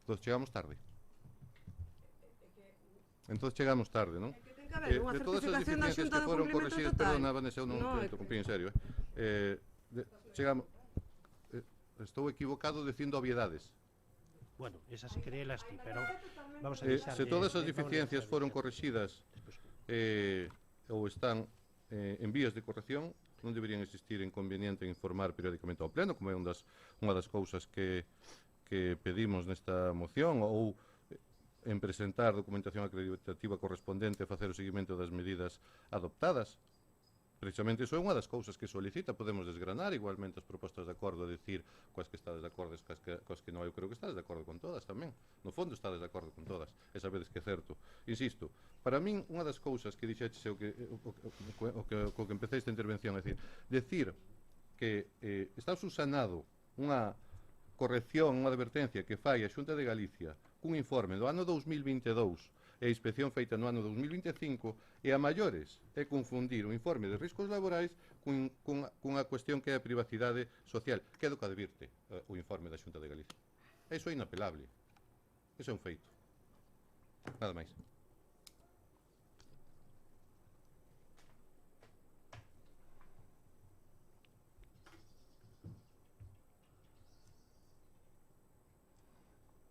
Entón chegamos tarde. Entón chegamos tarde, non? É que ten que haber unha De todas as certificación da deficiencias Xunta que de foron cumprimento corrixidas, total. perdona, Vanessa, eu non No, te é interrumpí en serio, chegamos... estou equivocado dicindo obviedades. Bueno, esa sí que las ti, pero vamos a Se todas as deficiencias foron correxidas ou están en vías de corrección, non deberían existir inconveniente en informar periódicamente ao Pleno, como é unha das cousas que pedimos nesta moción, ou en presentar documentación acreditativa correspondente e facer o seguimento das medidas adoptadas. Precisamente iso é unha das cousas que solicita. Podemos desgranar igualmente as propostas de acordo, decir coas que estades de acordo e coas que non. Eu creo que estades de acordo con todas tamén. No fondo estades de acordo con todas. E sabedes que é certo. Insisto, para min unha das cousas que dixeches o que empecé esta intervención, é decir que está subsanado unha corrección, unha advertencia que fai a Xunta de Galicia cun informe do ano 2022 e a inspección feita no ano 2025 e a maiores é confundir o informe de riscos laborais cunha cuestión que é a privacidade social, que é do que advirte o informe da Xunta de Galicia. Iso é inapelable. Iso é un feito. Nada máis.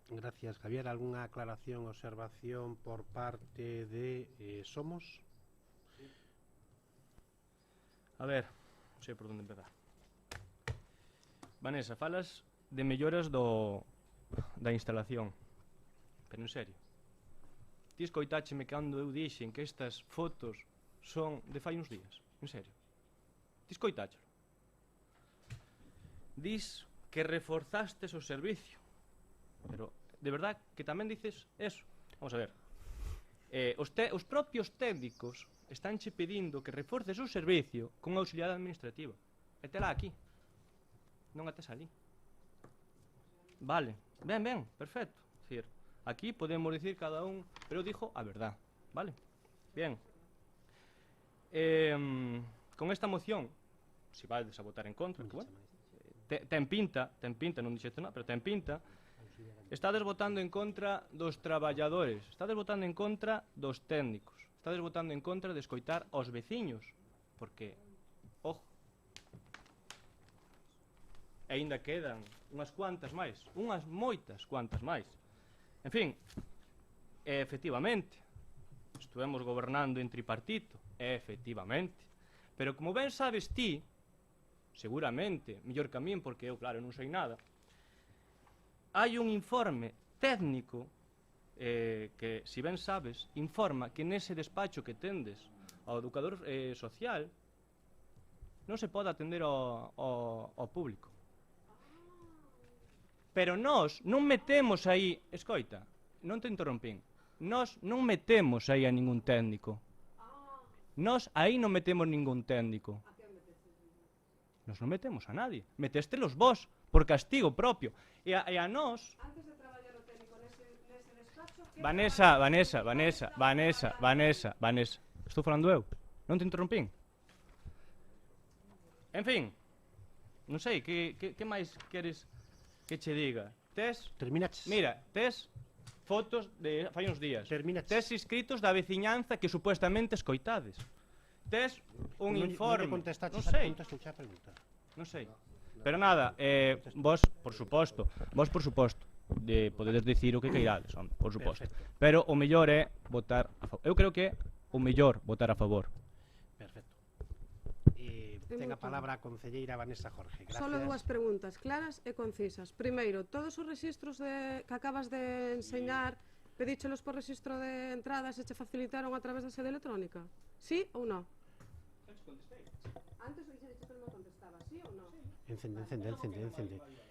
Gracias, Javier. ¿Alguna aclaración, observación por parte de Somos? A ver, non sei por onde empezar. Vanessa, falas de melloras da instalación. Pero en serio. Ti escoitácheme cando eu dixen que estas fotos son de fai uns días. En serio. Ti escoitáchelo. Dis que reforzastes o servicio. Pero, de verdad, que tamén dices eso. Vamos a ver. Os propios técnicos estánche pedindo que reforces o servicio con auxiliar administrativa. E tela aquí. Non a tes ali. Vale. Ben, perfecto. Dicir, Aquí podemos decir cada un, pero dijo a verdad, ¿vale? Bien. Con esta moción, si vades a votar en contra, que bueno, ten pinta, non dixete nada, pero ten pinta, estades votando en contra dos traballadores, estades votando en contra dos técnicos, estades votando en contra de escoitar aos veciños, porque, ojo, aínda quedan unhas cuantas máis, unhas moitas cuantas máis. En fin, efectivamente, estuvemos gobernando en tripartito, efectivamente, pero como ben sabes ti, seguramente, mellor que a min, porque eu, claro, non sei nada, hai un informe técnico que, si ben sabes, informa que nese despacho que tendes ao educador social non se pode atender ao público. Pero nós non metemos aí, escoita, non te interrompín, nós non metemos aí a ningún técnico. Nós aí non metemos ningún técnico. Nós non metemos a nadie. Metéstelos vos, por castigo propio. E a nós... Antes de traballar o técnico nese despacho... Vanessa. Estou falando eu. Non te interrompín. En fin. Non sei, que máis queres que che diga? Tes... Terminaches. Mira, tes fotos de fai uns días. Terminaches. Tes inscritos da veciñanza que supuestamente escoitades. Tes un informe. Non te contestaches Non a sei. pregunta, a pregunta. Non sei. Pero nada, vos, por suposto, podedes dicir o que queirades, home, por suposto. Perfecto. Pero o mellor é votar a favor. Eu creo que é o mellor votar a favor. Perfecto. Ten a palabra a concelleira Vanessa Jorge. Gracias. Solo dúas preguntas claras e concisas. Primeiro, todos os rexistros que acabas de enseñar, pedíchelos por rexistro de entradas e che facilitaron a través da sede electrónica? Sí ou non? Antes dixeche que non contestaba, sí ou non? Encende.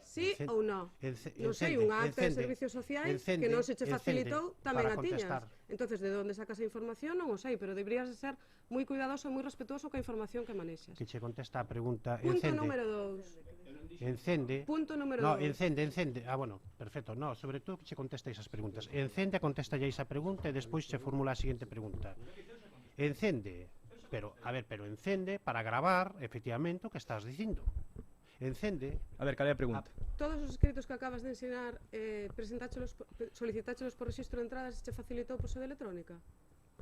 Sí ou non? Non sei, unha acta de servicios sociais que non se che facilitou tamén a tiñas. Entonces, de onde sacas a información non o sei, pero deberías de ser moi cuidadoso e moi respetuoso coa información que manexas. Que che contesta a pregunta. Punto número 2. Encende. Punto número No, 2. encende. Ah, bueno, perfecto. No, sobre todo que che contesta esas preguntas. Encende, contesta esa pregunta e despois che formula a seguinte pregunta. Encende. Pero encende para gravar, efectivamente, o que estás dicindo. Encende. A ver, cal é a pregunta? Todos os escritos que acabas de ensinar, solicitáchelos por registro de entradas e che facilitou por sede electrónica?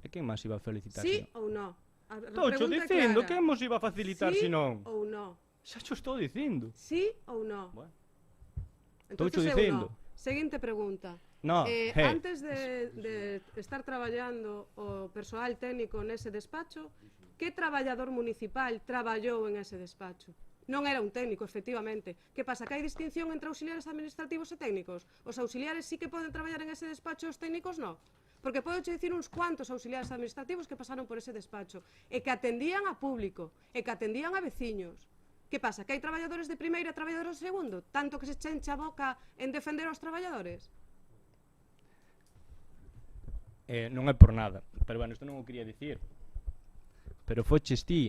E quen máis iba a felicitar? Sí ou non? Estou dicindo, quen mos iba a facilitar sí se non? ou non? Xa xo estou dicindo. Sí ou non? Bueno. Entonces, Estou dicindo. Seguinte pregunta. No, Antes de estar traballando o persoal técnico nese despacho, que traballador municipal traballou en ese despacho? Non era un técnico, efectivamente. Que pasa? Que hai distinción entre auxiliares administrativos e técnicos? Os auxiliares sí que poden traballar en ese despacho, os técnicos non? Porque podo che dicir uns cuantos auxiliares administrativos que pasaron por ese despacho e que atendían a público, e que atendían a veciños. Que pasa? Que hai traballadores de primeiro e traballadores de segundo? Tanto que se chencha a boca en defender aos traballadores? Non é por nada, pero bueno, isto non o quería dicir. Pero foches ti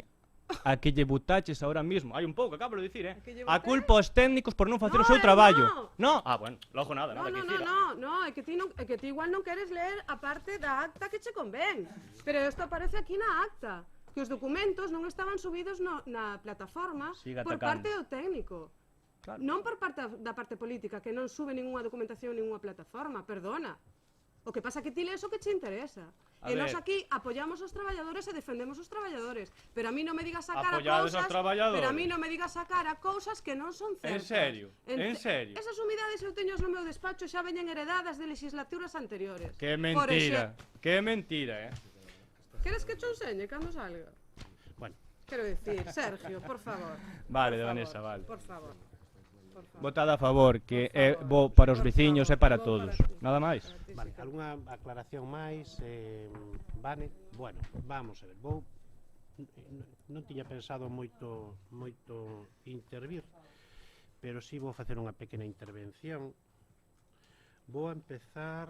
a que lle botaches ahora mismo. Hai un pouco, acabo de dicir, A que lle a botei? culpa aos técnicos por non facer o No, seu traballo. no. No? Ah, bueno, logo nada, No, que no, dicir. é que ti igual non queres ler a parte da acta que che convén. Pero isto aparece aquí na acta, que os documentos non estaban subidos na plataforma Siga por atacando. parte do técnico. Claro. Non por parte da parte política, que non sube ninguna documentación en ninguna plataforma, perdona. O que pasa é que ti lees o que che interesa. A E nós ver. aquí apoyamos os traballadores e defendemos os traballadores, pero a mí non me digas a cara Apoyades cousas, aos traballadores. pero a mí non me digas a cara cousas que non son En certas. serio, en serio. Esas humidades eu teño no meu despacho xa veñen heredadas de legislaturas anteriores. Que Por mentira, que mentira, Queres que te enseñe cando salga? Bueno, Quero dicir, Sergio, por favor. Vale, por Vanessa, favor, vale. Por favor. Por favor. Votada a favor, que é favor, bo para os por veciños e favor, para bo todos. para ti. Nada máis. Para ti, vale, sí, algunha aclaración máis, Vane? Bueno, vamos a ver, non tiña pensado moito intervir, pero si vou facer unha pequena intervención. Vou a empezar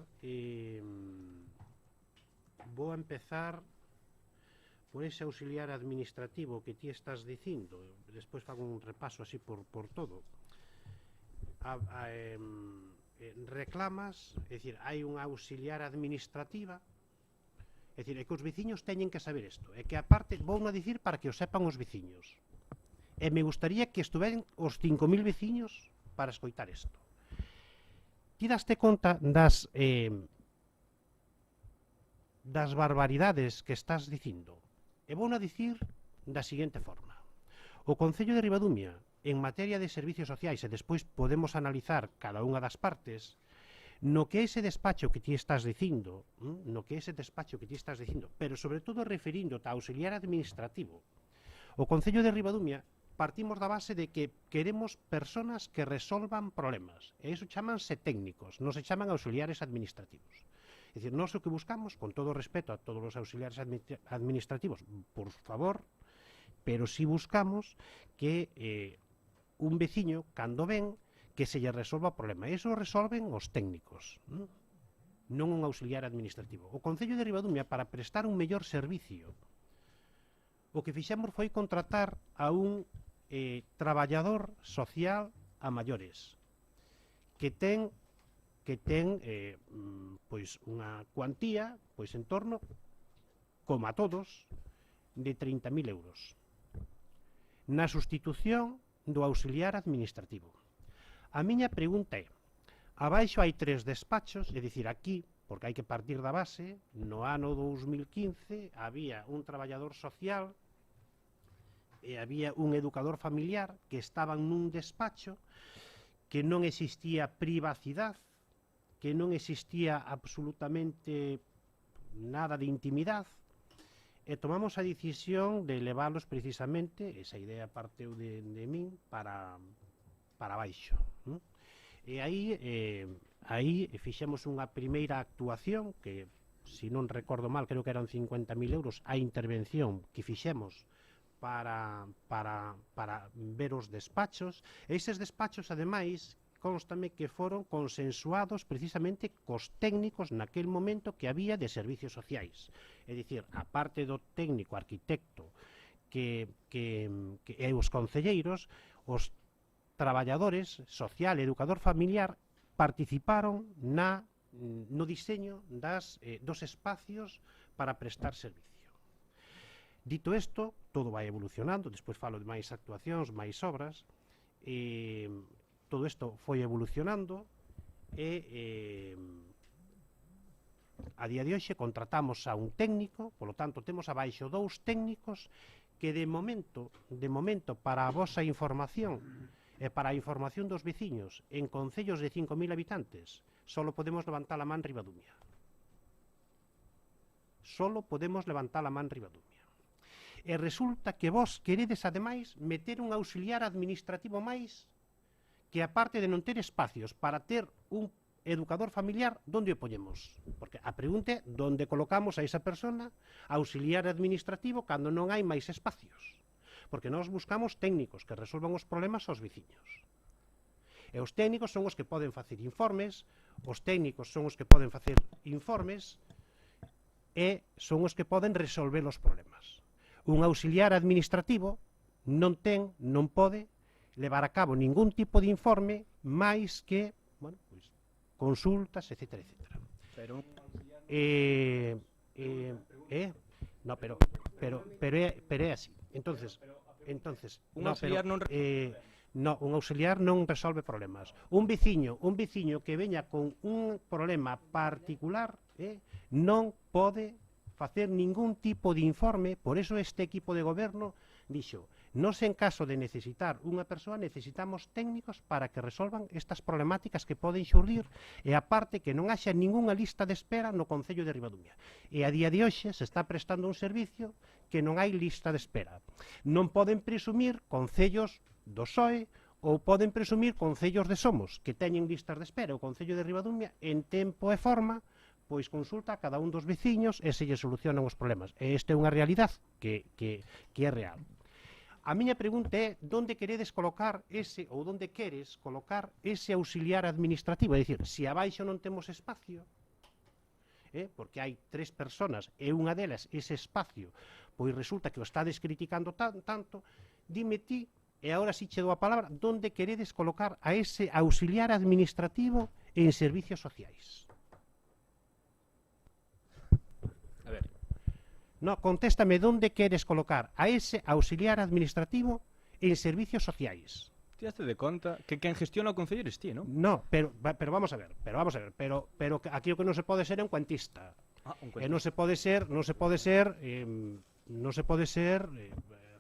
por ese auxiliar administrativo que ti estás dicindo. Despois fago un repaso así por todo. reclamas, é dicir, hai unha auxiliar administrativa, é dicir, é que os veciños teñen que saber isto, é que aparte, vou non dicir para que o sepan os veciños, e me gustaría que estuveren os 5.000 veciños para escoitar isto. Ti daste conta das barbaridades que estás dicindo, e vou non dicir da seguinte forma. O Concello de Ribadumia, en materia de servicios sociais, e despois podemos analizar cada unha das partes, no que ese despacho que ti estás dicindo, pero sobre todo referíndote a auxiliar administrativo, o Concello de Ribadumia partimos da base de que queremos personas que resolvan problemas, e iso chamanse técnicos, non se chaman auxiliares administrativos. É dicir, nós o que buscamos, con todo respeto a todos os auxiliares administrativos, por favor, pero si buscamos que un veciño, cando ven, que se lle resolva o problema. E iso resolven os técnicos, non un auxiliar administrativo. O Concello de Ribadumia, para prestar un mellor servicio, o que fixemos foi contratar a un traballador social a maiores, que ten pois unha cuantía, pois en torno, como a todos, de 30.000 euros. Na sustitución do auxiliar administrativo. A miña pregunta é, abaixo hai 3 despachos, é dicir, aquí, porque hai que partir da base, no ano 2015 había un traballador social e había un educador familiar que estaban nun despacho, que non existía privacidade, que non existía absolutamente nada de intimidade, e tomamos a decisión de leválos precisamente, esa idea parteu de min, para baixo. E aí fixemos unha primeira actuación, que, se non recordo mal, creo que eran 50.000 euros, a intervención que fixemos para ver os despachos. E eses despachos, ademais, constame que foron consensuados precisamente cos técnicos naquel momento que había de servicios sociais. É dicir, a parte do técnico arquitecto e os concelleiros, os traballadores social e educador familiar participaron no diseño dos espacios para prestar servicio. Dito isto, todo vai evolucionando, despois falo de máis actuacións, máis obras, todo isto foi evolucionando e a día de hoxe contratamos a un técnico, polo tanto temos abaixo 2 técnicos que de momento para a vosa información e para a información dos veciños en concellos de 5.000 habitantes solo podemos levantar a man Ribadumia. Solo podemos levantar a man Ribadumia. E resulta que vos queredes, ademais, meter un auxiliar administrativo máis que, aparte de non ter espacios para ter un educador familiar, onde o poñemos? Porque a pregunta é, onde colocamos a esa persona auxiliar administrativo cando non hai máis espacios? Porque nós buscamos técnicos que resolvan os problemas aos veciños. E os técnicos son os que poden facer informes, os técnicos son os que poden facer informes e son os que poden resolver os problemas. Un auxiliar administrativo non pode levar a cabo ningún tipo de informe máis que, bueno, pois, consultas, etcétera, etcétera. Pero no, pero é así. Entonces, un auxiliar non un auxiliar non resolve problemas. Un veciño que veña con un problema particular, non pode facer ningún tipo de informe. Por eso este equipo de goberno dixo, nós en caso de necesitar unha persoa necesitamos técnicos para que resolvan estas problemáticas que poden xurdir, e aparte que non haxa ningunha lista de espera no Concello de Ribadumia. E a día de hoxe se está prestando un servicio que non hai lista de espera. Non poden presumir concellos do PSOE ou poden presumir concellos de Somos que teñen listas de espera. O Concello de Ribadumia, en tempo e forma, pois consulta a cada un dos veciños e se lle solucionan os problemas. E esta é unha realidade que é real. A miña pregunta é, onde queredes colocar ese, ou onde queres colocar ese auxiliar administrativo? É dicir, se abaixo non temos espacio, porque hai 3 personas e unha delas, ese espacio, pois resulta que o estades criticando tanto, dime ti, e agora si che dou a palabra, onde queredes colocar a ese auxiliar administrativo en servicios sociais. A ver, No, contéstame onde queres colocar a ese auxiliar administrativo en servicios sociais. ti haste de conta que quen gestiona o Concello eres ti, non? No, pero vamos a ver, pero aquí o que non se pode ser é un cuantista. Un Non se pode ser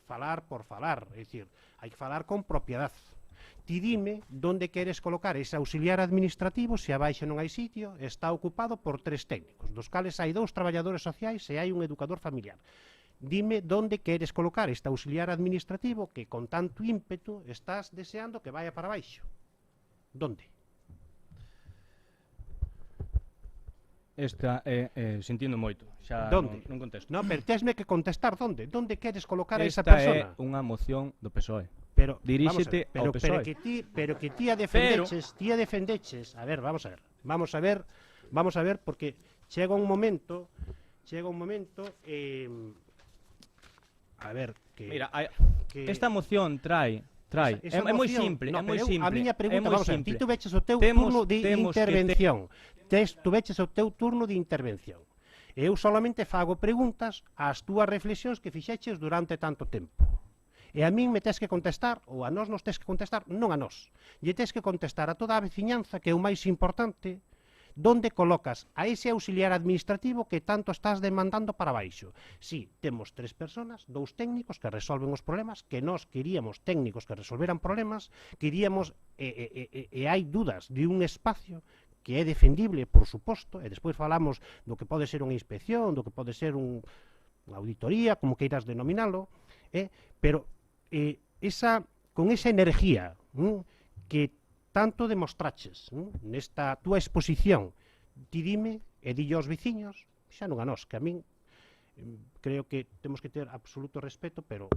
falar por falar, é dicir, hai que falar con propiedad. Ti dime onde queres colocar ese auxiliar administrativo se abaixo non hai sitio, está ocupado por 3 técnicos, dos cales hai 2 traballadores sociais e hai un educador familiar. Dime onde queres colocar este auxiliar administrativo que con tanto ímpetu estás deseando que vaya para baixo. Donde? Esta sentindo moito, xa Donde? non contesto. No, pero tesme que contestar onde. Onde queres colocar a esa Esta persona? é unha moción do PSOE. Pero Diríxete vamos a ver, ao PSOE. pero que ti a defendeches, a ver, vamos a ver, porque chega un momento, a ver, que Mira, que esta moción trae esa é moi moción- simple, no, é moi pero simple. a miña pregunta, é moi vamos a ver, simple. ti tu veches o teu Temos- turno de temos que intervención. Tu veches o teu turno de intervención. Eu solamente fago preguntas ás túas reflexións que fixeches durante tanto tempo. E a min me tes que contestar, ou a nós nos tes que contestar, non a nós. Lle tes que contestar a toda a veciñanza, que é o máis importante, donde colocas a ese auxiliar administrativo que tanto estás demandando para baixo. Si, temos 3 personas, 2 técnicos que resolven os problemas, que nós queríamos técnicos que resolveran problemas, queríamos, e hai dudas de un espacio que é defendible, por suposto, e despois falamos do que pode ser unha inspección, do que pode ser unha auditoría, como queiras denominalo, pero con esa energía que tanto demostraches nesta túa exposición, ti dime e dille aos veciños, xa non a nós, que a min creo que temos que ter absoluto respeto, pero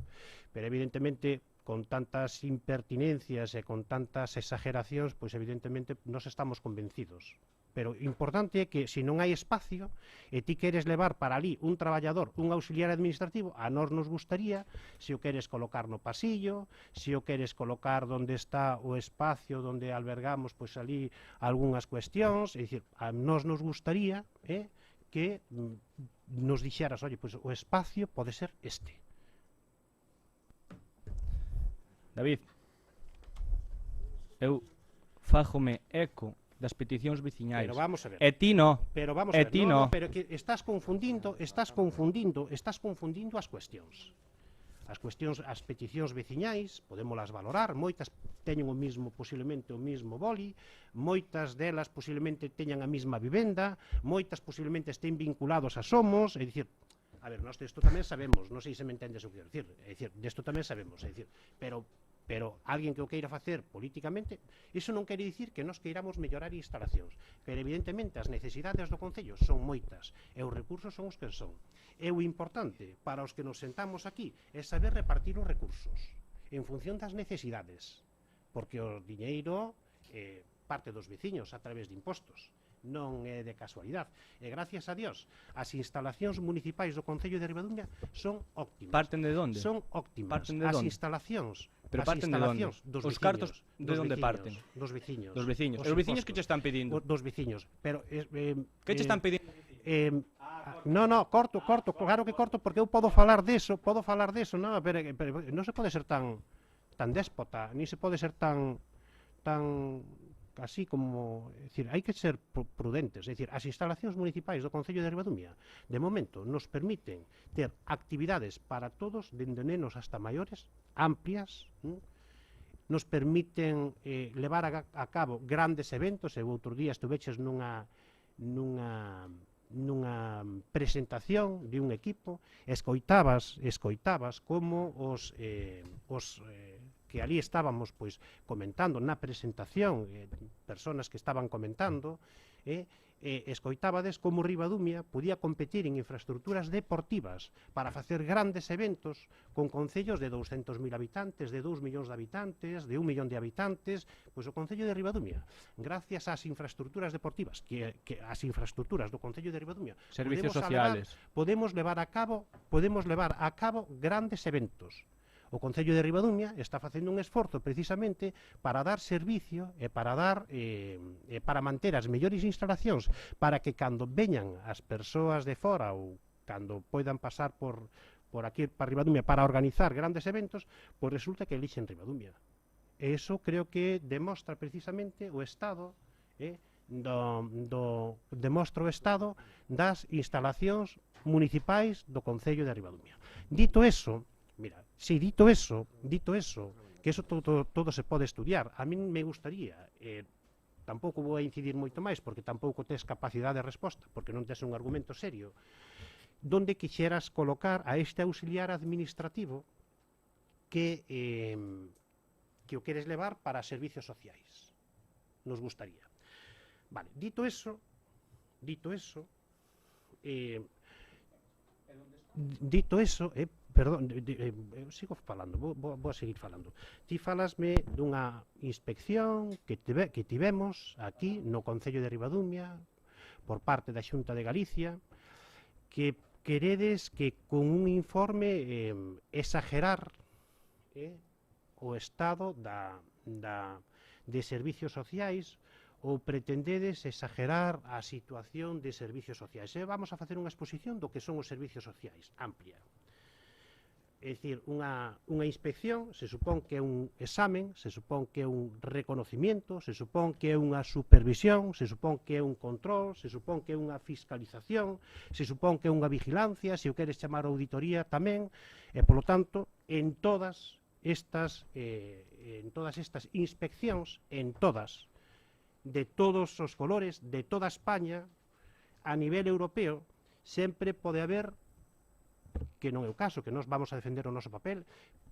evidentemente con tantas impertinencias e con tantas exageracións, pois evidentemente nós estamos convencidos. Pero importante é que se non hai espacio e ti queres levar para ali un traballador, un auxiliar administrativo, a nós nos gustaría, se o queres colocar no pasillo, se o queres colocar onde está o espacio onde albergamos pois ali algunhas cuestións, é dicir, a nós nos gustaría que nos dixeras, oye, pois o espacio pode ser este. David, eu fájome eco das peticións veciñais. Pero vamos a ver. E ti no. Pero vamos a ver, ti no. pero que estás confundindo as cuestións. As peticións veciñais, podémolas valorar, moitas teñen posiblemente o mismo boli, moitas delas posiblemente teñan a mesma vivenda, moitas posiblemente estén vinculados a Somos, é dicir, a ver, nós desto tamén sabemos, non sei se me entendes o que quero dicir, é dicir, desto tamén sabemos, é dicir, pero alguén que o queira facer políticamente, iso non quere dicir que nós queiramos mellorar instalacións, pero evidentemente as necesidades do Concello son moitas, e os recursos son os que son. E o importante para os que nos sentamos aquí é saber repartir os recursos en función das necesidades, porque o diñeiro parte dos veciños a través de impostos, non é de casualidade. E gracias a Dios, as instalacións municipais do Concello de Ribadumia son óptimas. Parten de onde? Son óptimas. Parten de As onde? instalacións Pero parten de onde? dos Os veciños, cartos de dos onde veciños, parten? Dos veciños. Dos veciños. Os Os veciños que impostos. che están pedindo? Dos veciños. Pero Que che están pedindo? no, corto, claro que corto, porque eu podo falar deso, no, pero non se pode ser tan déspota, ni se pode ser tan así como, é dicir, hai que ser prudentes, é dicir, as instalacións municipais do Concello de Ribadumia, de momento, nos permiten ter actividades para todos, dende nenos hasta maiores, amplias, nos permiten levar a cabo grandes eventos, e outro día estuveches nunha presentación de un equipo, escoitabas como os que ali estábamos pois comentando na presentación, personas que estaban comentando, escoitábades como Ribadumia podía competir en infraestructuras deportivas para facer grandes eventos con concellos de 200.000 habitantes, de 2 millóns de habitantes, de 1 millón de habitantes, pois o Concello de Ribadumia, gracias ás infraestructuras deportivas, que as infraestructuras do Concello de Ribadumia, Servicios sociales. podemos levar a cabo grandes eventos. O Concello de Ribadumia está facendo un esforzo precisamente para dar servicio e para para manter as mellores instalacións para que cando veñan as persoas de fora ou cando poidan pasar por aquí para Ribadumia para organizar grandes eventos, pois resulta que elixen Ribadumia. E iso creo que demostra precisamente o estado demostra o estado das instalacións municipais do Concello de Ribadumia. Dito eso, mira, si dito eso, que eso todo se pode estudiar. A min me gustaría, tampouco vou a incidir moito máis, porque tampouco tes capacidade de resposta, porque non tes un argumento serio, donde quixeras colocar a este auxiliar administrativo que o queres levar para servicios sociais. Nos gustaría. Vale, dito eso, perdón, sigo falando, vou a seguir falando. Ti falasme dunha inspección que tivemos aquí no Concello de Ribadumia por parte da Xunta de Galicia, que queredes que con un informe exagerar o estado de servicios sociais ou pretendedes exagerar a situación de servicios sociais. Vamos a facer unha exposición do que son os servicios sociais, amplia. É dicir, unha inspección se supón que é un examen, se supón que é un reconocimiento, se supón que é unha supervisión, se supón que é un control, se supón que é unha fiscalización, se supón que é unha vigilancia, se o queres chamar auditoría tamén, e polo tanto, en todas estas inspeccións, de todos os colores, de toda España, a nivel europeo, sempre pode haber, que non é o caso, que nós vamos a defender o noso papel,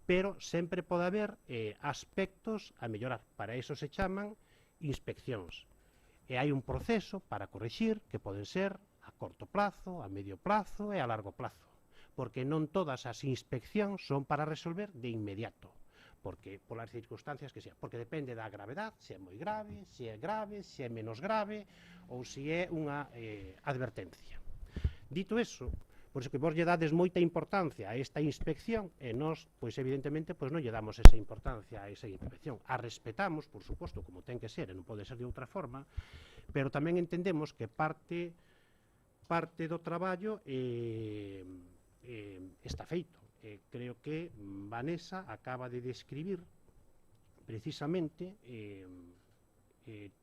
pero sempre pode haber aspectos a mellorar. Para iso se chaman inspeccións. E hai un proceso para corrixir que poden ser a corto plazo, a medio plazo e a largo plazo. Porque non todas as inspeccións son para resolver de inmediato, porque polas circunstancias que sea, porque depende da gravedad, se é moi grave, se é menos grave, ou se é unha advertencia. Dito eso, por iso que vos lle dades moita importancia a esta inspección, e nós, pois evidentemente, pois non lle damos esa importancia a esa inspección. A respetamos, por suposto, como ten que ser, e non pode ser de outra forma, pero tamén entendemos que parte do traballo está feito. Creo que Vanessa acaba de describir precisamente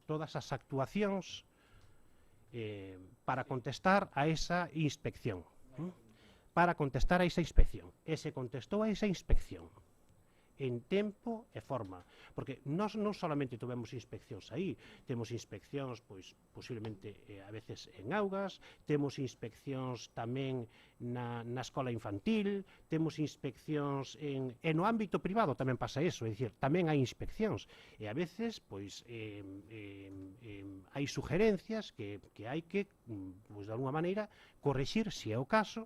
todas as actuacións para contestar a esa inspección. E se contestou a esa inspección en tempo e forma, porque nós non solamente tivemos inspeccións aí, temos inspeccións pois posiblemente a veces en augas, temos inspeccións tamén na escola infantil, temos inspeccións no ámbito privado tamén pasa eso, é dicir, tamén hai inspeccións e a veces pois hai sugerencias que hai que pois de alguma maneira corrixir se é o caso.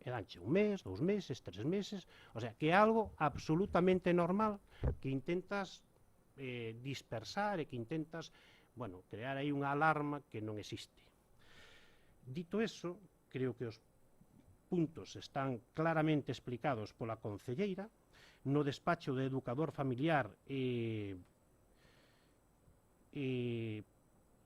E danche un mes, 2 meses, 3 meses, o sea, que é algo absolutamente normal que intentas dispersar e que intentas, bueno, crear aí unha alarma que non existe. Dito eso, creo que os puntos están claramente explicados pola concelleira, no despacho de educador familiar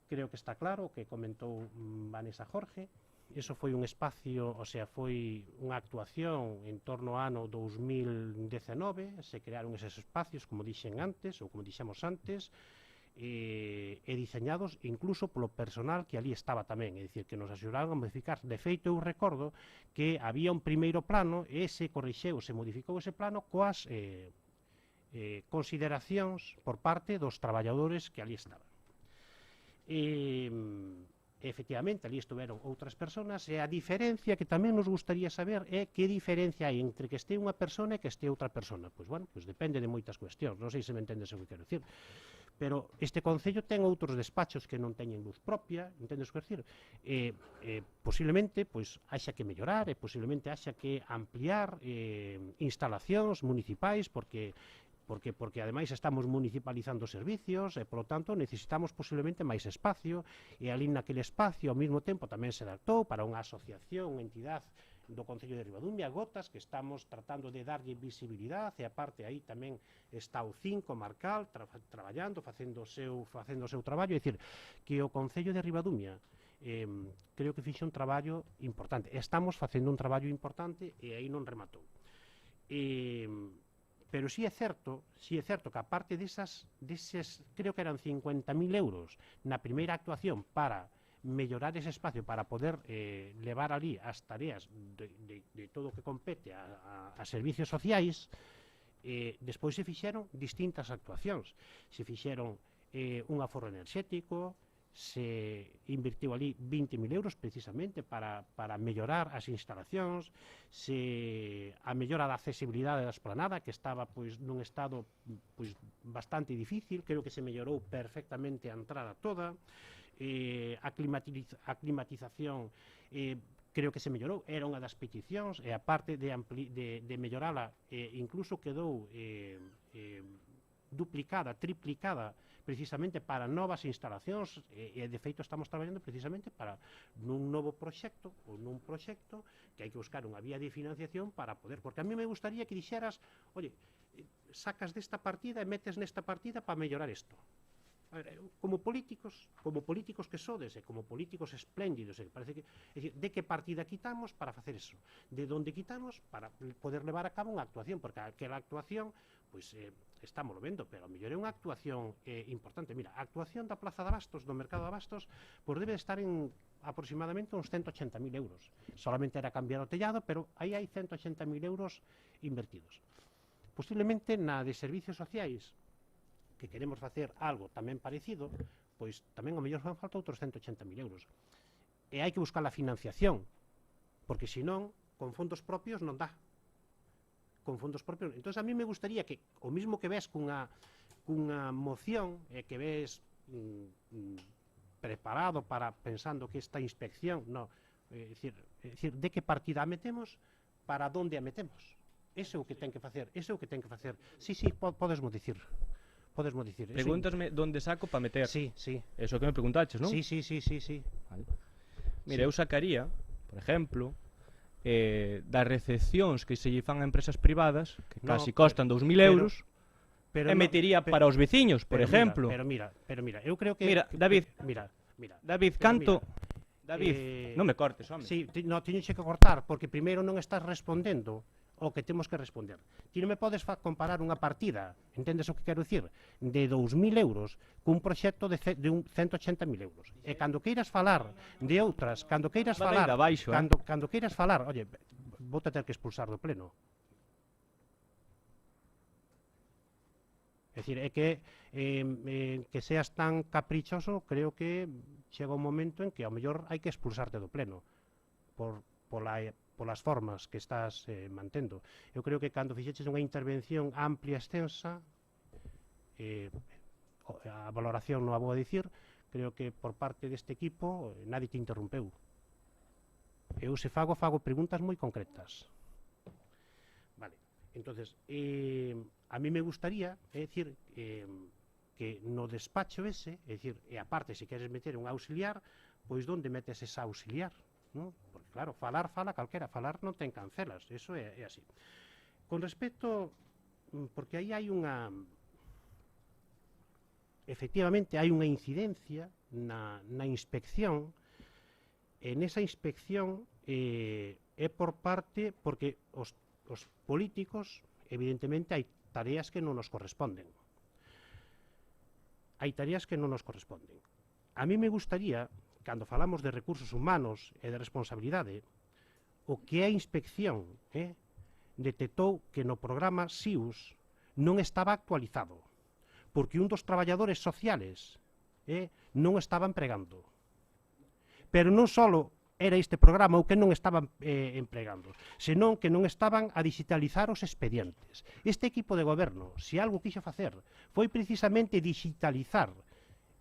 creo que está claro o que comentou Vanessa Jorge. Eso foi un espacio, o sea, foi unha actuación en torno ao ano 2019, se crearon eses espacios, como dixen antes, ou como dixemos antes, e diseñados incluso polo personal que ali estaba tamén, é dicir, que nos axudaron a modificar. De feito, eu recordo que había un primeiro plano e se corrixeu, se modificou ese plano coas consideracións por parte dos traballadores que ali estaban. Efectivamente, ali estuveron outras persoas e a diferencia que tamén nos gustaría saber é que diferencia hai entre que este unha persona e que este outra persona. Pois, bueno, pois depende de moitas cuestións, non sei se me entendes o que quero dicir. Pero este concello ten outros despachos que non teñen luz propia, entendes o que quero dicir? Posiblemente, pois, haxa que mellorar e posiblemente haxa que ampliar instalacións municipais porque ademais estamos municipalizando servicios e, polo tanto, necesitamos posiblemente máis espacio e ali naquele espacio, ao mesmo tempo, tamén se adaptou para unha asociación, unha entidade do Concello de Ribadumia, Gotas, que estamos tratando de darlle visibilidade, e aparte aí tamén está o CIN comarcal traballando, facendo o seu traballo, é dicir, que o Concello de Ribadumia creo que fixe un traballo importante. Estamos facendo un traballo importante e aí non rematou. Pero sí é certo que aparte deses, creo que eran 50.000 euros na primeira actuación para mellorar ese espacio, para poder levar ali as tareas de todo o que compete a servicios sociais, despois se fixeron distintas actuacións. Se fixeron un aforro enerxético, se invertiu ali 20.000 euros precisamente para mellorar as instalacións, a mellora da accesibilidade da esplanada, que estaba nun estado bastante difícil, creo que se mellorou perfectamente a entrada toda, a climatización creo que se mellorou, era unha das peticións, e aparte de mellorala, incluso quedou duplicada, triplicada, precisamente para novas instalacións, e de feito estamos traballando precisamente para nun novo proxecto, ou nun proxecto que hai que buscar unha vía de financiación para poder, porque a mí me gustaría que dixeras, oye, sacas desta partida e metes nesta partida para mellorar isto. Como políticos que sodes, e como políticos espléndidos, parece que, é dicir, de que partida quitamos para facer eso, de onde quitamos para poder levar a cabo unha actuación, porque aquela actuación, pois, estamos lo vendo, pero a mellor é unha actuación importante. Mira, a actuación da Plaza de Abastos, do Mercado de Abastos, pois debe estar en aproximadamente uns 180.000 euros. Solamente era cambiar o tellado, pero aí hai 180.000 euros invertidos. Posiblemente na de servicios sociais, que queremos facer algo tamén parecido, pois tamén ao mellor fan falta outros 180.000 euros. E hai que buscar a financiación, porque senón, con fondos propios non dá. Con fondos propios. Entón, a mí me gustaría que, o mismo que ves cunha moción, que ves preparado para pensando que esta inspección, no, é dicir, de que partida a metemos, para onde a metemos. Ese é o que ten que facer, Sí, podesmo dicir. Pregúntasme onde saco para meter. Sí. Eso que me preguntaches, non? Sí. Vale. Mira, eu sacaría, por exemplo, das recepcións que se lle fan a empresas privadas, que casi costan 2.000 euros, e metería para os veciños, por exemplo. Pero mira, eu creo que... Mira, David, canto... David, non me cortes, home. Sí, teño que cortar, porque primeiro non estás respondendo o que temos que responder. Ti non me podes comparar unha partida, entendes o que quero dicir, de 2.000 euros cun proxecto de 180.000 euros. E cando queiras falar de outras, cando queiras falar, oye, vou ter que expulsar do pleno. É dicir, é que seas tan caprichoso, creo que chega un momento en que ao mellor hai que expulsarte do pleno polas formas que estás mantendo. Eu creo que cando fixeches unha intervención amplia, extensa, a valoración non a vou a dicir, creo que por parte deste equipo nadie te interrompeu. Eu se fago preguntas moi concretas. Vale, entonces, a mí me gustaría, é dicir, que no despacho ese, é dicir, e aparte, se queres meter un auxiliar, pois onde metes esa auxiliar? ¿No? Porque claro, falar calquera, falar non ten cancelas, eso é así. Con respecto, porque aí hai unha, efectivamente hai unha incidencia na inspección, e nesa inspección é por parte, porque os políticos, evidentemente, hai tareas que non nos corresponden. A mí me gustaría, cando falamos de recursos humanos e de responsabilidade, o que a inspección detectou que no programa SIUS non estaba actualizado, porque un dos traballadores sociales non estaba empregando. Pero non só era este programa o que non estaban empregando, senón que non estaban a digitalizar os expedientes. Este equipo de goberno, se algo quixo facer, foi precisamente digitalizar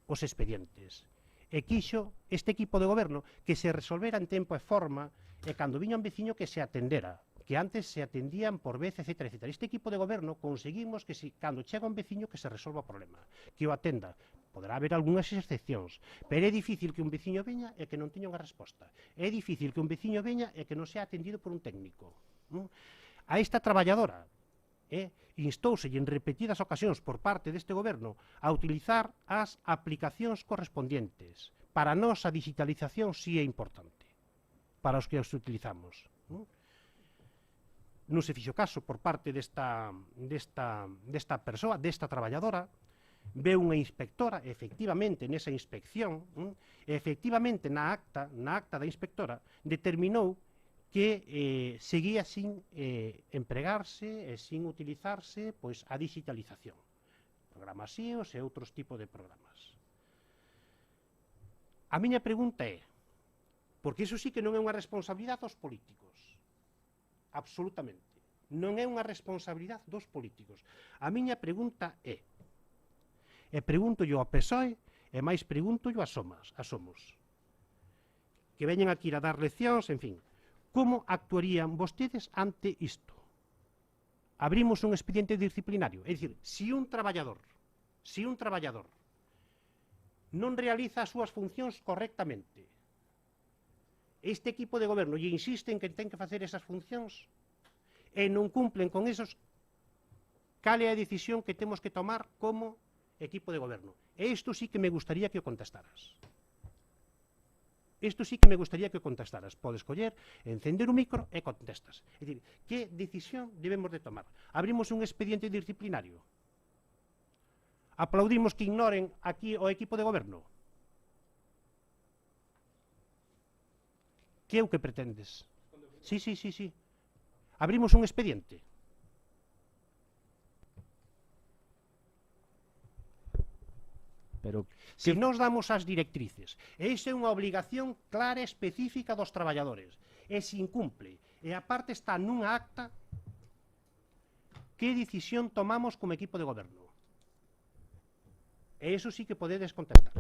os expedientes. E quixo este equipo de goberno que se resolvera en tempo e forma, e cando viña un veciño que se atendera, que antes se atendían por vez, etc. Este equipo de goberno conseguimos que cando chega un veciño que se resolva o problema, que o atenda Poderá haber algunhas excepcións, pero é difícil que un veciño veña e que non teña unha resposta. É difícil que un veciño veña e que non sea atendido por un técnico. A esta traballadora instouse en repetidas ocasións por parte deste goberno a utilizar as aplicacións correspondientes. Para nós a digitalización sí é importante, para os que os utilizamos. Non se fixo caso por parte desta persoa, desta traballadora. Ve unha inspectora, efectivamente, nesa inspección, efectivamente na acta da inspectora, determinou que seguía sin empregarse e sin utilizarse pois, a digitalización. Programas IOS e outros tipos de programas. A miña pregunta é, porque iso sí que non é unha responsabilidade dos políticos, absolutamente, non é unha responsabilidade dos políticos. A miña pregunta é, e pregúntollo ao PSOE, e máis pregúntollo a Somos, que veñen aquí a dar leccións, en fin, como actuarían vostedes ante isto? Abrimos un expediente disciplinario, é dicir, se un traballador non realiza as súas funcións correctamente, este equipo de goberno lle insiste en que ten que facer esas funcións e non cumplen con esos, cal é a decisión que temos que tomar como equipo de goberno? E isto sí que me gustaría que o contestaras. Isto sí que me gustaría que o contestaras. Podes coller, encender o micro e contestas. É dicir, que decisión debemos de tomar? Abrimos un expediente disciplinario? Aplaudimos que ignoren aquí o equipo de goberno? Que é o que pretendes? Sí. Abrimos un expediente? Pero se nos damos as directrices, e iso é unha obligación clara e específica dos traballadores, e se incumple, e aparte está nunha acta, que decisión tomamos como equipo de goberno? E iso sí que podedes contestar.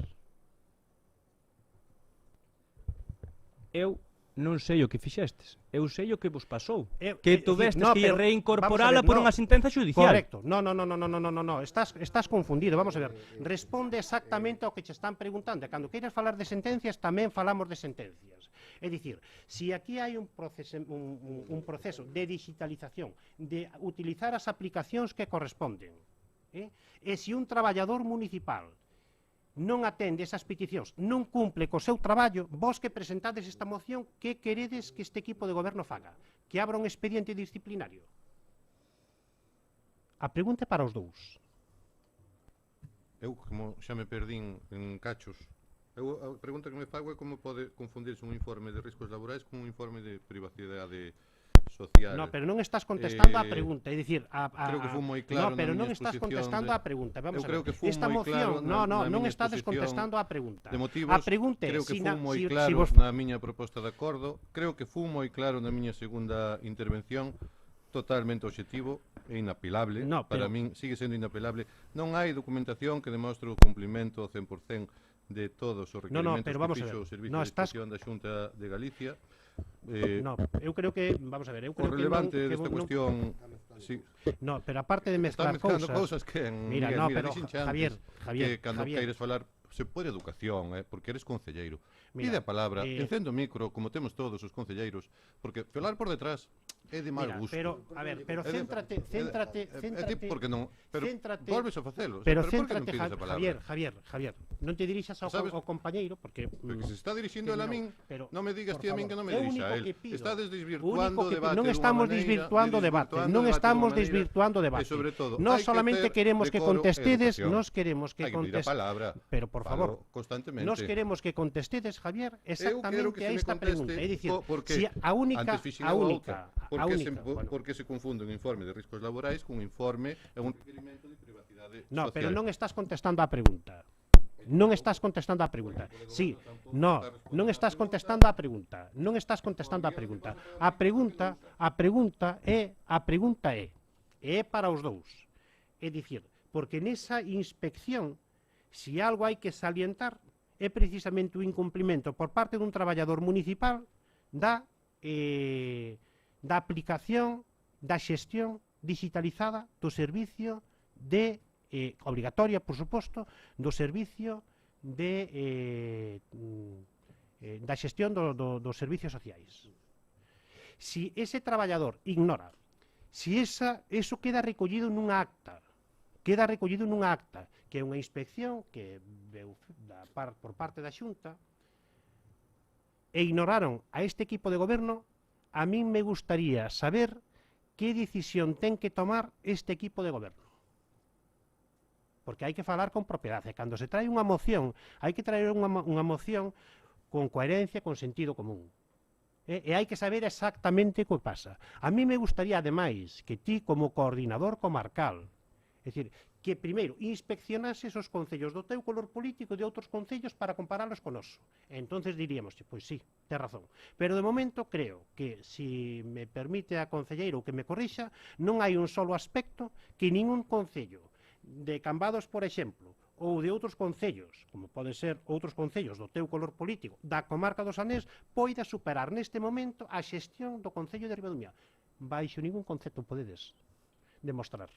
eu non sei o que fixestes. Eu sei o que vos pasou. É Que dicir, tuvestes no, que pero, reincorporala vamos a ver, por unha sentenza judicial. Correcto. No, estás confundido, vamos a ver. Responde exactamente ao que che están preguntando. E cando queiras falar de sentencias, tamén falamos de sentencias. É dicir, se aquí hai un proceso de digitalización, de utilizar as aplicacións que corresponden, e se un traballador municipal non atende esas peticións, non cumple co seu traballo, vos que presentades esta moción, que queredes que este equipo de goberno faga? Que abra un expediente disciplinario? A pregunta é para os dous. Eu, como xa me perdín en cachos, a pregunta que me fago é como pode confundirse un informe de riscos laborais con un informe de privacidade social. No, pero non estás contestando a pregunta, é dicir, creo que fui moi claro no, pero na non miña estás exposición contestando a pregunta. Vamos a ver. Esta moi moción, claro non miña estades exposición contestando a pregunta. De motivos, a pregunta é, creo que si fui moi si claro vos... na miña proposta de acordo, creo que fui moi claro na miña segunda intervención, totalmente obxectivo e inapelable. No, para pero... min sigue sendo inapelable. Non hai documentación que demostre o cumplimento ao 100% de todos os requerimentos pero vamos que a ver. fixo o Servicio de Inspección da Xunta de Galicia. No, eu creo que, vamos a ver, eu creo o relevante que desta cuestión... Sí. No, pero aparte de mezclar cousas que Mira, pero Javier, que cando queires falar se pode educación, porque eres concelleiro. Pide a palabra, encendo o micro, como temos todos os concelleiros, porque falar por detrás é de mal gusto. Pero, a ver, pero céntrate, porque non, pero volves a facelo. Pero céntrate, Javier, non te dirixas ao compañeiro, porque se está dirixindo a min, non me digas ti a min que non me dirixa a él. Estades o desvirtuando o debate. Non estamos desvirtuando o debate, non estamos desvirtuando o debate. Non solamente queremos que contestedes, nos queremos que contestedes. Pero, por favor, constantemente. Nos queremos que contestedes, Javier, exactamente a esta pregunta. É dicir, si a única... Por que se confunde un informe de riscos laborais cun informe e un requerimento de privacidade social? No, pero non estás contestando a pregunta. Non estás contestando a pregunta. Sí, non estás contestando a pregunta. Non estás contestando a pregunta. A pregunta é para os dous. É dicir, porque nesa inspección, se algo hai que salientar, é precisamente o incumplimento por parte dun traballador municipal da aplicación da xestión digitalizada do servicio de obrigatoria, por suposto, do servicio da xestión dos servicios sociais. Si ese traballador ignora, si eso queda recollido nunha acta, que é unha inspección que veu por parte da Xunta, e ignoraron a este equipo de goberno, a min me gustaría saber que decisión ten que tomar este equipo de goberno. Porque hai que falar con propiedade. Cando se trae unha moción, hai que traer unha moción con coherencia, con sentido común. E hai que saber exactamente o que pasa. A mí me gustaría, ademais, que ti, como coordinador comarcal, é dicir, que primeiro inspeccionases os concellos do teu color político e de outros concellos para comparalos con noso. E entonces diríamos, pois sí, ten razón. Pero de momento creo que, si me permite a concelleiro que me corrixa, non hai un solo aspecto que ningún concello de Cambados, por exemplo, ou de outros concellos, como poden ser outros concellos do teu color político, da comarca do Sanés, poida superar neste momento a xestión do Concello de Ribadumia. Baixo ningún concepto podedes demostrar.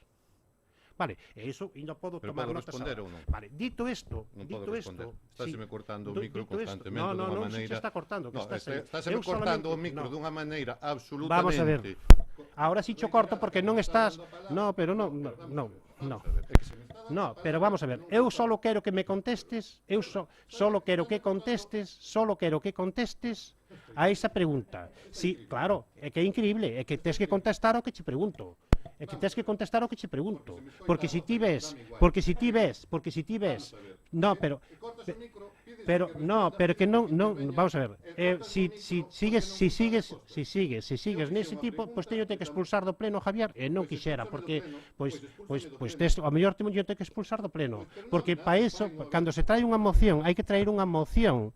Vale, e iso ainda podo tomar notas agora. Vale, dito isto, Estáseme cortando o micro constantemente dunha maneira. Non, se está cortando, que estáseme cortando o micro dunha maneira absolutamente. Vamos a ver. Ahora si cho corto porque non estás. No, pero no, pero vamos a ver. Eu solo quero que me contestes, solo quero que contestes a esa pregunta. Sí, claro, é que é increíble, é que tes que contestar ao que che pregunto. Porque si ti ves, no, pero que non, vamos a ver, si sigues nese tipo, pois teño que expulsar do pleno, Javier, e non quixera, porque pois ao mellor teño que expulsar do pleno, porque para eso, cando se trae unha moción, hai que traer unha moción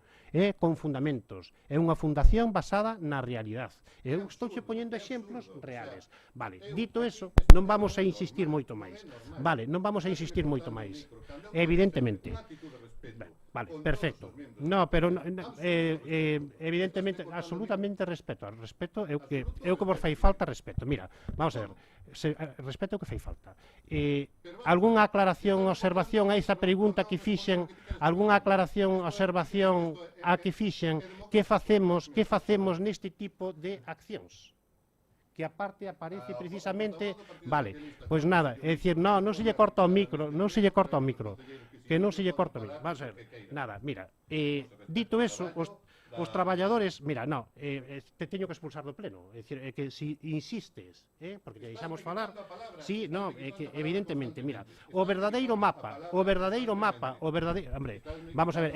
con fundamentos, é unha fundación basada na realidade. Eu estou che poñendo exemplos reales. Vale, dito eso, non vamos a insistir moito máis. Evidentemente. Vale, perfecto. No, pero evidentemente, absolutamente respeto. Respeto é o que vos fai falta, respeto. Mira, vamos a ver, respeto é o que fai falta. Algúnha aclaración, observación a esa pregunta que fixen, que facemos neste tipo de accións? Que aparte aparece precisamente, vale, pois nada, é dicir, non se lle corta o micro, vamos a ver, nada, mira, dito eso, os traballadores, mira, te teño que expulsar do pleno, é dicir, é que se insistes, porque te deixamos falar, sí, é que evidentemente, mira, o verdadeiro mapa, hombre, vamos a ver,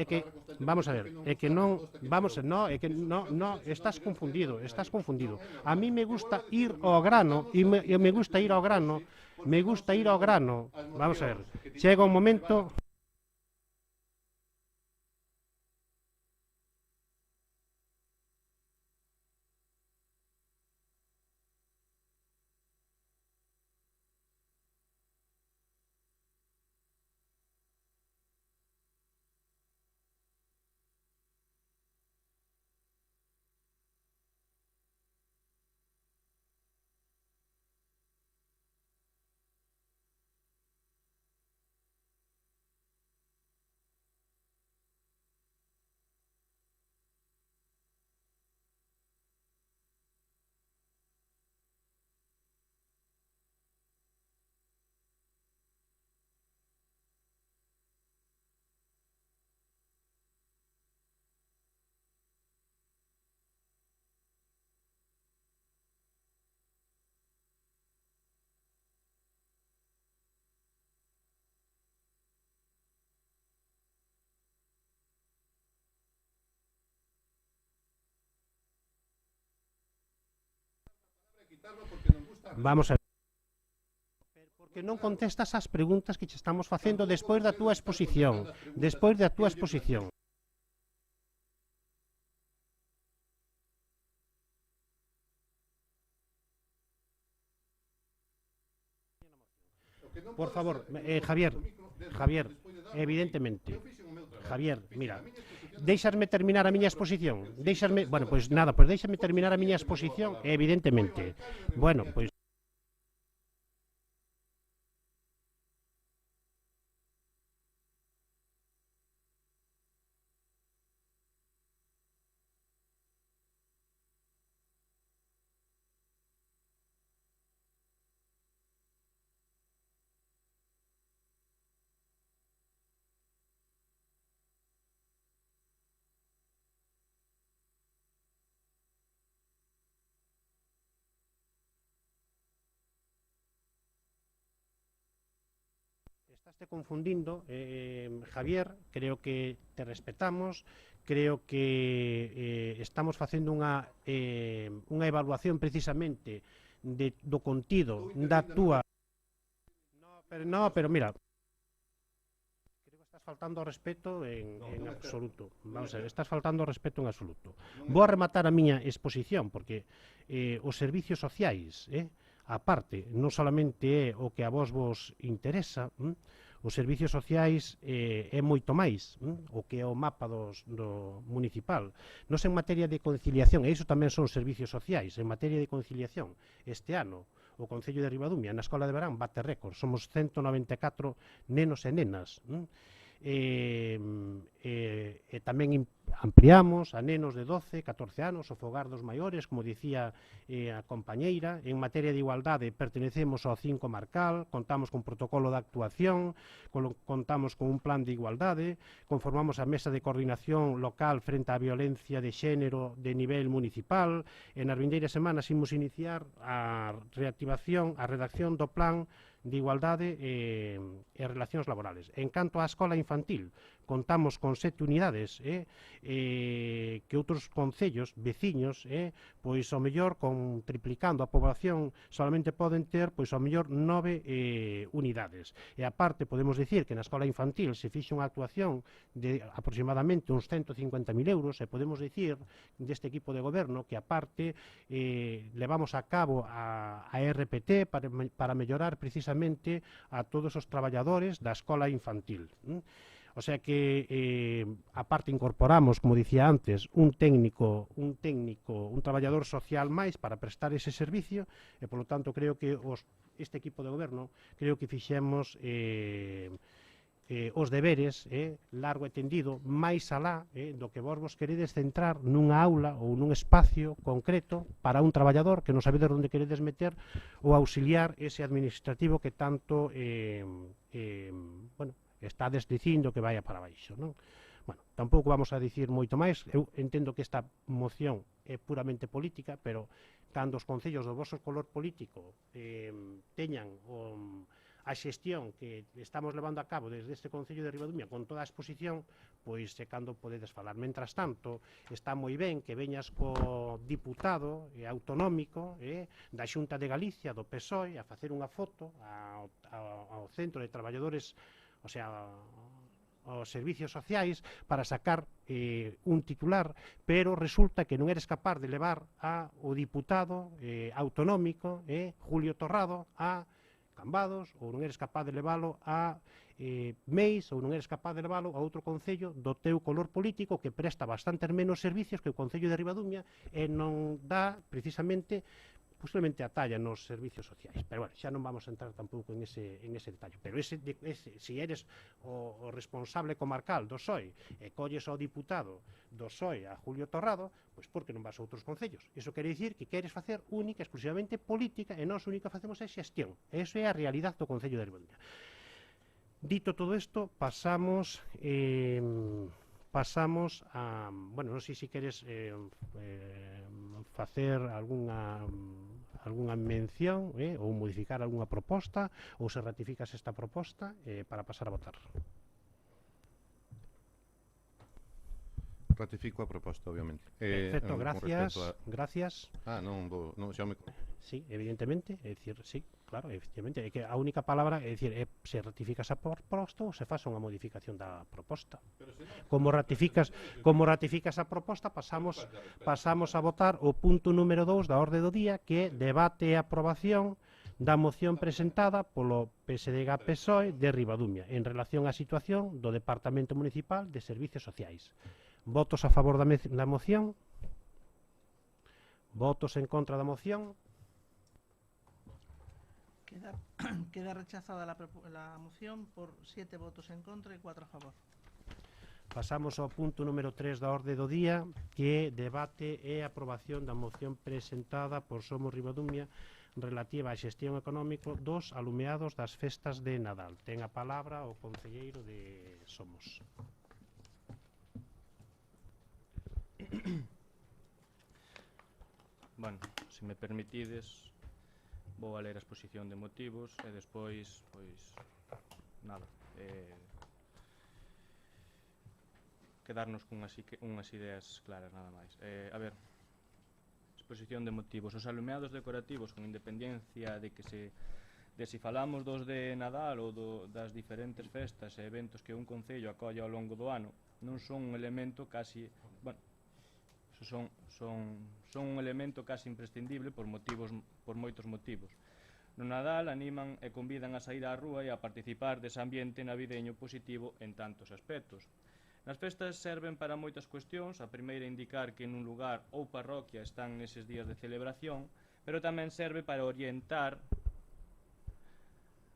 estás confundido, a mí me gusta ir ao grano, vamos a ver, chega un momento. Vamos a ver. Porque non contestas as preguntas que che estamos facendo despois da túa exposición. Por favor, Javier, evidentemente. Javier, mira, deixasme terminar a miña exposición. Déixame terminar a miña exposición, evidentemente. Bueno, pois Estás confundindo, Javier, creo que te respetamos, creo que estamos facendo unha evaluación precisamente do contido da túa... pero mira, creo que estás faltando ao respeto en absoluto. Vamos a ver, estás faltando ao respeto en absoluto. Vou a rematar a miña exposición, porque os servicios sociais, aparte, non solamente é o que a vos interesa, os servicios sociais é moito máis, o que é o mapa do municipal. Nos en materia de conciliación, e iso tamén son servicios sociais, en materia de conciliación, este ano, o Concello de Ribadumia, na Escola de Verán, bate récord, somos 194 nenos e nenas, e tamén ampliamos a nenos de 12, 14 anos, o fogar dos maiores, como dicía a compañeira. En materia de igualdade pertenecemos ao 5 marcal, contamos con protocolo de actuación, contamos con un plan de igualdade, conformamos a mesa de coordinación local frente á violencia de xénero de nivel municipal, e nas vindeiras semanas imos iniciar a reactivación, a redacción do plan de igualdade e relacións laborales. En canto á escola infantil, contamos con 7 unidades que outros concellos, veciños, pois ao mellor triplicando a población solamente poden ter pois ao mellor 9 unidades. E aparte podemos dicir que na escola infantil se fixe unha actuación de aproximadamente uns 150.000 euros, e podemos dicir deste equipo de goberno que aparte levamos a cabo a RPT para mellorar precisamente a todos os traballadores da escola infantil. O sea que, aparte, incorporamos, como dicía antes, un traballador social máis para prestar ese servicio, e, polo tanto, creo que este equipo de goberno, creo que fixemos os deberes, largo e tendido, máis alá do que vos queredes centrar nunha aula ou nun espacio concreto para un traballador que non sabedes onde queredes meter o auxiliar ese administrativo que tanto estades dicindo que vaya para baixo, non? Bueno, tampouco vamos a dicir moito máis. Eu entendo que esta moción é puramente política, pero cando os concellos do vosso color político teñan a xestión que estamos levando a cabo desde este Concello de Ribadumia con toda a exposición, pois é cando podedes falar. Mentras tanto, está moi ben que veñas co diputado autonómico da Xunta de Galicia, do PSOE, a facer unha foto ao Centro de Traballadores, o sea, aos servicios sociais, para sacar un titular, pero resulta que non eres capaz de levar ao diputado autonómico, Julio Torrado, a Cambados, ou non eres capaz de leválo a Meis, ou non eres capaz de leválo a outro concello do teu color político que presta bastantes menos servicios que o Concello de Ribadumia e non dá precisamente posiblemente a talla nos servicios sociais. Pero, bueno, xa non vamos a entrar tampouco en ese detalle. Pero se eres o responsable comarcal do PSOE e colles ao diputado do PSOE, a Julio Torrado, pois por que non vas a outros concellos? Iso quere dicir que queres facer única, exclusivamente política, e nós única facemos é xestión. E iso é a realidade do Concello de Ribadumia. Dito todo isto, pasamos a... Bueno, non sei se queres facer algunha mención ou modificar algunha proposta, ou se ratificas esta proposta para pasar a votar. Ratifico a proposta, obviamente. Perfecto, gracias. Non, xa me... Sí, evidentemente, é dicir, sí, claro, efectivamente, é que a única palabra é dicir, se ratificas a proposta ou se faz unha modificación da proposta. Como ratificas a proposta, pasamos a votar o punto número 2 da orde do día, que é debate e aprobación da moción presentada polo PSDG-PSOE de Ribadumia en relación á situación do Departamento Municipal de Servicios Sociais. Votos a favor da moción? Votos en contra da moción? Queda rechazada la moción por 7 votos en contra y 4 a favor. Pasamos ao punto número 3 da orde do día, que é debate e aprobación da moción presentada por Somos Ribadumia relativa á xestión económica dos alumeados das festas de Nadal. Ten a palabra o concelleiro de Somos. Bueno, se me permitides, vou a ler a exposición de motivos e despois, pois, nada, quedarnos cunhas ideas claras, nada máis. A ver, exposición de motivos. Os alumeados decorativos, con independencia de que se falamos dos de Nadal ou das diferentes festas e eventos que un concello acolle ao longo do ano, non son un elemento casi, bueno, son un elemento casi imprescindible por moitos motivos. No Nadal animan e convidan a sair á rúa e a participar dese ambiente navideño positivo en tantos aspectos. As festas serven para moitas cuestións, a primeira indicar que nun lugar ou parroquia están neses días de celebración, pero tamén serve para orientar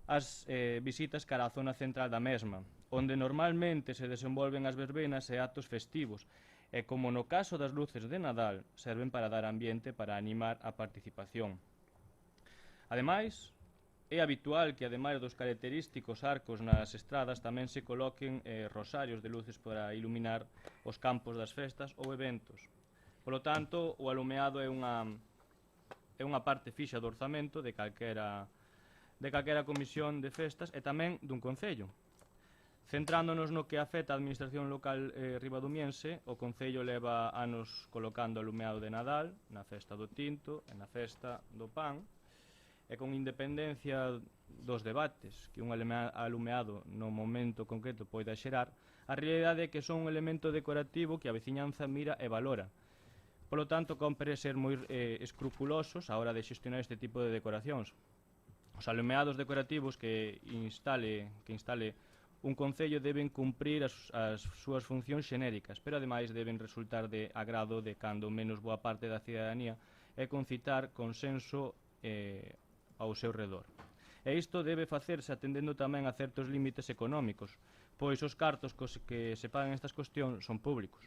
as visitas cara á zona central da mesma, onde normalmente se desenvolven as verbenas e actos festivos, e como no caso das luces de Nadal, serven para dar ambiente para animar a participación. Ademais, é habitual que, ademais dos característicos arcos nas estradas, tamén se coloquen rosarios de luces para iluminar os campos das festas ou eventos. Polo tanto, o alumeado é unha parte fixa do orzamento de calquera comisión de festas e tamén dun concello. Centrándonos no que afecta a administración local ribadumiense, o concello leva anos colocando alumeado de Nadal, na festa do tinto e na festa do pan, e con independencia dos debates que un alumeado no momento concreto poida xerar, a realidade é que son un elemento decorativo que a veciñanza mira e valora. Polo tanto, compre ser moi escrupulosos á hora de xestionar este tipo de decoracións. Os alumeados decorativos que instale un concello deben cumprir as súas funcións xenéricas, pero ademais deben resultar de agrado de cando menos boa parte da cidadanía e concitar consenso ao seu redor. E isto debe facerse atendendo tamén a certos límites económicos, pois os cartos que se pagan estas cuestións son públicos.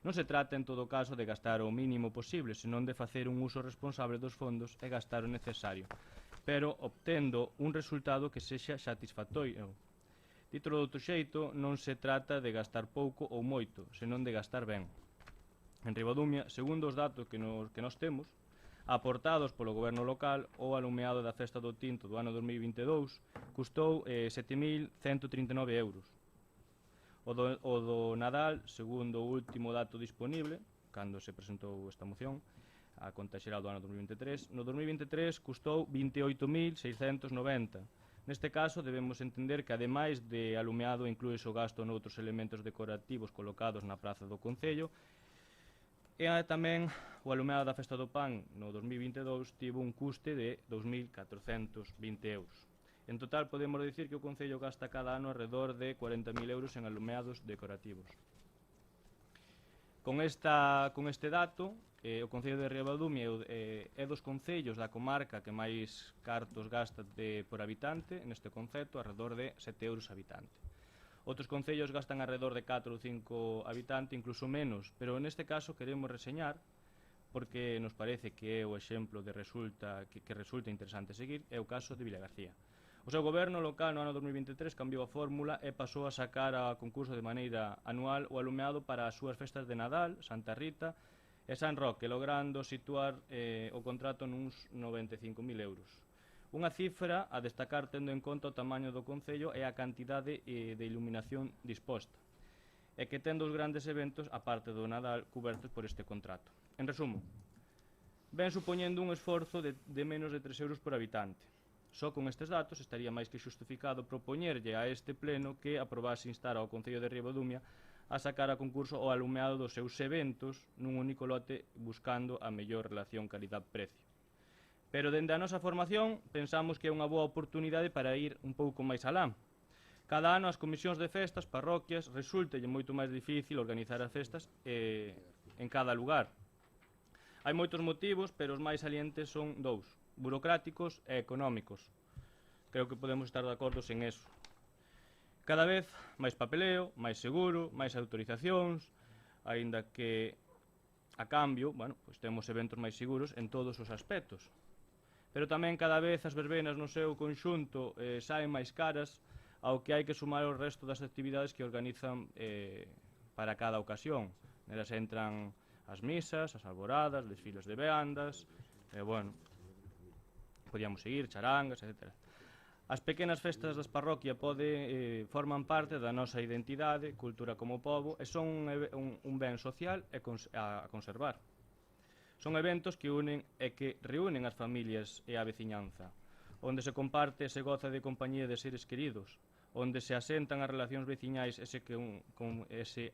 Non se trata, en todo caso, de gastar o mínimo posible, senón de facer un uso responsable dos fondos e gastar o necesario, pero obtendo un resultado que sexa satisfactorio. Dito de outro xeito, non se trata de gastar pouco ou moito, senón de gastar ben. En Ribadumia, segundo os datos que nós temos, aportados polo goberno local, o alumeado da festa do tinto do ano 2022 custou 7.139 euros. O do Nadal, segundo o último dato disponible, cando se presentou esta moción, a conta xeral do ano 2023, no 2023 custou 28.690. Neste caso, debemos entender que, ademais de alumeado, inclúese o gasto noutros elementos decorativos colocados na praza do concello, e tamén o alumeado da festa do pan no 2022 tivo un custe de 2.420 euros. En total, podemos dicir que o concello gasta cada ano alrededor de 40.000 euros en alumeados decorativos. Con este dato, o concello de Ribadumia é dos concellos da comarca que máis cartos gasta por habitante, neste concepto, alrededor de 7 euros habitante. Outros concellos gastan alrededor de 4 ou 5 habitantes, incluso menos, pero neste caso queremos reseñar, porque nos parece que é o exemplo que resulta interesante seguir, é o caso de Vilagarcía. O seu goberno local no ano 2023 cambiou a fórmula e pasou a sacar a concurso de maneira anual o alumeado para as súas festas de Nadal, Santa Rita e San Roque, logrando situar o contrato nuns 95.000 euros. Unha cifra a destacar tendo en conta o tamaño do concello e a cantidade de iluminación disposta, e que tendo os grandes eventos, a parte do Nadal, cubertos por este contrato. En resumo, ven supoñendo un esforzo de menos de 3 euros por habitante. Só con estes datos estaría máis que xustificado propoñerlle a este pleno que aprobase instar ao Concello de Ribadumia a sacar a concurso o alumeado dos seus eventos nun único lote buscando a mellor relación calidad-precio. Pero dende a nosa formación pensamos que é unha boa oportunidade para ir un pouco máis alá. Cada ano as comisións de festas, parroquias, resultalle moito máis difícil organizar as festas en cada lugar. Hai moitos motivos, pero os máis salientes son dous: burocráticos e económicos. Creo que podemos estar de acordo en eso. Cada vez máis papeleo, máis seguro, máis autorizacións, aínda que a cambio, pois temos eventos máis seguros en todos os aspectos. Pero tamén cada vez as verbenas no seu conxunto saen máis caras, ao que hai que sumar o resto das actividades que organizan para cada ocasión. Nelas entran as misas, as alboradas, desfiles de beandas, podíamos seguir, charangas, etc. As pequenas festas das parroquias forman parte da nosa identidade, cultura como pobo, e son un ben social a conservar. Son eventos que unen e que reúnen as familias e a veciñanza, onde se comparte e se goza de compañía de seres queridos, onde se asentan as relacións veciñais e se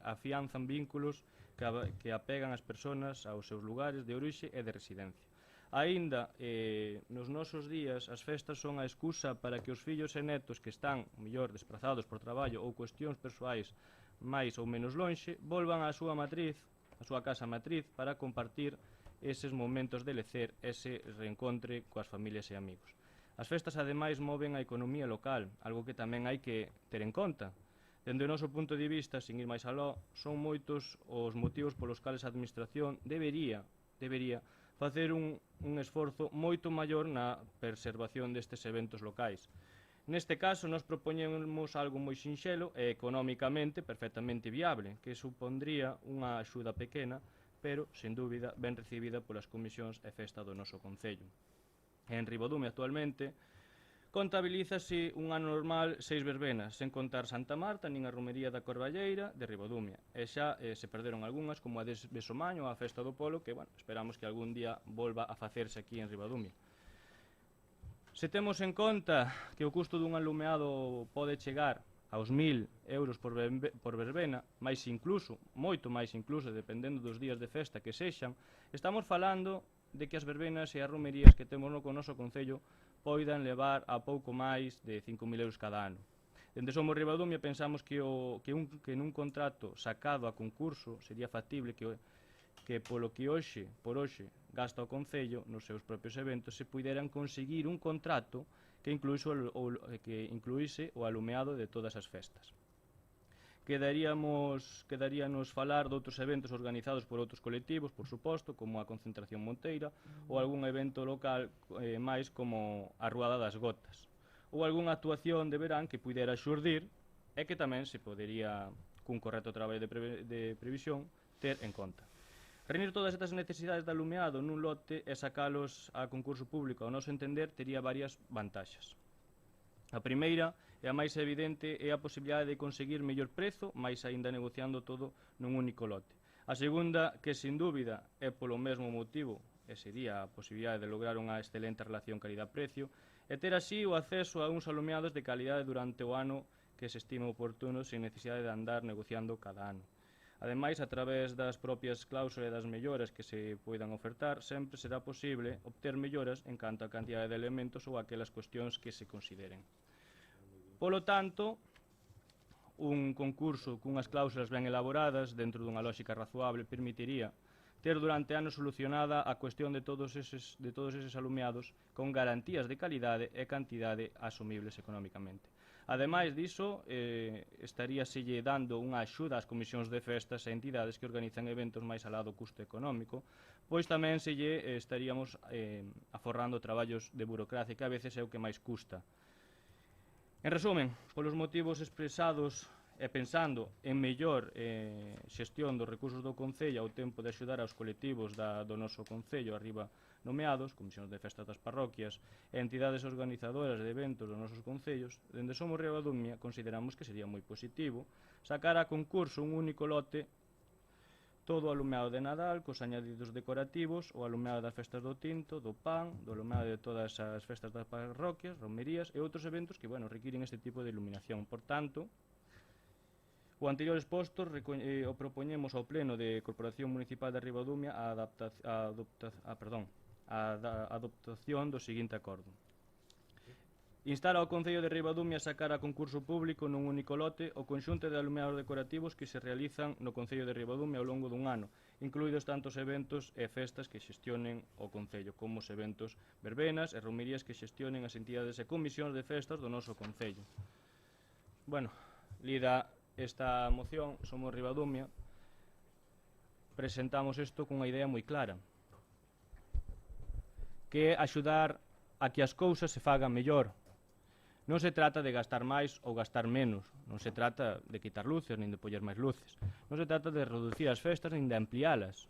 afianzan vínculos que apegan as persoas aos seus lugares de orixe e de residencia. Aínda nos nosos días as festas son a excusa para que os fillos e netos que están, mellor, desprazados por traballo ou cuestións persoais máis ou menos lonxe, volvan á súa casa matriz para compartir eses momentos de lecer, ese reencontre coas familias e amigos. As festas ademais moven a economía local, algo que tamén hai que ter en conta. Dende o noso punto de vista, sin ir máis aló, son moitos os motivos polos cales a Administración debería facer un esforzo moito maior na preservación destes eventos locais. Neste caso, nos propoñemos algo moi sinxelo e económicamente perfectamente viable, que supondría unha axuda pequena, pero, sen dúbida, ben recibida polas comisións e festa do noso concello. En Ribadumia, actualmente, contabilízase un ano normal 6 verbenas, sen contar Santa Marta nin a romería da Corballeira de Ribadumia. E xa se perderon algunhas, como a de Besomaño ou a Festa do Polo, que, bueno, esperamos que algún día volva a facerse aquí en Ribadumia. Se temos en conta que o custo dun alumeado pode chegar aos 1.000 euros por verbena, máis incluso, moito máis incluso, dependendo dos días de festa que sexan, estamos falando de que as verbenas e as romerías que temos no noso concello poidan levar a pouco máis de 5.000 euros cada ano. Dende Somos Ribadumia pensamos que nun contrato sacado a concurso sería factible que polo que por hoxe gasta o concello nos seus propios eventos se puideran conseguir un contrato que incluíse o alumeado de todas as festas. Quedaríanos falar de outros eventos organizados por outros colectivos, por suposto, como a Concentración Monteira, ou algún evento local máis como a Ruada das Gotas, ou algunha actuación de verán que pudera xurdir e que tamén se podería, cun correcto traballo de previsión, ter en conta. Reunir todas estas necesidades de alumeado nun lote e sacalos a concurso público, ao noso entender, tería varias vantaxes. A primeira e a máis evidente é a posibilidade de conseguir mellor prezo, máis aínda negociando todo nun único lote. A segunda, que sin dúbida é polo mesmo motivo, e sería a posibilidade de lograr unha excelente relación calidad-precio, e ter así o acceso a uns alumeados de calidade durante o ano que se estima oportuno sen necesidade de andar negociando cada ano. Ademais, a través das propias cláusulas e das melloras que se poidan ofertar, sempre será posible obter melloras en canto a cantidade de elementos ou aquelas cuestións que se consideren. Polo tanto, un concurso cunhas cláusulas ben elaboradas dentro dunha lógica razoable permitiría ter durante anos solucionada a cuestión de todos eses alumeados con garantías de calidade e cantidade asumibles económicamente. Ademais diso, estaríaselle dando unha axuda ás comisións de festas e entidades que organizan eventos máis alá do custo económico, pois tamén estaríamos aforrando traballos de burocracia que a veces é o que máis custa. En resumen, polos motivos expresados e pensando en mellor xestión dos recursos do Concello ao tempo de axudar aos colectivos do noso Concello arriba nomeados, comisións de festas das parroquias e entidades organizadoras de eventos dos nosos concellos, dende Somos Ribadumia consideramos que sería moi positivo sacar a concurso un único lote todo o alumeado de Nadal, cos añadidos decorativos, o alumeado das festas do Tinto, do Pan, do alumeado de todas as festas das parroquias, romerías e outros eventos que, requiren este tipo de iluminación. Por tanto, o anterior exposto o propoñemos ao Pleno de Corporación Municipal de Ribadumia a adoptación do seguinte acordo. Instar ao Concello de Ribadumia a sacar a concurso público nun único lote o conxunto de alumeados decorativos que se realizan no Concello de Ribadumia ao longo dun ano, incluídos tantos eventos e festas que xestionen o Concello, como os eventos verbenas e romerías que xestionen as entidades e comisións de festas do noso Concello. Lida esta moción, Somos Ribadumia, presentamos isto cunha idea moi clara, que é axudar a que as cousas se fagan mellor. Non se trata de gastar máis ou gastar menos, non se trata de quitar luces nin de poñer máis luces, non se trata de reducir as festas nin de ampliálas,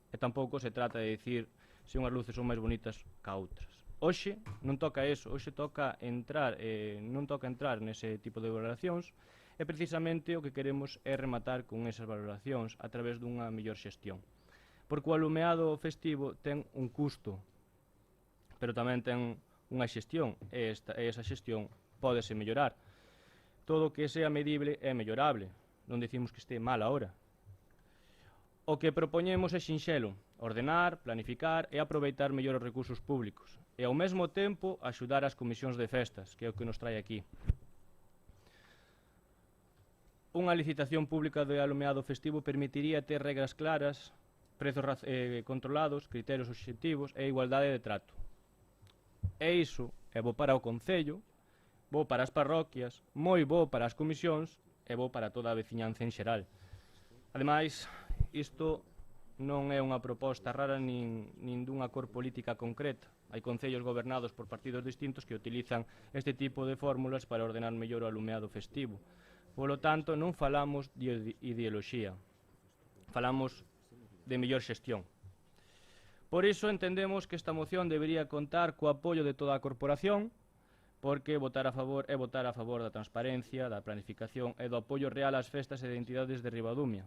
e tampouco se trata de dicir se unhas luces son máis bonitas ca outras. Hoxe non toca eso, hoxe toca entrar, non toca entrar nese tipo de valoracións, e precisamente o que queremos é rematar con esas valoracións a través dunha mellor xestión. Porque o alumeado festivo ten un custo, pero tamén ten unha xestión, e esa xestión pódese mellorar. Todo o que sea medible é mellorable, non dicimos que este mal ahora. O que propoñemos é sinxelo, ordenar, planificar e aproveitar mellor os recursos públicos, e ao mesmo tempo axudar as comisións de festas, que é o que nos trae aquí. Unha licitación pública de alumeado festivo permitiría ter regras claras, prezos controlados, criterios obxectivos e igualdade de trato. E iso é bo para o Concello, bo para as parroquias, moi bo para as comisións e bo para toda a veciñanza en xeral. Ademais, isto non é unha proposta rara nin dunha cor política concreta. Hai concellos gobernados por partidos distintos que utilizan este tipo de fórmulas para ordenar mellor o alumeado festivo. Polo tanto, non falamos de ideoloxía, falamos de mellor xestión. Por iso entendemos que esta moción debería contar co apoio de toda a corporación, porque votar a favor é votar a favor da transparencia, da planificación e do apoio real ás festas e identidades de Ribadumia.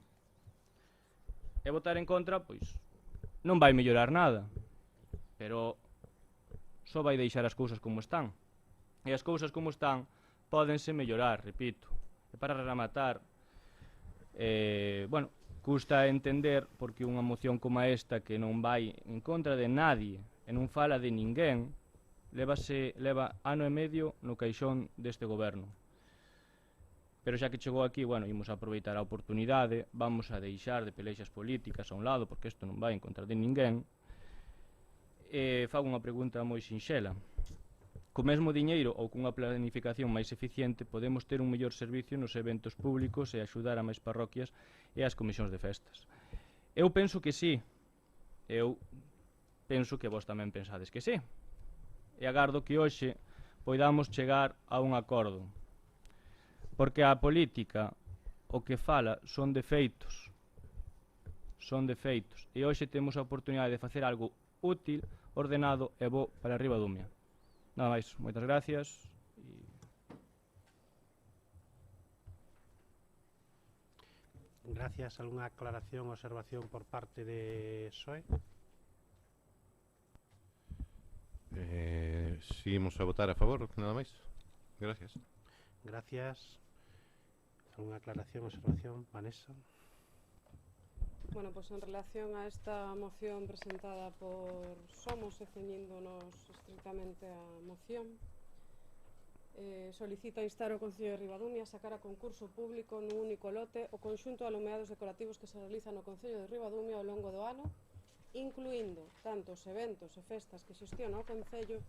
E votar en contra, pois, non vai mellorar nada, pero só vai deixar as cousas como están. E as cousas como están pódense mellorar, repito. E para rematar, bueno, custa entender porque unha moción como esta que non vai en contra de nadie e non fala de ninguén, leva ano e medio no caixón deste goberno. Pero xa que chegou aquí, bueno, imos aproveitar a oportunidade, vamos a deixar de pelexas políticas a un lado, porque isto non vai en contra de ninguén, e fago unha pregunta moi sinxela. Co mesmo diñeiro ou cunha planificación máis eficiente podemos ter un mellor servicio nos eventos públicos e axudar a máis parroquias e as comisións de festas. Eu penso que sí. Eu penso que vos tamén pensades que sí. E agardo que hoxe poidamos chegar a un acordo. Porque a política o que fala son defeitos. Son defeitos. E hoxe temos a oportunidade de facer algo útil, ordenado e bo para Ribadumia. Nada máis, moitas gracias. Gracias. Algunha aclaración ou observación por parte de SOE? Si imos a votar a favor, nada máis. Gracias. Gracias. Algunha aclaración ou observación, Vanessa? Bueno, pois en relación a esta moción presentada por Somos e ceñíndonos estrictamente a moción, solicita instar o Concello de Ribadumia a sacar a concurso público nun único lote o conxunto de alumeados decorativos que se realizan no Concello de Ribadumia ao longo do ano, incluindo tanto os eventos e festas que xestiona o Concello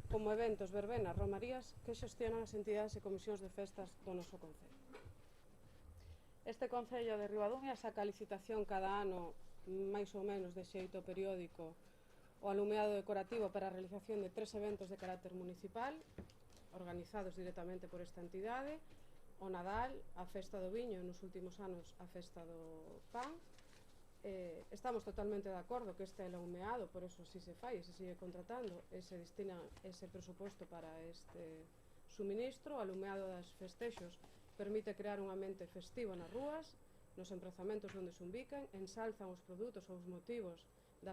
como eventos, verbenas, romarías que xestionan as entidades e comisións de festas do noso Concello. Este Concello de Ribadumia saca a licitación cada ano, máis ou menos de xeito periódico, o alumeado decorativo para a realización de 3 eventos de carácter municipal, organizados directamente por esta entidade: o Nadal, a Festa do Viño e nos últimos anos a Festa do Pan. Estamos totalmente de acordo que este é o alumeado, por eso si se fai e se sigue contratando e se destina ese presuposto para este suministro. O alumeado das festexos permite crear un ambiente festivo nas rúas, nos emprazamentos onde se ubican, ensalzan os produtos ou os motivos da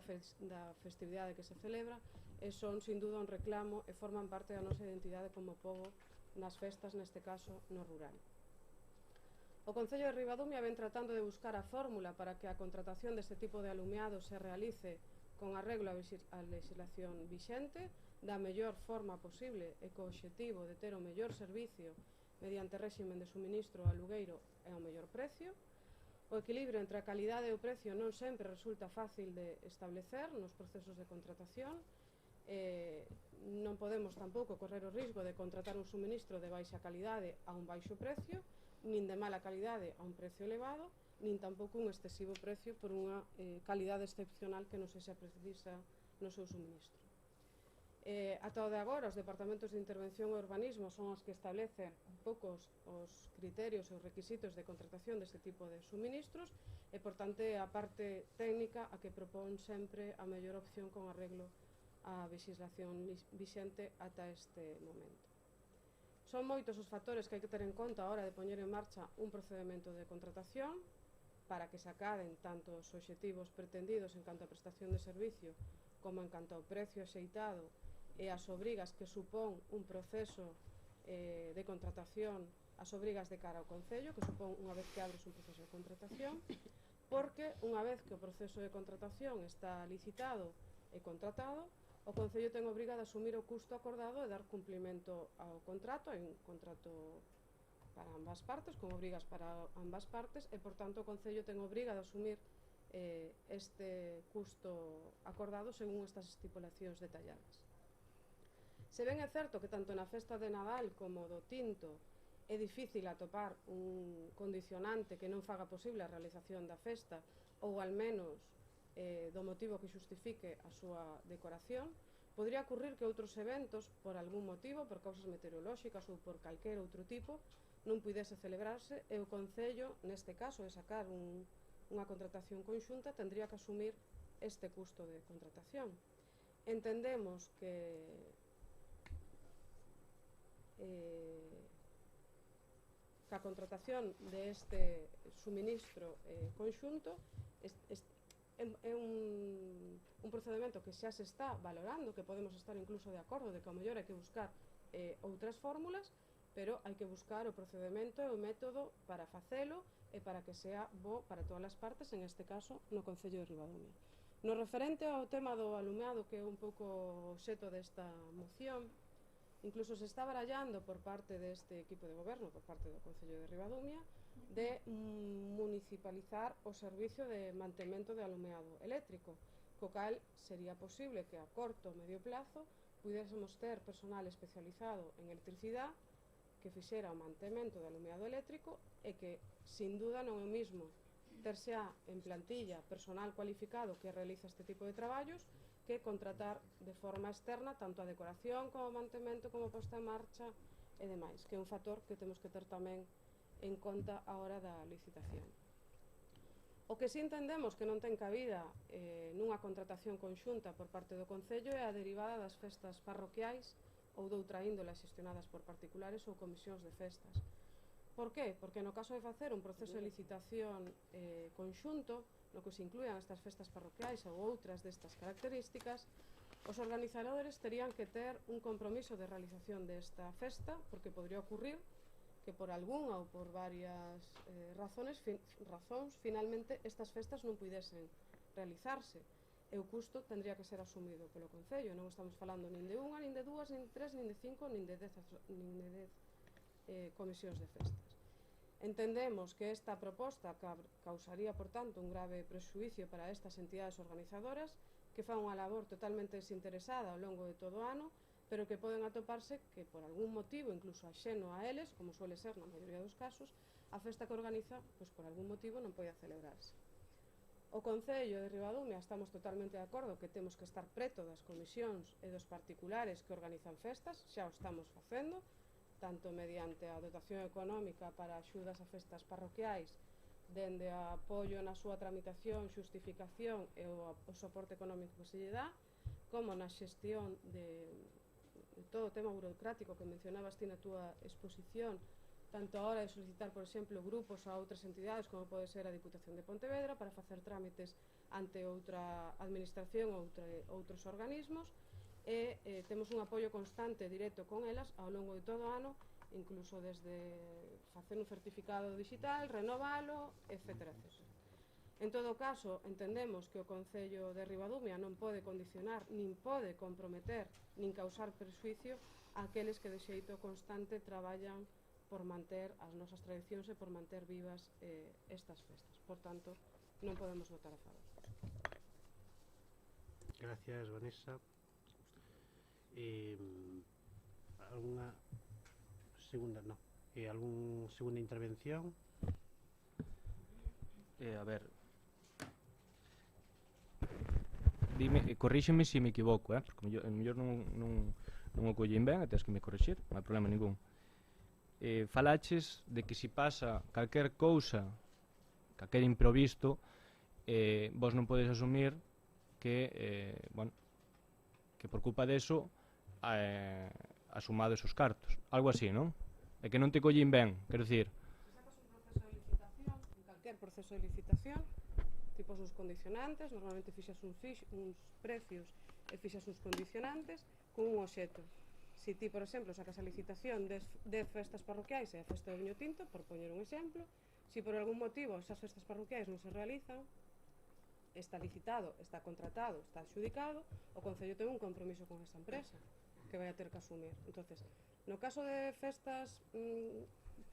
festividade que se celebra e son, sin duda, un reclamo e forman parte da nosa identidade como pobo nas festas, neste caso, no rural. O Concello de Ribadumia ven tratando de buscar a fórmula para que a contratación deste tipo de alumeado se realice con arreglo á legislación vixente, da mellor forma posible e co obxectivo de ter o mellor servicio mediante réximen de suministro ao alugueiro e ao mellor precio. O equilibrio entre a calidade e o precio non sempre resulta fácil de establecer nos procesos de contratación. Non podemos tampouco correr o risco de contratar un suministro de baixa calidade a un baixo precio, nin de mala calidade a un precio elevado, nin tampouco un excesivo precio por unha calidade excepcional que non sexa precisa no seu suministro. Ata o de agora, os departamentos de intervención e urbanismo son os que establecen un pouco os criterios e os requisitos de contratación deste tipo de suministros e, por tanto, a parte técnica a que propón sempre a mellor opción con arreglo a legislación vixente ata este momento. Son moitos os factores que hai que ter en conta a hora de poñer en marcha un procedimento de contratación para que se acaden tanto os obxectivos pretendidos en canto a prestación de servicio como en canto ao precio axeitado e as obrigas que supón un proceso de contratación, as obrigas de cara ao Concello, que supón unha vez que abres un proceso de contratación, porque unha vez que o proceso de contratación está licitado e contratado, o Concello ten obriga de asumir o custo acordado e dar cumplimento ao contrato, hai un contrato para ambas partes, con obrigas para ambas partes, e por tanto o Concello ten obriga de asumir este custo acordado según estas estipulacións detalladas. Se ben é certo que tanto na festa de Nadal como do Tinto é difícil atopar un condicionante que non faga posible a realización da festa ou al menos do motivo que xustifique a súa decoración, podría ocurrir que outros eventos, por algún motivo, por causas meteorolóxicas ou por calquer outro tipo, non puidese celebrarse e o Concello, neste caso, de sacar unha contratación conxunta, tendría que asumir este custo de contratación. Entendemos que a contratación deste suministro conxunto é un procedimento que xa se está valorando, que podemos estar incluso de acordo de que ao mellor hai que buscar outras fórmulas, pero hai que buscar o procedimento e o método para facelo e para que sea bo para todas as partes, en este caso no Concello de Ribadumia. No referente ao tema do alumeado, que é un pouco o xeto desta moción, incluso se está barallando por parte deste equipo de goberno, por parte do Concello de Ribadumia, de municipalizar o servicio de mantemento de alumeado eléctrico, co cal sería posible que a corto ou medio plazo pudésemos ter personal especializado en electricidade que fixera o mantemento de alumeado eléctrico e que, sin duda, non é o mismo terse en plantilla personal cualificado que realiza este tipo de traballos que contratar de forma externa tanto a decoración como o mantemento como a posta en marcha e demais, que é un factor que temos que ter tamén en conta a hora da licitación. O que si entendemos que non ten cabida nunha contratación conxunta por parte do Concello é a derivada das festas parroquiais ou doutra índole xestionadas por particulares ou comisións de festas. Por qué? Porque no caso de facer un proceso de licitación conxunto, no que se incluían estas festas parroquiais ou outras destas características, os organizadores terían que ter un compromiso de realización desta festa, porque podría ocurrir que por algunha ou por varias razóns finalmente estas festas non puidesen realizarse e o custo tendría que ser asumido polo Concello. Non estamos falando nin de unha, nin de dúas, nin de tres, nin de cinco, nin de 10 comisións de festas. Entendemos que esta proposta causaría, por tanto, un grave prexuicio para estas entidades organizadoras que fan unha labor totalmente desinteresada ao longo de todo o ano, pero que poden atoparse que por algún motivo, incluso axeno a eles, como suele ser na maioría dos casos, a festa que organiza, pois por algún motivo non pode celebrarse. O Concello de Ribadumia estamos totalmente de acordo que temos que estar preto das comisións e dos particulares que organizan festas, xa o estamos facendo, tanto mediante a dotación económica para axudas a festas parroquiais, dende a apoio na súa tramitación, xustificación e o soporte económico que se lle dá, como na xestión de todo o tema burocrático que mencionabas ti na túa exposición, tanto a hora de solicitar, por exemplo, grupos a outras entidades, como pode ser a Diputación de Pontevedra, para facer trámites ante outra administración ou outros organismos, e temos un apoio constante directo con elas ao longo de todo o ano, incluso desde facer un certificado digital, renovalo, etc. En todo caso, entendemos que o Concello de Ribadumia non pode condicionar, nin pode comprometer, nin causar perxuicio a aqueles que de xeito constante traballan por manter as nosas tradicións e por manter vivas estas festas. Por tanto, non podemos votar a favor. Gracias, Vanessa. Alguna segunda, no. Algún segunda intervención? A ver, corríxeme se me equivoco, porque mellor non o collín ben e tens que me corrixir, non hai problema ningún. Falaches de que se pasa calquer cousa, calquer improvisto, vos non podes asumir que que por culpa deso asumades os cartos. Algo así, non? É que non te collín ben, quero dicir. Se sacas un proceso de licitación, en calquer proceso de licitación, tipos os condicionantes, normalmente fixas uns precios e fixas uns condicionantes con un obxecto. Si ti, por exemplo, sacas a licitación de festas parroquiais e a festa do viño tinto, por poñer un exemplo, si por algún motivo esas festas parroquiais non se realizan, está licitado, está contratado, está adxudicado, o Concello ten un compromiso con esa empresa que vai a ter que asumir. Entonces, no caso de festas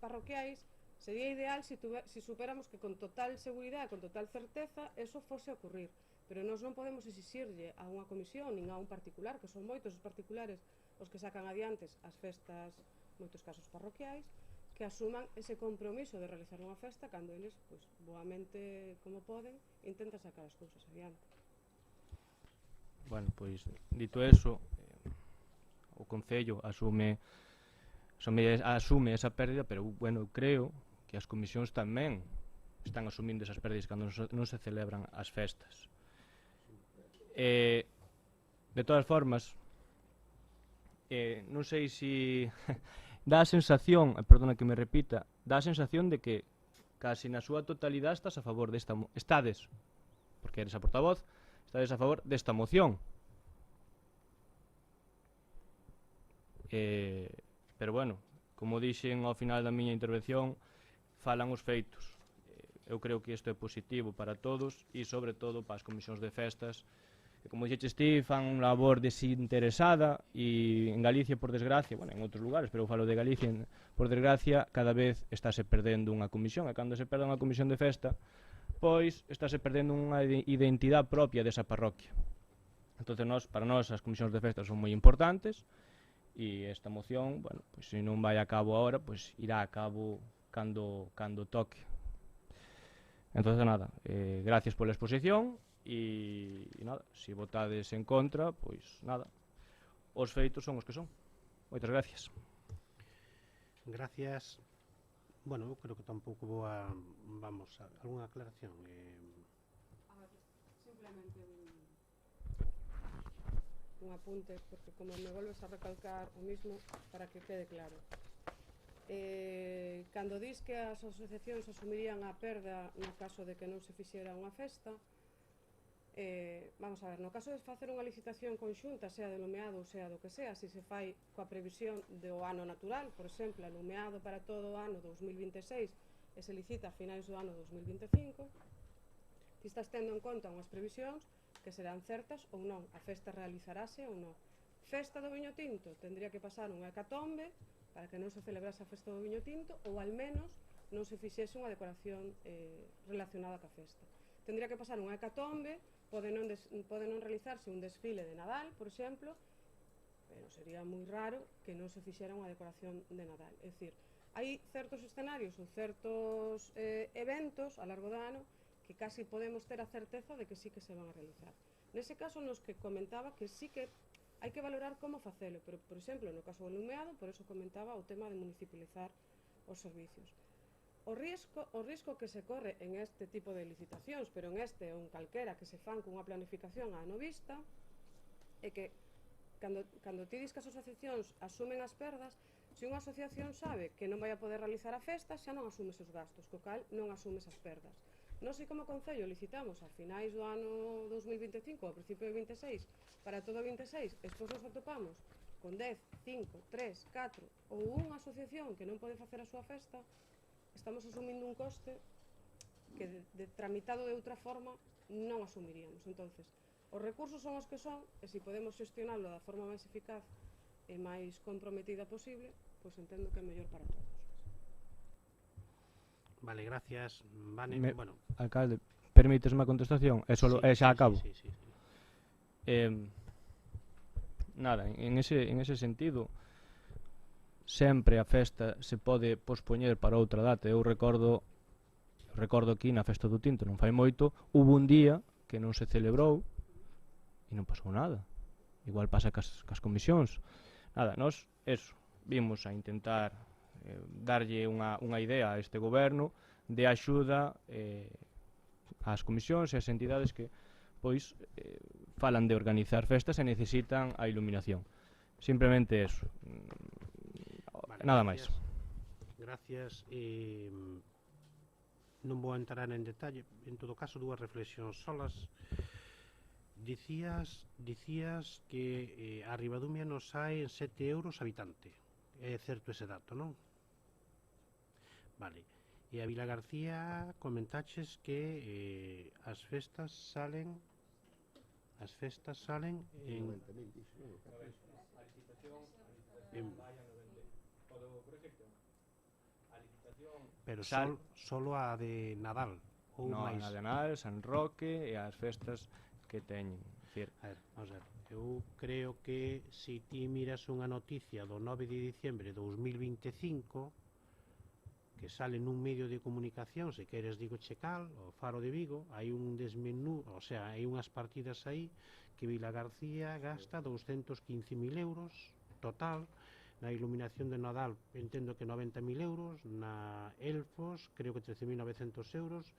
parroquiais, sería ideal si supéramos que con total seguridade, con total certeza, eso fose a ocurrir. Pero nós non podemos exixirlle a unha comisión nin a un particular, que son moitos os particulares os que sacan adiantes as festas, moitos casos parroquiais, que asuman ese compromiso de realizar unha festa cando eles, pois, boamente como poden, intentan sacar as cousas adiante. Bueno, pois, dito eso, o Concello asume esa pérdida, pero, bueno, eu creo que as comisións tamén están asumindo esas pérdidas cando non se celebran as festas. De todas formas, non sei se dá a sensación, perdona que me repita, dá a sensación de que casi na súa totalidade estás a favor desta estades, porque eres a portavoz, estades a favor desta moción. Pero bueno, como dixen ao final da miña intervención, falan os feitos. Eu creo que isto é positivo para todos e sobre todo para as comisións de festas, que, como dixeches ti, fan unha labor desinteresada e en Galicia, por desgracia, bueno, en outros lugares, pero eu falo de Galicia, por desgracia, cada vez estáse perdendo unha comisión, e cando se perde unha comisión de festa, pois estáse perdendo unha identidade propia desa parroquia. Entón, para nós, as comisións de festas son moi importantes, e esta moción, bueno, pois se non vai a cabo agora, pois irá a cabo cando toque. Entón, nada, gracias pola exposición, e nada, se votades en contra, pois nada, os feitos son os que son. Moitas gracias. Gracias. Bueno, eu creo que tampouco vamos a algunha aclaración. A ver, simplemente un apunte, porque como me volves a recalcar o mismo, para que quede claro. Cando dis que as asociacións asumirían a perda no caso de que non se fixera unha festa, vamos a ver, no caso de facer unha licitación conxunta, sea de lumeado ou sea do que sea, se fai coa previsión do ano natural, por exemplo, alumeado para todo o ano 2026 e se licita a finais do ano 2025, ti estás tendo en conta unhas previsións que serán certas ou non, a festa realizarase ou non. Festa do viño tinto, tendría que pasar unha hecatombe para que non se celebrase a festa do viño tinto ou al menos non se fixese unha decoración relacionada ca festa. Tendría que pasar unha hecatombe, pode non realizarse un desfile de Nadal, por exemplo, pero sería moi raro que non se fixera unha decoración de Nadal. É dicir, hai certos escenarios ou certos eventos a largo do ano que casi podemos ter a certeza de que sí que se van a realizar. Nese caso, nos que comentaba que sí que hai que valorar como facelo, pero, por exemplo, no caso do lumeado, por eso comentaba o tema de municipalizar os servicios. O risco que se corre en este tipo de licitacións, pero en este ou en calquera que se fan cunha planificación a ano vista, é que cando ti dis que as asociacións asumen as perdas, se unha asociación sabe que non vai a poder realizar a festa, xa non asume os gastos, co cal non asume as perdas. Nós, como Concello, licitamos a finais do ano 2025, ao principio do 26, para todo o 26, e despois nos atopamos con 10, 5, 3, 4 ou unha asociación que non pode facer a súa festa, estamos asumindo un coste que, tramitado de outra forma, non asumiríamos. Entonces, os recursos son os que son, e se podemos xestionarlo da forma máis eficaz e máis comprometida posible, pois entendo que é mellor para todos. Vale, gracias. Vane, bueno. Alcalde, permítesme a contestación? Xa acabo. Sí. Nada, en ese sentido, sempre a festa se pode pospoñer para outra data. Eu recordo aquí na festa do Tinto, non fai moito, hubo un día que non se celebrou e non pasou nada. Igual pasa cas comisións. Nada, nós, vimos a intentar darlle unha idea a este goberno de axuda ás comisións e ás entidades que pois falan de organizar festas e necesitan a iluminación. Simplemente eso. Vale, Nada máis. Gracias. Non vou entrar en detalle. En todo caso, dúas reflexións solas. Dicías que a Ribadumia nos sae en 7 euros habitante. É certo ese dato, non? Vale. E a Vila García comentaches que as festas salen en... Pero solo a de Nadal ou No, máis? a Nacional, San Roque e as festas que teñen. Decir, A ver, vamos a ver. Eu creo que se ti miras unha noticia do 9 de diciembre de 2025 que sale nun medio de comunicación, se queres digo checal, o Faro de Vigo, hai un desmenú, o sea, hai unhas partidas aí que Vila García gasta 215.000 euros total. Na iluminación de Nadal entendo que 90.000 euros, na Elfos creo que 13.900 euros,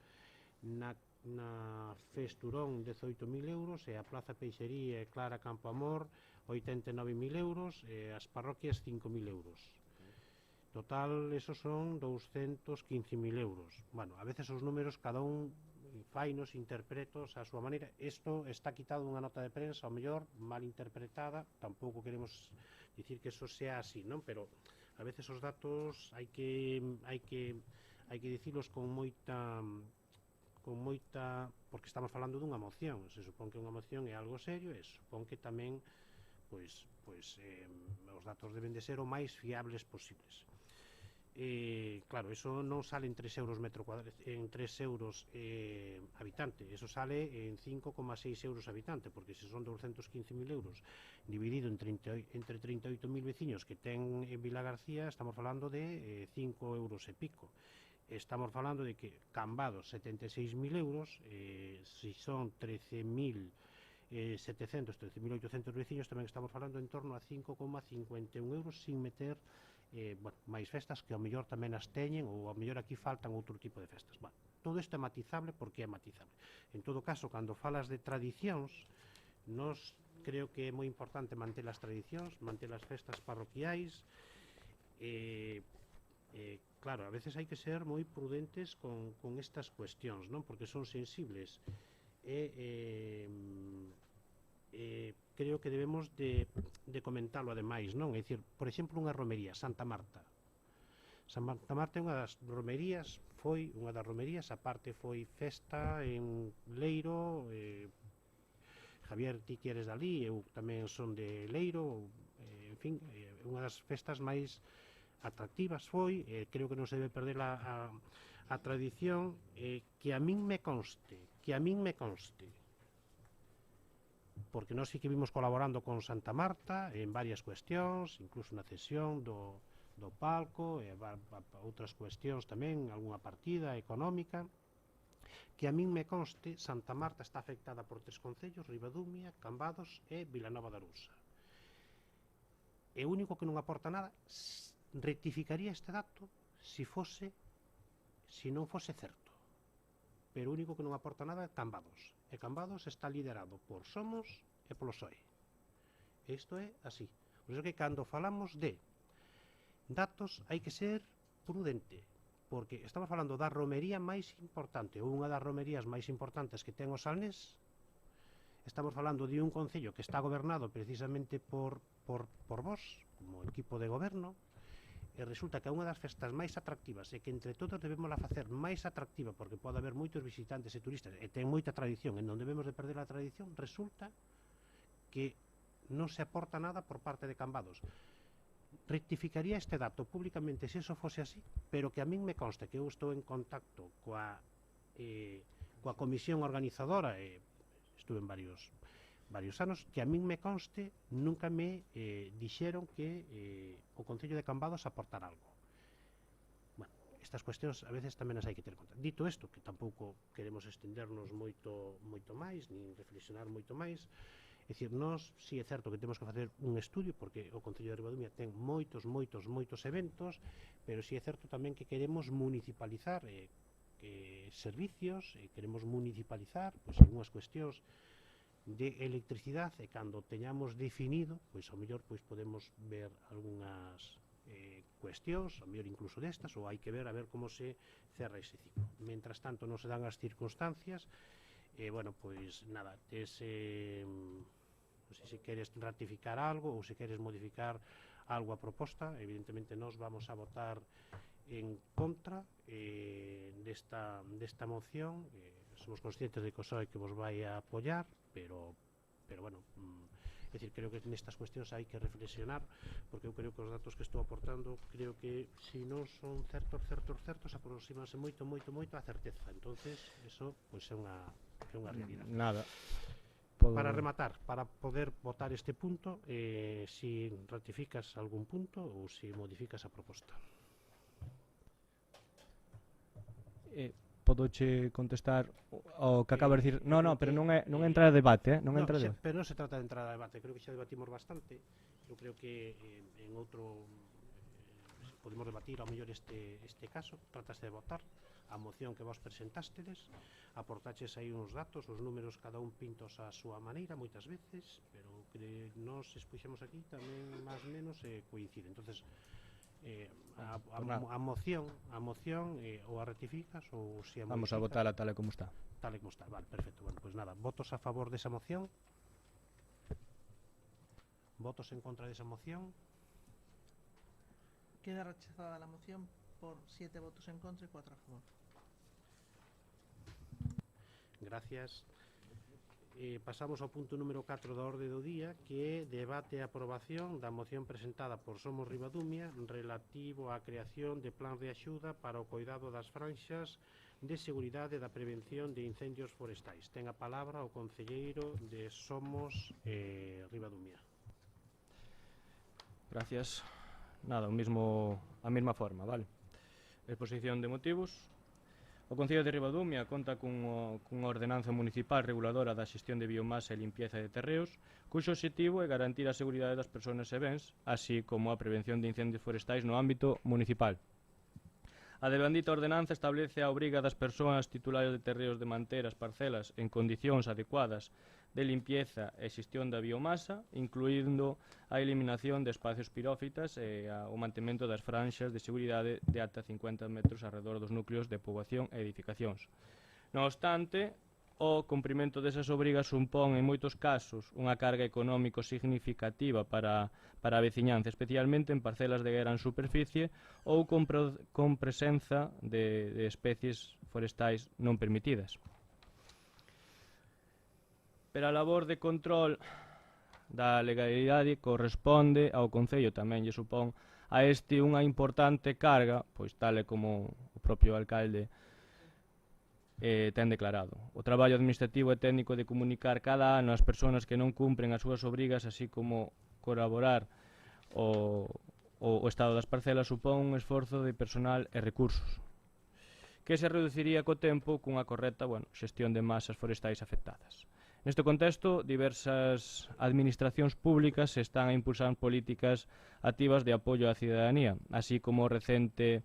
na Festurón 18.000 euros e a Plaza Peixería e Clara Campoamor 89.000 euros e as parroquias 5.000 euros. Total, esos son 215.000 euros. Bueno, a veces os números cada un fainos, interpretos a súa maneira. Isto está quitado dunha nota de prensa, ao mellor mal interpretada, tampouco queremos dicir que eso sea así, non? Pero a veces os datos hai que dicilos con moita, porque estamos falando dunha moción, se supón que unha moción é algo serio e supón que tamén pois os datos deben de ser o máis fiables posibles. Claro, eso non sale en 3 euros metro cuadrado, en 3 euros habitante, eso sale en 5,6 euros habitante, porque se son 215.000 euros dividido entre 38.000 veciños que ten en Vila García, estamos falando de 5 euros e pico. Estamos falando de que Cambados 76.000 euros, si son 13.700, 13.800 veciños, tamén estamos falando en torno a 5,51 euros sin meter máis festas que ao mellor tamén as teñen ou ao mellor aquí faltan outro tipo de festas. Bueno, todo isto é matizable porque é matizable. En todo caso, cando falas de tradicións, nos creo que é moi importante manter as tradicións, manter as festas parroquiais. Claro, a veces hai que ser moi prudentes con estas cuestións, non? Porque son sensibles. Creo que debemos de comentalo ademais, non? É dicir, por exemplo, unha romería, Santa Marta. Santa Marta é unha das romerías, aparte foi festa en Leiro, Javier, ti que eres dali, eu tamén son de Leiro, en fin, unha das festas máis atractivas foi, creo que non se debe perder a tradición, que a min me conste, porque nós sí que vimos colaborando con Santa Marta en varias cuestións, incluso na cesión do palco e outras cuestións tamén, algunha partida económica, que a min me conste, Santa Marta está afectada por 3 concellos, Ribadumia, Cambados e Vilanova de Arousa. E o único que non aporta nada, rectificaría este dato se non fose certo. Pero o único que non aporta nada é Cambados. E Cambados está liderado por Somos e polo PSOE. Isto é así. Por iso que cando falamos de datos hai que ser prudente, porque estamos falando da romería máis importante, ou unha das romerías máis importantes que ten o Salnés. Estamos falando de un concello que está gobernado precisamente por vos, como equipo de goberno, e resulta que é unha das festas máis atractivas e que entre todos debemos a facer máis atractiva, porque pode haber moitos visitantes e turistas e ten moita tradición, en non debemos de perder a tradición. Resulta que non se aporta nada por parte de Cambados. Rectificaría este dato públicamente se eso fose así, pero que a min me conste que eu estou en contacto coa comisión organizadora, e estuve en varios anos, que a min me conste nunca me dixeron que o Concello de Cambados aportar algo. Bueno, estas cuestións a veces tamén as hai que ter en conta. Dito isto, que tampouco queremos estendernos moito máis, nin reflexionar moito máis, é dicir, nós, si é certo que temos que facer un estudio, porque o Concello de Ribadumia ten moitos eventos, pero si é certo tamén que queremos municipalizar servicios, queremos municipalizar algunhas cuestións de electricidade, e cando teñamos definido, pois ao mellor pois podemos ver algunhas cuestións, ao mellor incluso destas, ou hai que ver a ver como se cerra ese ciclo. Mentras tanto non se dan as circunstancias, bueno, pois nada, non sei se queres ratificar algo ou se queres modificar algo a proposta. Evidentemente nós vamos a votar en contra desta moción. Somos conscientes de que o PSOE que vos vai a apoiar, pero bueno, é dicir, creo que nestas cuestións hai que reflexionar, porque eu creo que os datos que estou aportando, creo que se non son certos, aproximanse moito á certeza. Entonces, eso pois é unha realidade. Nada. Para rematar, para poder votar este punto, si ratificas algún punto ou si modificas a proposta. Podoche contestar ao que acaba de dicir. No, pero non entra a debate, non entra a debate. Pero non se trata de entrar a debate, creo que xa debatimos bastante. Eu creo que en outro podemos debatir ao mellor este caso. Tratase de votar a moción que vos presentástedes, aportaches aí uns datos, os números cada un pintos a súa maneira moitas veces, pero que nos expuxemos aquí tamén máis ou menos coincide. Entonces, a moción ou a ratificas ou se a modificas. Vamos a votala tal e como está. Tal e como está, vale, perfecto. Bueno, pois nada, votos a favor desa moción? Votos en contra desa moción? Queda rechazada la moción por 7 votos en contra y 4 a favor. Gracias. Pasamos ao punto número 4 da orde do día, que é debate e aprobación da moción presentada por Somos Ribadumia relativo á creación de plans de axuda para o coidado das franxas de seguridade da prevención de incendios forestais. Ten a palabra o concelleiro de Somos Ribadumia. Gracias. Nada, a mesma forma, vale? Exposición de motivos. O Concello de Ribadumia conta cunha ordenanza municipal reguladora da xestión de biomasa e limpieza de terreos, cuxo obxectivo é garantir a seguridade das persoas e bens, así como a prevención de incendios forestais no ámbito municipal. A devandita ordenanza establece a obriga das persoas titulares de terreos de manter as parcelas en condicións adecuadas de limpieza e xestión da biomasa, incluindo a eliminación de espacios pirófitas e o mantemento das franxas de seguridade de ata 50 metros alrededor dos núcleos de poboación e edificacións. Non obstante, o cumprimento desas obrigas supón en moitos casos unha carga económico significativa para a veciñanza, especialmente en parcelas de gran superficie ou con presenza de especies forestais non permitidas. Pero a labor de control da legalidade corresponde ao Concello, tamén lle supón a este unha importante carga, pois tal e como o propio alcalde ten declarado. O traballo administrativo e técnico de comunicar cada ano as persoas que non cumpren as súas obrigas, así como colaborar o estado das parcelas, supón un esforzo de personal e recursos, que se reduciría co tempo cunha correcta xestión de masas forestais afectadas. Neste contexto, diversas administracións públicas están a impulsar políticas activas de apoio á cidadanía, así como recentemente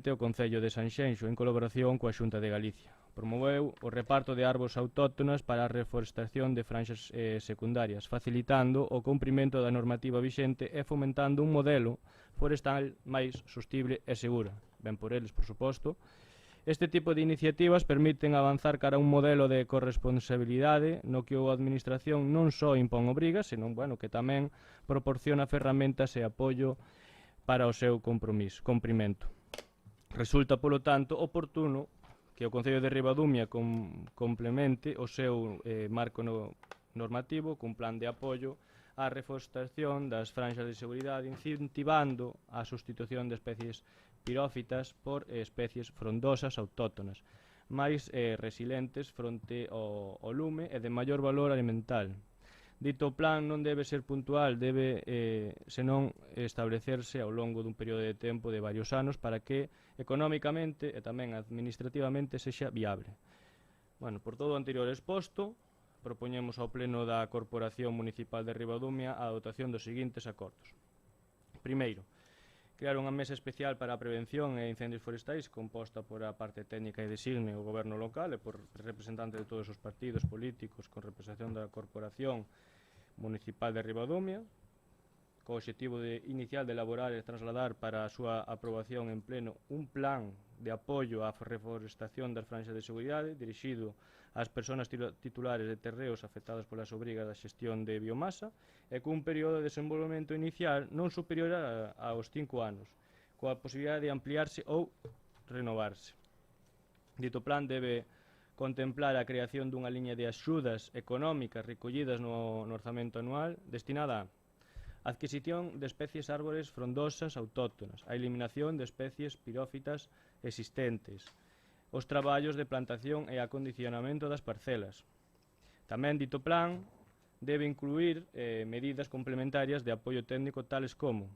o Concello de Sanxenxo, en colaboración coa Xunta de Galicia. Promoveu o reparto de árbores autóctonas para a reforestación de franxas secundarias, facilitando o cumprimento da normativa vixente e fomentando un modelo forestal máis sostible e segura. Ben por eles, por suposto. Este tipo de iniciativas permiten avanzar cara a un modelo de corresponsabilidade no que a administración non só impón obrigas, senón que tamén proporciona ferramentas e apoio para o seu cumprimento. Resulta, polo tanto, oportuno que o Concello de Ribadumia complemente o seu marco normativo cun plan de apoio á reforestación das franxas de seguridade, incentivando a substitución de especies pirófitas por especies frondosas autóctonas, máis resilientes fronte ao lume e de maior valor alimental. Dito plan non debe ser puntual, debe senón establecerse ao longo dun período de tempo de varios anos para que económicamente e tamén administrativamente sexa viable. Por todo o anterior exposto, propoñemos ao Pleno da Corporación Municipal de Ribadumia a dotación dos seguintes acordos. Primeiro, crear unha mesa especial para a prevención e incendios forestais composta por a parte técnica e designe o goberno local e por representantes de todos os partidos políticos con representación da Corporación Municipal de Ribadumia, co obxectivo inicial de elaborar e trasladar para a súa aprobación en pleno un plan de apoio á reforestación das franxas de seguridade dirixido ás persoas titulares de terreos afectadas polas obrigas da xestión de biomasa e cun período de desenvolvemento inicial non superior aos 5 anos, coa posibilidade de ampliarse ou renovarse. Dito plan debe contemplar a creación dunha liña de axudas económicas recollidas no orzamento anual destinada a adquisición de especies árbores frondosas autóctonas, a eliminación de especies pirófitas existentes, os traballos de plantación e acondicionamento das parcelas. Tamén dito plan debe incluir medidas complementarias de apoio técnico tales como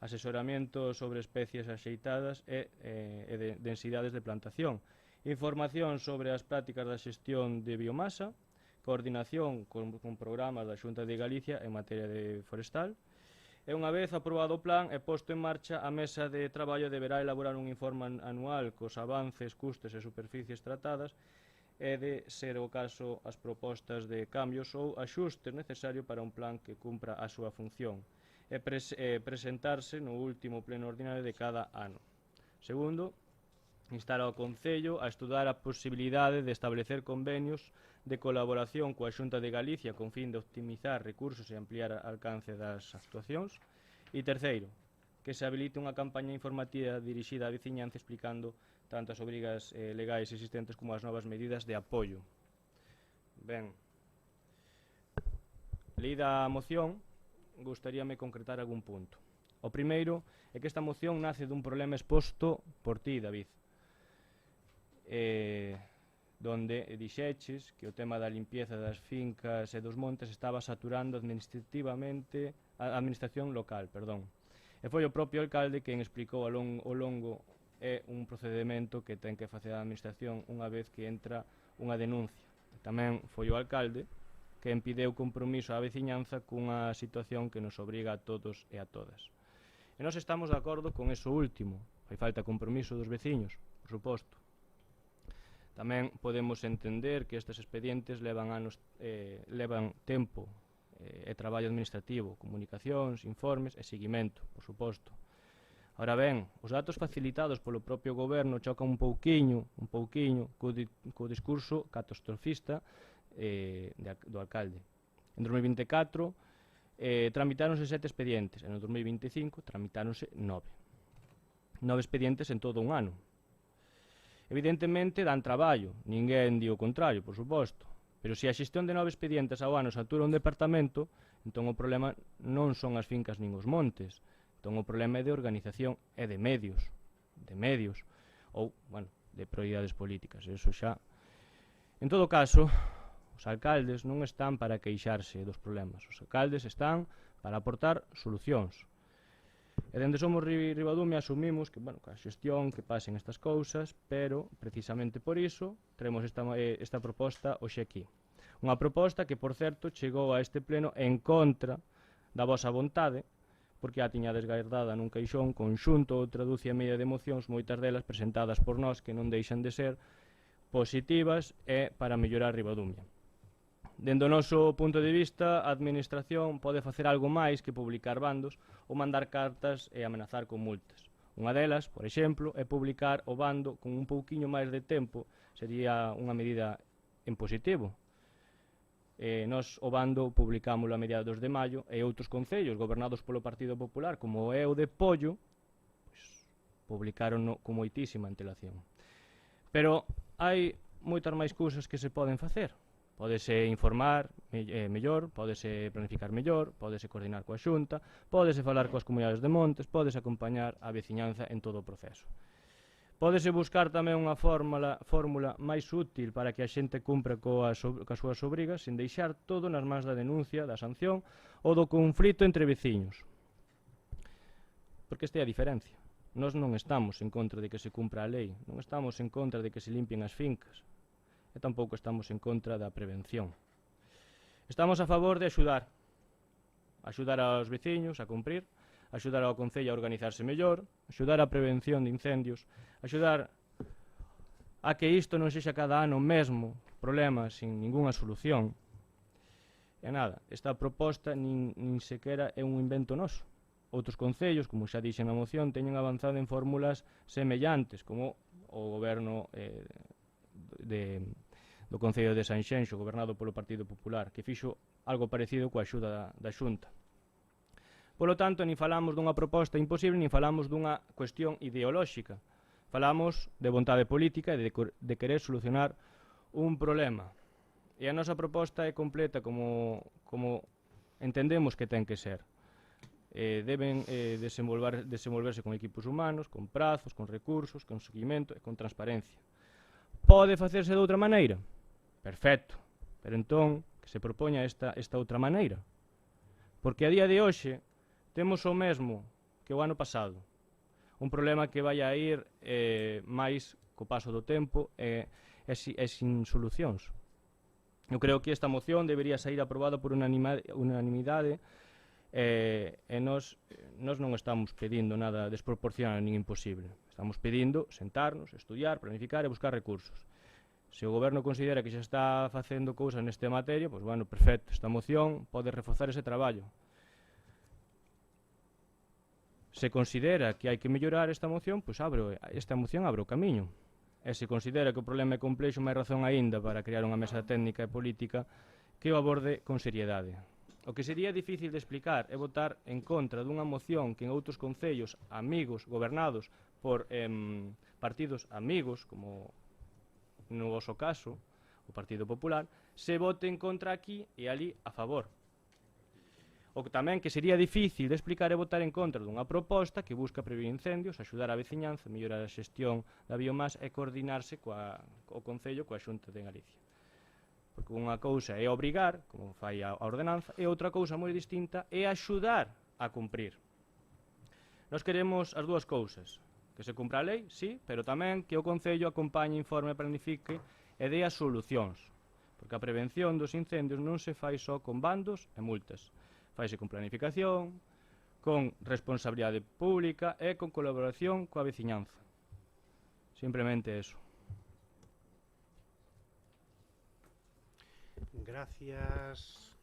asesoramento sobre especies axeitadas e de densidades de plantación, información sobre as prácticas da xestión de biomasa, coordinación con programas da Xunta de Galicia en materia de forestal, e unha vez aprobado o plan e posto en marcha, a mesa de traballo deberá elaborar un informe anual cos avances, custes e superficies tratadas e de ser o caso as propostas de cambios ou axustes necesarios para un plan que cumpra a súa función e presentarse no último pleno ordinario de cada ano. Segundo, instar ao Concello a estudar a posibilidade de establecer convenios de colaboración coa Xunta de Galicia con fin de optimizar recursos e ampliar o alcance das actuacións. E terceiro, que se habilite unha campaña informativa dirixida á veciñanza explicando tanto as obrigas legais existentes como as novas medidas de apoio. Ben, leída a moción, gustaríame concretar algún punto. O primeiro é que esta moción nace dun problema exposto por ti, David, donde dixeches que o tema da limpieza das fincas e dos montes estaba saturando administrativamente a administración local, E foi o propio alcalde quen explicou ao longo é un procedimento que ten que facer a administración unha vez que entra unha denuncia. Tamén foi o alcalde quen pideu compromiso á veciñanza cunha situación que nos obriga a todos e a todas. E nós estamos de acordo con eso último. Fai falta compromiso dos veciños, por suposto. Tamén podemos entender que estes expedientes levan tempo e traballo administrativo, comunicacións, informes e seguimento, por suposto. Ora ben, os datos facilitados polo propio goberno chocan un pouquiño co discurso catastrofista do alcalde. En 2024 tramitáronse 7 expedientes, e no 2025 tramitáronse 9. 9 expedientes en todo un ano. Evidentemente dan traballo, ninguén di o contrario, por suposto, pero se a xestión de 9 expedientes ao ano satura un departamento, entón o problema non son as fincas nin os montes, entón o problema é de organización e de medios, ou, bueno, de prioridades políticas, eso xa. En todo caso, os alcaldes non están para queixarse dos problemas, os alcaldes están para aportar solucións. E dende Somos Ribadumia asumimos que, bueno, a xestión que pasen estas cousas, pero precisamente por iso traemos esta proposta hoxe aquí. Unha proposta que, por certo, chegou a este pleno en contra da vosa vontade, porque a tiñades guardada nun caixón conxunto outra dúcia e media de mocións, moitas delas presentadas por nós que non deixan de ser positivas e para mellorar Ribadumia. Dende o noso punto de vista, a administración pode facer algo máis que publicar bandos ou mandar cartas e amenazar con multas. Unha delas, por exemplo, é publicar o bando con un pouquiño máis de tempo, sería unha medida en positivo. Nós o bando publicámoslo a mediados de maio e outros concellos gobernados polo Partido Popular, como é o de Pollo, publicaron con moitísima antelación. Pero hai moitas máis cousas que se poden facer. Pódese informar mellor, pódese planificar mellor, pódese coordinar coa Xunta, pódese falar coas comunidades de montes, pódese acompañar a veciñanza en todo o proceso. Pódese buscar tamén unha fórmula máis útil para que a xente cumpra coas súas obrigas sen deixar todo nas mans da denuncia, da sanción ou do conflito entre veciños. Porque esta é a diferencia. Nós non estamos en contra de que se cumpra a lei, non estamos en contra de que se limpien as fincas, e tampouco estamos en contra da prevención. Estamos a favor de axudar aos veciños a cumprir axudar ao Concello a organizarse mellor, axudar á prevención de incendios, axudar a que isto non sexa cada ano o mesmo problema sin ningunha solución. E nada, esta proposta nin sequera é un invento noso. Outros concellos, como xa dixen na moción, teñen avanzado en fórmulas semellantes, como o goberno do Concello de Sanxenxo, gobernado polo Partido Popular, que fixo algo parecido coa axuda da Xunta. Polo tanto, nin falamos dunha proposta imposible, nin falamos dunha cuestión ideolóxica. Falamos de vontade política e de querer solucionar un problema. E a nosa proposta é completa como entendemos que ten que ser. Deben desenvolverse con equipos humanos, con prazos, con recursos, con seguimento e con transparencia. Pode facerse de outra maneira? Perfecto. Pero entón, que se propoña esta outra maneira. Porque a día de hoxe temos o mesmo que o ano pasado. Un problema que vai a ir máis co paso do tempo e sin solucións. Eu creo que esta moción debería sair aprobada por unanimidade e nós non estamos pedindo nada desproporcional nin imposible. Estamos pedindo sentarnos, estudiar, planificar e buscar recursos. Se o Goberno considera que xa está facendo cousas neste materia, pois, bueno, perfecto, esta moción pode reforzar ese traballo. Se considera que hai que mellorar esta moción, pois esta moción abre o camiño. E se considera que o problema é complexo, máis razón aínda para crear unha mesa técnica e política que o aborde con seriedade. O que sería difícil de explicar é votar en contra dunha moción que en outros concellos amigos, gobernados por partidos amigos, como no voso caso, o Partido Popular, se vote en contra aquí e ali a favor. O que tamén que sería difícil de explicar é votar en contra dunha proposta que busca prevenir incendios, axudar a veciñanza, mellorar a xestión da biomasa e coordinarse co Concello coa Xunta de Galicia. Porque unha cousa é obrigar, como fai a ordenanza, e outra cousa moi distinta é axudar a cumprir. Nós queremos as dúas cousas, que se cumpra a lei, sí, pero tamén que o Concello acompañe, informe, planifique e dé as solucións. Porque a prevención dos incendios non se fai só con bandos e multas. Faise con planificación, con responsabilidade pública e con colaboración coa veciñanza. Simplemente eso. Gracias,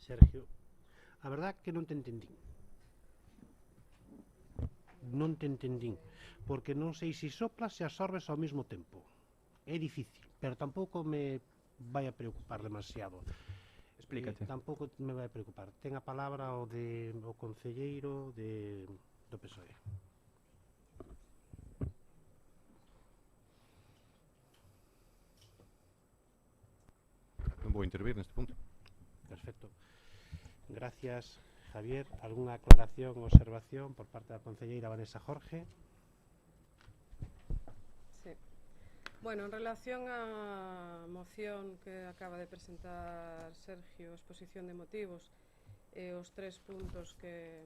Sergio. A verdad que non te entendín. Non te entendín, porque non sei se soplas e absorbes ao mesmo tempo. É difícil, pero tampouco me vai a preocupar demasiado. Explícate. Tampouco me vai a preocupar. Ten a palabra o concelleiro do PSOE. Non vou intervir neste punto. Perfecto. Gracias, Javier. ¿Alguna aclaración o observación por parte da concelleira Vanessa Jorge? Sí. Bueno, en relación á moción que acaba de presentar Sergio, exposición de motivos, e os 3 puntos que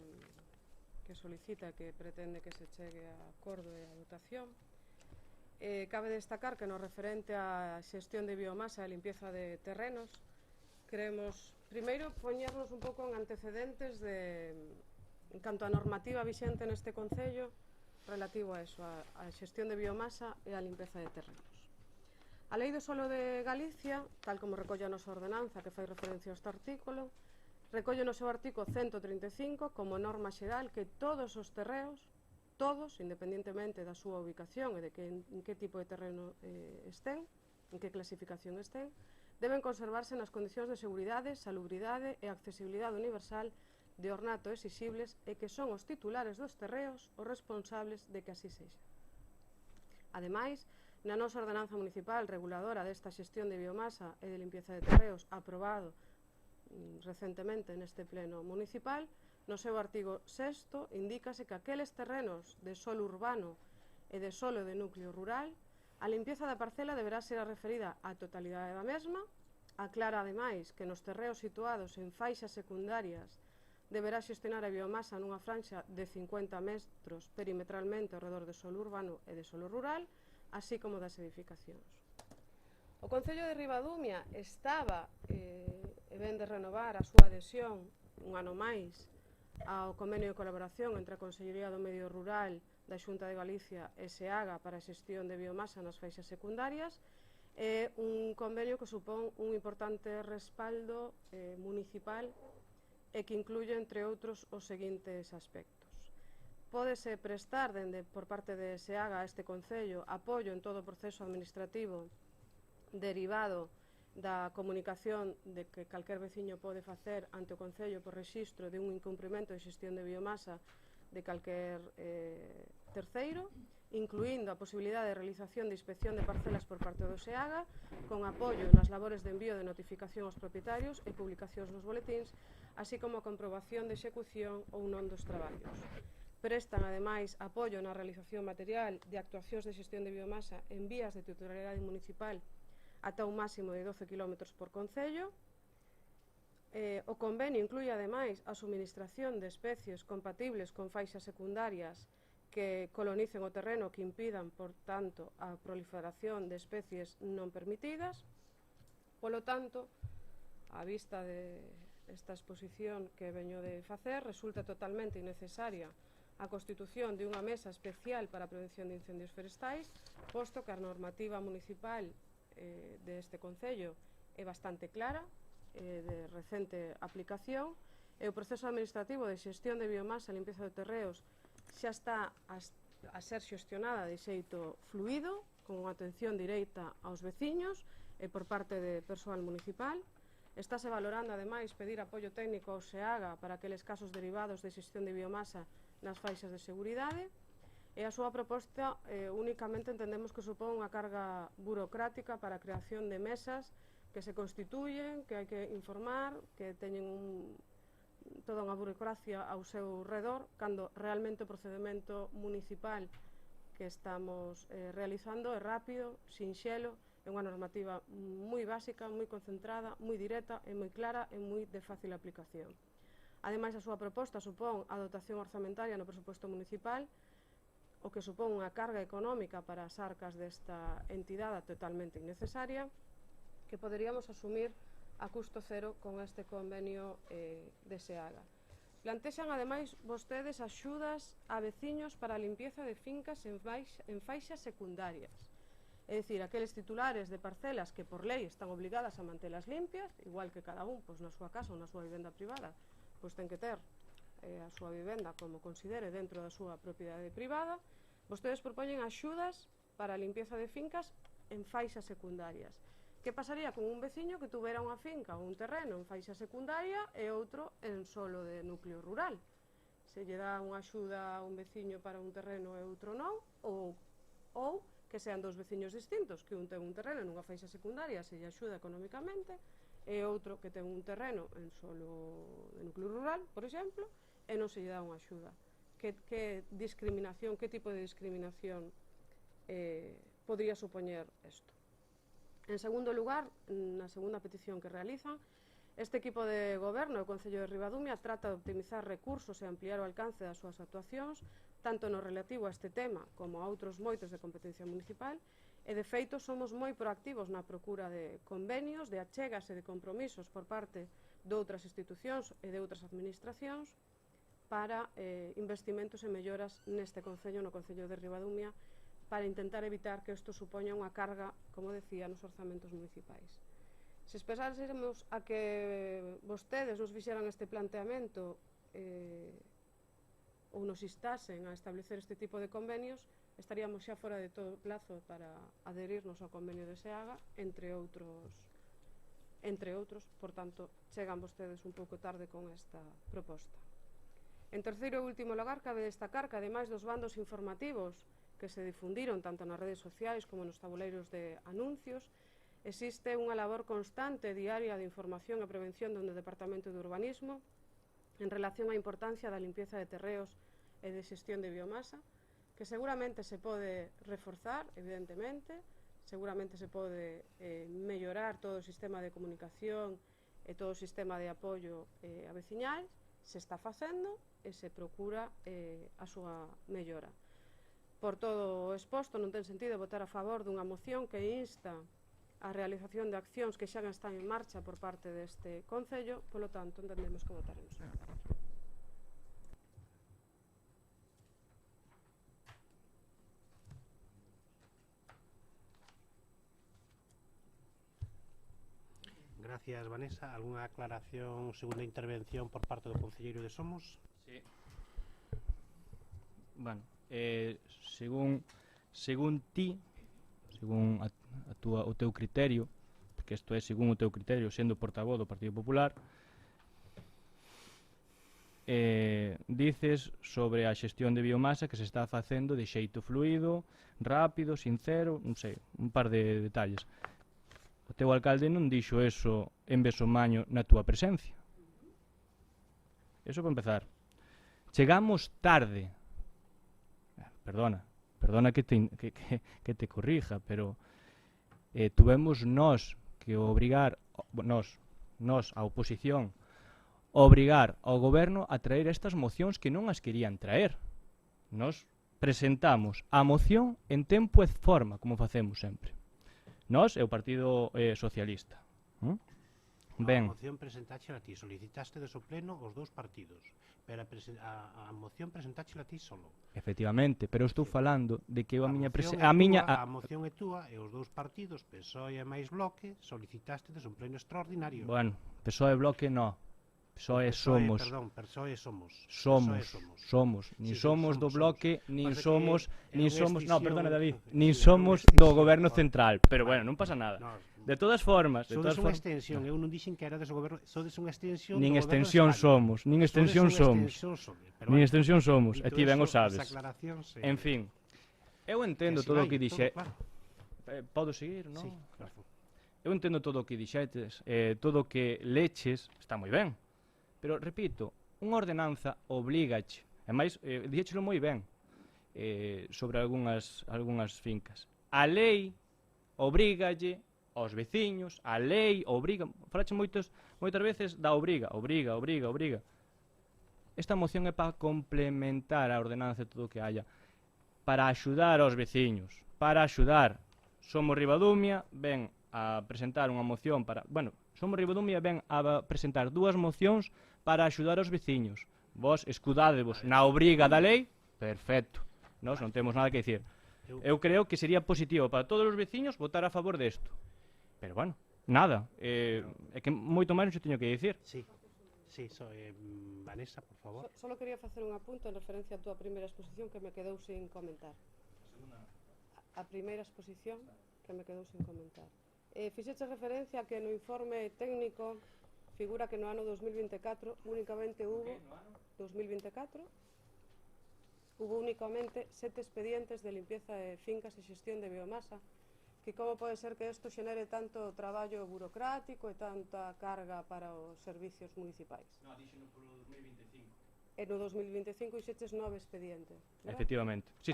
solicita, que pretende que se chegue a acordo e a votación, cabe destacar que no referente á xestión de biomasa e limpeza de terrenos, queremos primeiro poñernos un pouco en antecedentes en canto á normativa vixente neste Concello relativo a eso, a xestión de biomasa e a limpeza de terrenos. A Lei do Solo de Galicia, tal como recolle a nosa ordenanza que fai referencia a este artículo, recolle no seu artículo 135 como norma xeral que todos os terreos, todos, independentemente da súa ubicación e de en que tipo de terreno estén, en que clasificación estén, deben conservarse nas condicións de seguridade, salubridade e accesibilidade universal de ornato exixibles e que son os titulares dos terreos os responsables de que así sexa. Ademais, na nosa ordenanza municipal reguladora desta xestión de biomasa e de limpieza de terreos aprobado recentemente neste pleno municipal, no seu artigo 6º indícase que aqueles terrenos de solo urbano e de solo de núcleo rural, a limpieza da parcela deberá ser referida á totalidade da mesma, aclara ademais que nos terreos situados en faixas secundarias deberá xestionar a biomasa nunha franxa de 50 metros perimetralmente ao redor de solo urbano e de solo rural, así como das edificacións. O Concello de Ribadumia estaba vén de renovar a súa adhesión un ano máis ao convenio de colaboración entre a Consellería do Medio Rural da Xunta de Galicia e SEAGA para a xestión de biomasa nas faixas secundarias. É un convenio que supón un importante respaldo municipal e que incluye, entre outros, os seguintes aspectos. Pódese prestar por parte de SEAGA a este Concello apoio en todo o proceso administrativo derivado da comunicación de que calquer veciño pode facer ante o Concello por rexistro de un incumprimento de xestión de biomasa de calquer terceiro, incluindo a posibilidade de realización de inspección de parcelas por parte do SEAGA, con apoio nas labores de envío de notificación aos propietarios e publicacións nos boletíns, así como a comprobación de execución ou non dos traballos. Prestan, ademais, apoio na realización material de actuacións de xestión de biomasa en vías de titularidade municipal ata un máximo de 12 km por concello. O convenio inclui, ademais, a suministración de especies compatibles con faixas secundarias que colonicen o terreno, que impidan, por tanto, a proliferación de especies non permitidas. Polo tanto, á vista desta exposición que veño de facer, resulta totalmente innecesaria a constitución de unha mesa especial para a prevención de incendios forestais, posto que a normativa municipal deste Concello é bastante clara, de recente aplicación, e o proceso administrativo de xestión de biomasa e limpeza de terreos xa está a ser xestionada de xeito fluido, con atención directa aos veciños e por parte de persoal municipal. Estáse valorando, ademais, pedir apoio técnico ao SEAGA para aqueles casos derivados de xestión de biomasa nas faixas de seguridade. E a súa proposta únicamente entendemos que supón unha carga burocrática para a creación de mesas que se constituyen, que hai que informar, que teñen toda unha burocracia ao seu redor, cando realmente o procedimento municipal que estamos realizando é rápido, sinxelo, é unha normativa moi básica, moi concentrada, moi directa e moi clara e moi de fácil aplicación. Ademais, a súa proposta supón a dotación orzamentaria no presupuesto municipal, o que supón unha carga económica para as arcas desta entidade totalmente innecesaria, que poderíamos asumir a custo cero con este convenio de SEAGA. Plantexan, ademais, vostedes axudas a veciños para a limpieza de fincas en faixas secundarias. É dicir, aqueles titulares de parcelas que por lei están obligadas a mantelas limpias, igual que cada un na súa casa ou na súa vivenda privada, pois ten que ter a súa vivenda como considere dentro da súa propiedade privada. Vostedes propoñen axudas para a limpieza de fincas en faixas secundarias. Que pasaría con un veciño que tuvera unha finca ou un terreno en faixa secundaria e outro en solo de núcleo rural? Se lle dá unha axuda a un veciño para un terreno e outro non, ou que sean dos veciños distintos, que un ten un terreno nunha faixa secundaria, se lle axuda económicamente, e outro que ten un terreno en solo de núcleo rural, por exemplo, e non se lle dá unha axuda. Que discriminación, que tipo de discriminación podría supoñer isto? En segundo lugar, na segunda petición que realizan, este equipo de goberno do Concello de Ribadumia trata de optimizar recursos e ampliar o alcance das súas actuacións, tanto no relativo a este tema como a outros moitos de competencia municipal, e de feito somos moi proactivos na procura de convenios, de achegas e de compromisos por parte de outras institucións e de outras administracións para investimentos e melloras neste Concello, no Concello de Ribadumia, para intentar evitar que isto supoña unha carga, como decía, nos orzamentos municipais. Se esperásemos a que vostedes nos fixeran este planteamento ou nos instasen a establecer este tipo de convenios, estaríamos xa fora de todo plazo para adherirnos ao convenio de SEAGA, entre outros, por tanto, chegan vostedes un pouco tarde con esta proposta. En terceiro e último lugar, cabe destacar que, ademais dos bandos informativos que se difundiron tanto nas redes sociais como nos tabuleiros de anuncios, existe unha labor constante diaria de información e prevención do Departamento de Urbanismo en relación á importancia da limpieza de terreos e de xestión de biomasa, que seguramente se pode reforzar, evidentemente, seguramente se pode mellorar todo o sistema de comunicación e todo o sistema de apoio a veciñal, se está facendo e se procura a súa mellora. Por todo o exposto, non ten sentido votar a favor dunha moción que insta a realización de accións que xa están en marcha por parte deste Concello, polo tanto, entendemos que votaremos. Gracias, Vanessa. Algunha aclaración, segunda intervención por parte do concelleiro de Somos? Sí. Bueno, según ti, según o teu criterio, porque isto é según o teu criterio, sendo portavoz do Partido Popular, dices sobre a xestión de biomasa que se está facendo de xeito fluido, rápido, sincero, non sei, un par de detalles. O teu alcalde non dixo eso en Besomaño na túa presencia. Eso para empezar. Chegamos tarde. Perdona que te corrija, pero tuvemos nós que obrigar, nós, a oposición, obrigar ao goberno a traer estas mocións que non as querían traer. Nós presentamos a moción en tempo e forma, como facemos sempre. Nós é o Partido Socialista. Ben. A moción presentaxela ti, solicitaste de pleno os dous partidos, pero a moción presentaxela ti solo. Efectivamente, pero eu estou falando de que a miña a moción é túa e os dous partidos, PSOE e máis Bloque, solicitaste de pleno extraordinario. Bueno, PSOE e Bloque no. PSOE somos. Perdón, PSOE somos. Somos. Nin somos do Bloque, nin somos, no, perdona David, nin sí, somos do goberno central, pero bueno, non pasa nada. De todas formas, sodes unha extensión, eu non dixen que era do goberno, sodes unha extensión nin do extensión somos, nin extensión somos. Nin extensión somos, e ti ben o sabes. En fin, eu entendo todo o que dixe. Podo seguir, non? Sí, claro. Eu entendo todo o que dixetes, todo o que leches, está moi ben. Pero, repito, unha ordenanza obligache, e máis, dixéchelo moi ben, sobre algunhas fincas. A lei obrigalle aos veciños, a lei obriga, falache moitas veces da obriga. Esta moción é para complementar a ordenanza de todo o que haya, para axudar aos veciños, para axudar. Somos Ribadumia, ven a presentar unha moción para... Bueno, Somos Ribadumia ven a presentar dúas mocións para axudar aos veciños. Vos escudádevos na obriga da lei, perfecto. Nós non temos nada que dicir. Eu creo que sería positivo para todos os veciños votar a favor desto. Pero bueno, nada. É que moito máis non se teño que dicir. Sí, Vanessa, por favor. Solo quería facer un apunto en referencia á túa primeira exposición que me quedou sin comentar. A primeira exposición que me quedou sin comentar. Fixeche referencia a que no informe técnico figura que no ano 2024 únicamente hubo 2024 hubo únicamente 7 expedientes de limpieza de fincas e xestión de biomasa, que como pode ser que isto xenere tanto traballo burocrático e tanta carga para os servicios municipais? No, dixeno polo 2025. E no 2025 fixeches 9 expedientes, ¿verdad? Efectivamente. Sí,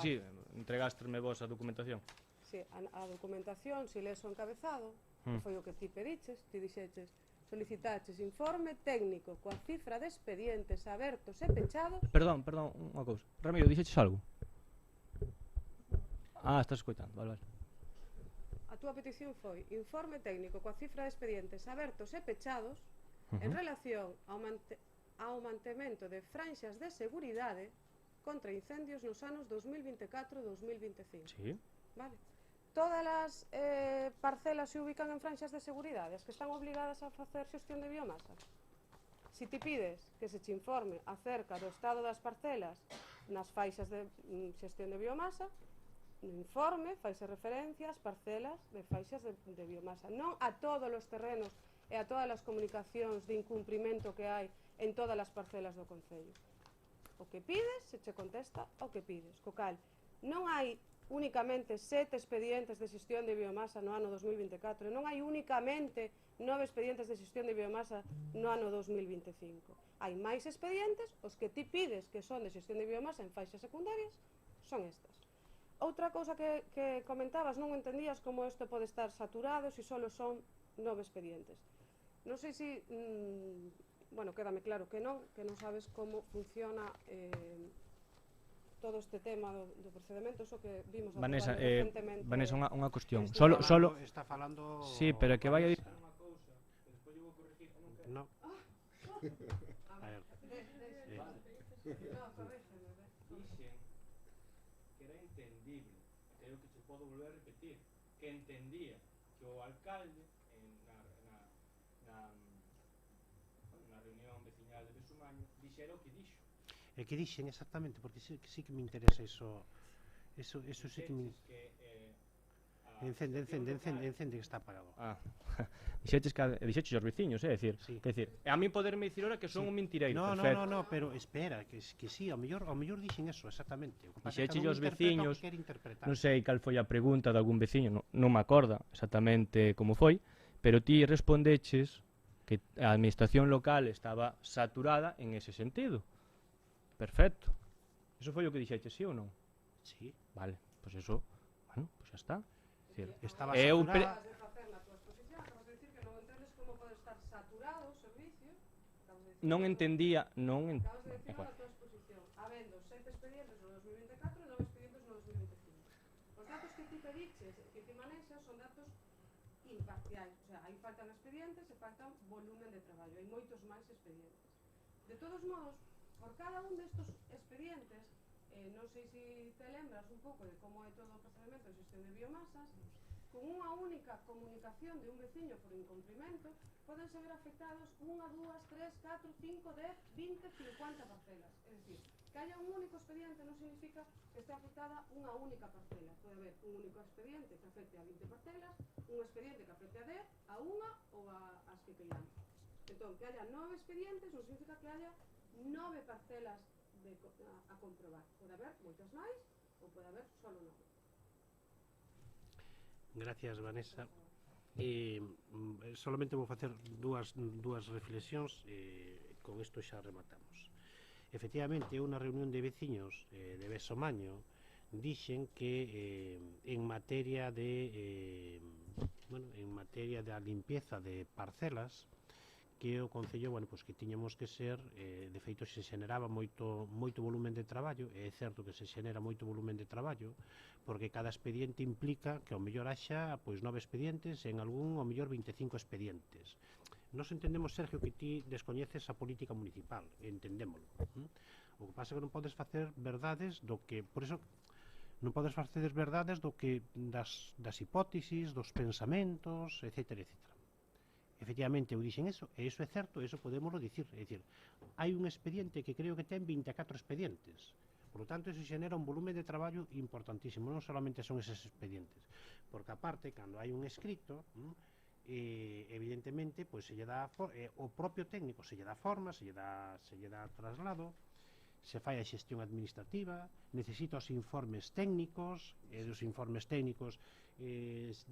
entregásteme vos a documentación. Sí, a documentación, si lees o encabezado, que foi o que ti pediches, ti dixeches, solicitaches informe técnico coa cifra de expedientes abertos e pechados. Perdón, unha cousa. Ramiro, dixeches algo? Estás escoitando, vale. A túa petición foi informe técnico coa cifra de expedientes abertos e pechados en relación ao mantemento de franxas de seguridade contra incendios nos anos 2024-2025. Sí. Vale. Todas as parcelas se ubican en franxas de seguridade, as que están obligadas a facer xestión de biomasa. Si ti pides que se che informe acerca do estado das parcelas nas faixas de xestión de biomasa, no informe faise referencia ás parcelas de faixas de biomasa, non a todos os terrenos e a todas as comunicacións de incumprimento que hai en todas as parcelas do Concello. O que pides, se che contesta o que pides. Co cal, non hai únicamente 7 expedientes de xestión de biomasa no ano 2024, non hai únicamente 9 expedientes de xestión de biomasa no ano 2025. Hai máis expedientes, os que ti pides que son de xestión de biomasa en faixas secundarias, son estas. Outra cousa que comentabas, non entendías como isto pode estar saturado se só son 9 expedientes. Non sei se, bueno, quédame claro que non sabes como funciona todo este tema do procedemento, eso que vimos Vanessa, aprobar recentemente. Vanessa, unha cuestión. Este Solo Está falando... Sí, pero que vai a Vanessa. No. A ver. No, corrígeme, Dixen que era entendible, creo que se podo volver a repetir, que entendía que o alcalde na reunión veciñal de Besumaño dixera o que dixo. É que dixen exactamente, porque sí que me interesa eso sí que me... Encende, que está apagado. Dixeches aos veciños, decir, Sí. a mí poderme dicir ahora que son un mentireiro, No, perfecto. pero espera, que sí, ao mellor dixen eso, exactamente. O que pasa é que Dixeches cada un aos interpreta o veciños, que quere interpretar. Non sei cal foi a pregunta de algún veciño, non me acorda exactamente como foi, pero ti respondeches que a administración local estaba saturada en ese sentido. Perfecto. Eso foi o que dixeches, sí ou non? Sí, Vale, pois eso, bueno, pois xa está. Decir, estaba eu saturada. Acabas de facer na tua exposición, acabas de dicir que non entendes como pode estar saturado o servicio. non entendía, Acabas de dicir Igual. na tua exposición, habendo 7 expedientes no 2024 e 9 expedientes no 2025. Os datos que ti pediches, que ti manexas, son datos imparciais, o sea, aí faltan expedientes e faltan volumen de traballo, hai moitos máis expedientes. De todos modos, por cada un destos expedientes, non sei se te lembras un pouco de como é todo o procedimento de xestión de biomasas, con unha única comunicación de un veciño por incumprimento, poden ser afectados 1, 2, 3, 4, 5, 10, 20, 50 parcelas. É dicir, que haya un único expediente non significa que esté afectada unha única parcela. Pode haber un único expediente que afecte a 20 parcelas, un expediente que afecte a 10, a unha ou as que queiramos. Entón, que haya 9 expedientes non significa que haya 9 parcelas a comprobar. Pode haber moitas máis ou pode haber solo 9. Gracias, Vanessa. Solamente vou facer dúas reflexións e con isto xa rematamos. Efectivamente, eu na reunión de veciños de Besomaño dixen que en materia da limpieza de parcelas, que o Concello, que tiñamos que ser, de feito se xeneraba moito volumen de traballo, e é certo que se xenera moito volumen de traballo, porque cada expediente implica que ao mellor haxa 9 expedientes, en algún ao mellor 25 expedientes. Nos entendemos, Sergio, que ti descoñeces a política municipal, entendémolo. O que pasa é que non podes facer verdades do que, por eso, non podes facer verdades do que das hipótesis, dos pensamentos, etcétera. Efectivamente, eu dixen eso, e iso é certo, e iso podémoslo dicir. É dicir, hai un expediente que creo que ten 24 expedientes. Por lo tanto, eso xenera un volumen de traballo importantísimo. Non solamente son eses expedientes. Porque, aparte, cando hai un escrito, evidentemente, se lle dá o propio técnico se lle dá forma, se lle dá traslado, se fai a xestión administrativa, necesita os informes técnicos, e dos informes técnicos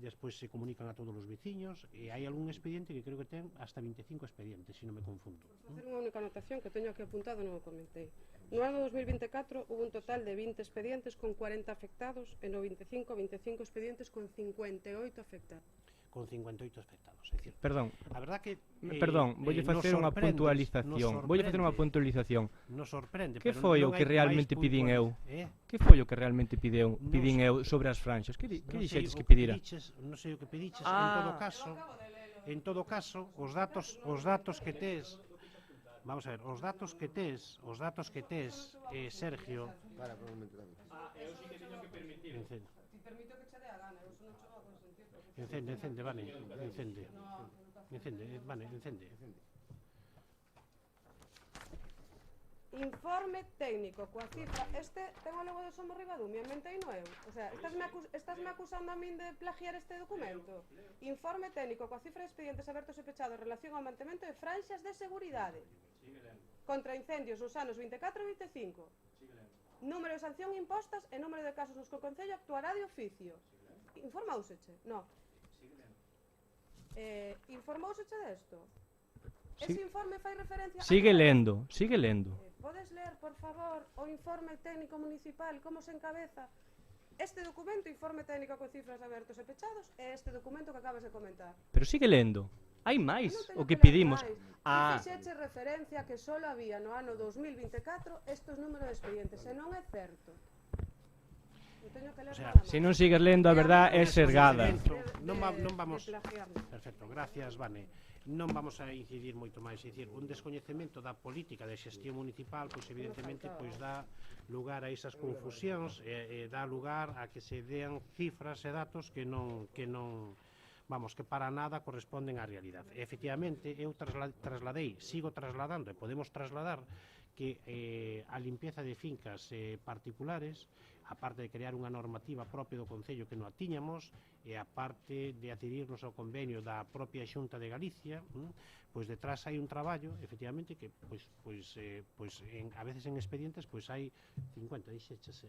despois se comunican a todos os veciños, e hai algún expediente que creo que ten hasta 25 expedientes, se non me confundo. Por facer unha única anotación que teño aquí apuntado, non o comentei. No ano 2024 hubo un total de 20 expedientes con 40 afectados e no 25 expedientes con 58 afectados. Con 58 afectados, é dicir, Perdón, a verdad que voulle facer unha puntualización. Voulle facer unha puntualización. Nos sorprende, Que pero foi o non que hai realmente máis pidín eu? puntualización, Que foi o que realmente pidín eu sobre as franxas? Que Non sei dixetes o que pedira? Non sei o que pediches, Ah. en todo caso, os datos que tes, vamos a ver, os datos que tes, Sergio, Para, por un momento, David. Eu sí que teño que permitir. encende, Ti permito que che dé a gana, eu non che vou a consentir. Vane, encende. Informe técnico coa cifra, este ten o logo de Somos Ribadumia, menteino eu. O sea, estásme acusando a min de plagiar este documento. Informe técnico coa cifra de expedientes abertos e pechados en relación ao mantemento de franxas de seguridade contra incendios nos anos 24 e 25. Número de sanción impostas e número de casos nos que o Concello actuará de oficio. Informouseche? No. Informouseche desto? Ese informe fai referencia... Sigue lendo. Podes ler, por favor, o informe técnico municipal, como se encabeza este documento, informe técnico con cifras abertos e pechados, e este documento que acabas de comentar. Pero sigue lendo. Hai máis Eu non teño o que ler pedimos. máis. Ah, Fixeche referencia que só había no ano 2024 estes números de expedientes, e non é certo. Eu teño que ler O sea, nada máis. se non sigues lendo a verdad é sergada. Non vamos... De plagiarme. Perfecto, gracias, Vane. Non vamos a incidir moito máis, é dicir, un descoñecemento da política de xestión municipal, pois evidentemente pois dá lugar a esas confusións e dá lugar a que se dean cifras e datos que non vamos, que para nada corresponden á realidade. E, efectivamente, eu trasladei, sigo trasladando e podemos trasladar que a limpieza de fincas particulares, aparte de crear unha normativa propia do Concello que non a tiñamos, e aparte de adherirnos ao convenio da propia Xunta de Galicia, pois detrás hai un traballo, efectivamente, que a veces en expedientes pois hai 50, dixeches,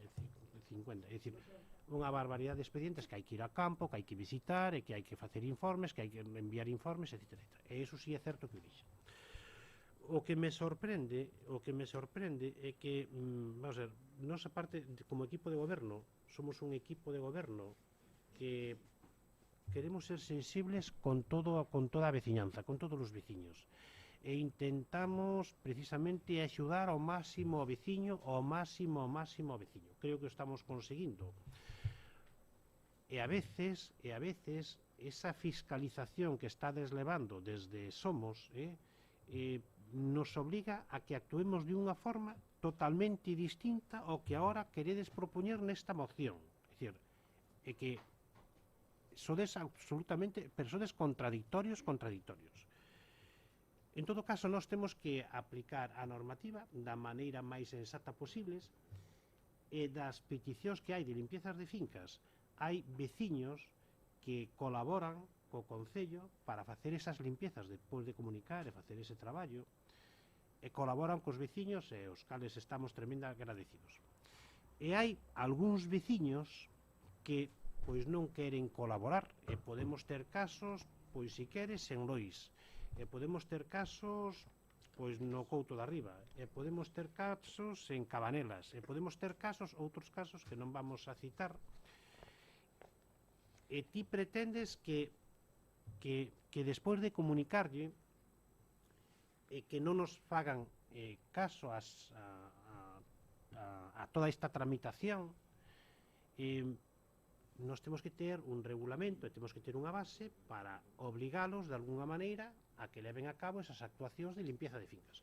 50, é dicir, unha barbaridade de expedientes que hai que ir a campo, que hai que visitar, e que hai que facer informes, que hai que enviar informes, etc. E iso sí é certo que o dixo. O que me sorprende é que, vamos a ver, nos aparte, como equipo de goberno, somos un equipo de goberno que queremos ser sensibles con toda a veciñanza, con todos os veciños. E intentamos precisamente axudar ao máximo ao veciño, ao máximo ao veciño. Creo que o estamos conseguindo. E a veces, esa fiscalización que está deslevando desde Somos, nos obliga a que actuemos de unha forma totalmente distinta ao que agora queredes propoñer nesta moción. É dicir, é que sodes absolutamente persoas contradictorios. En todo caso, nós temos que aplicar a normativa da maneira máis sensata posibles, e das peticións que hai de limpiezas de fincas, hai veciños que colaboran co Concello para facer esas limpiezas despois de comunicar e facer ese traballo, e colaboran cos veciños e os cales estamos tremendamente agradecidos. E hai algúns veciños que pois non queren colaborar, e podemos ter casos, pois si queres, en Lois, e podemos ter casos pois no Couto da Riba, e podemos ter casos en Cabanelas, e podemos ter casos, outros casos que non vamos a citar, e ti pretendes que despois de comunicarlle e que non nos fagan caso a toda esta tramitación, nos temos que ter un regulamento e temos que ter unha base para obligalos de alguna maneira a que leven a cabo esas actuacións de limpieza de fincas.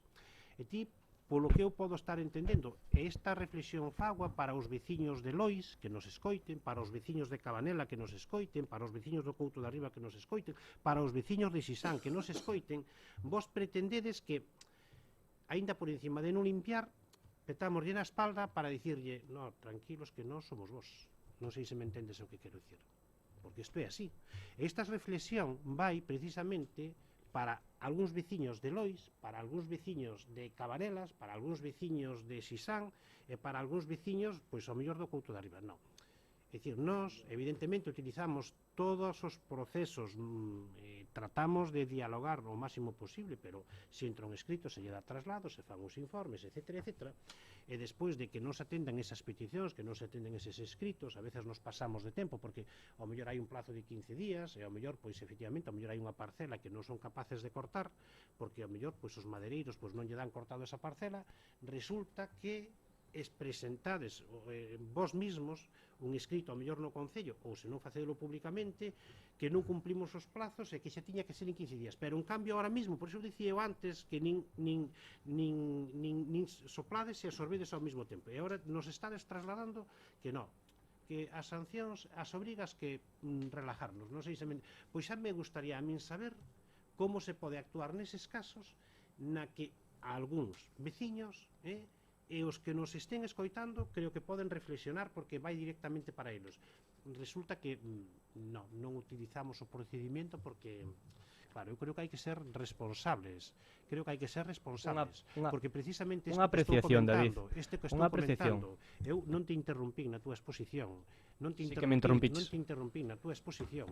E ti, polo que eu podo estar entendendo, esta reflexión fagua para os veciños de Lois que nos escoiten, para os veciños de Cabanela que nos escoiten, para os veciños do Couto da Riba que nos escoiten, para os veciños de Xisán que nos escoiten, vos pretendedes que, aínda por encima de non limpiar, petámoslle na espalda para dicirlle, no, tranquilos que non somos vos. Non sei se me entendes o que quero dicir, porque isto é así. Esta reflexión vai precisamente para algúns veciños de Lois, para algúns veciños de Cabanelas, para algúns veciños de Xisán e para algúns veciños, pois ao mellor do Couto da Riba. Non. É dicir, nós, evidentemente, utilizamos todos os procesos, tratamos de dialogar o máximo posible, pero se entra un escrito, se lle dá traslado, se fan os informes, etc., etc., e despois de que non se atendan esas peticións, que non se atenden eses escritos, a veces nos pasamos de tempo, porque ao mellor hai un plazo de 15 días, e ao mellor, pois, efectivamente, ao mellor hai unha parcela que non son capaces de cortar, porque ao mellor, pois, os madeireiros pois, non lle dan cortado esa parcela, resulta que presentades vos mismos un escrito ao mellor no Concello, ou se non facedelo públicamente, que non cumplimos os plazos e que xa tiña que ser en 15 días, pero en cambio ahora mismo, por iso dicía eu antes que nin soplades e absorbedes ao mesmo tempo, e agora nos estades trasladando que non, que as sancións, as obrigas que relajarnos, non sei se pois xa me gustaría a min saber como se pode actuar neses casos na que algúns veciños e os que nos estén escoitando creo que poden reflexionar porque vai directamente para eles. Resulta que non utilizamos o procedimento porque, claro, eu creo que hai que ser responsables. Creo que hai que ser responsables. Porque precisamente unha apreciación, David. Este que estou comentando, eu non te interrumpín na túa exposición. Non te interrumpín na túa exposición.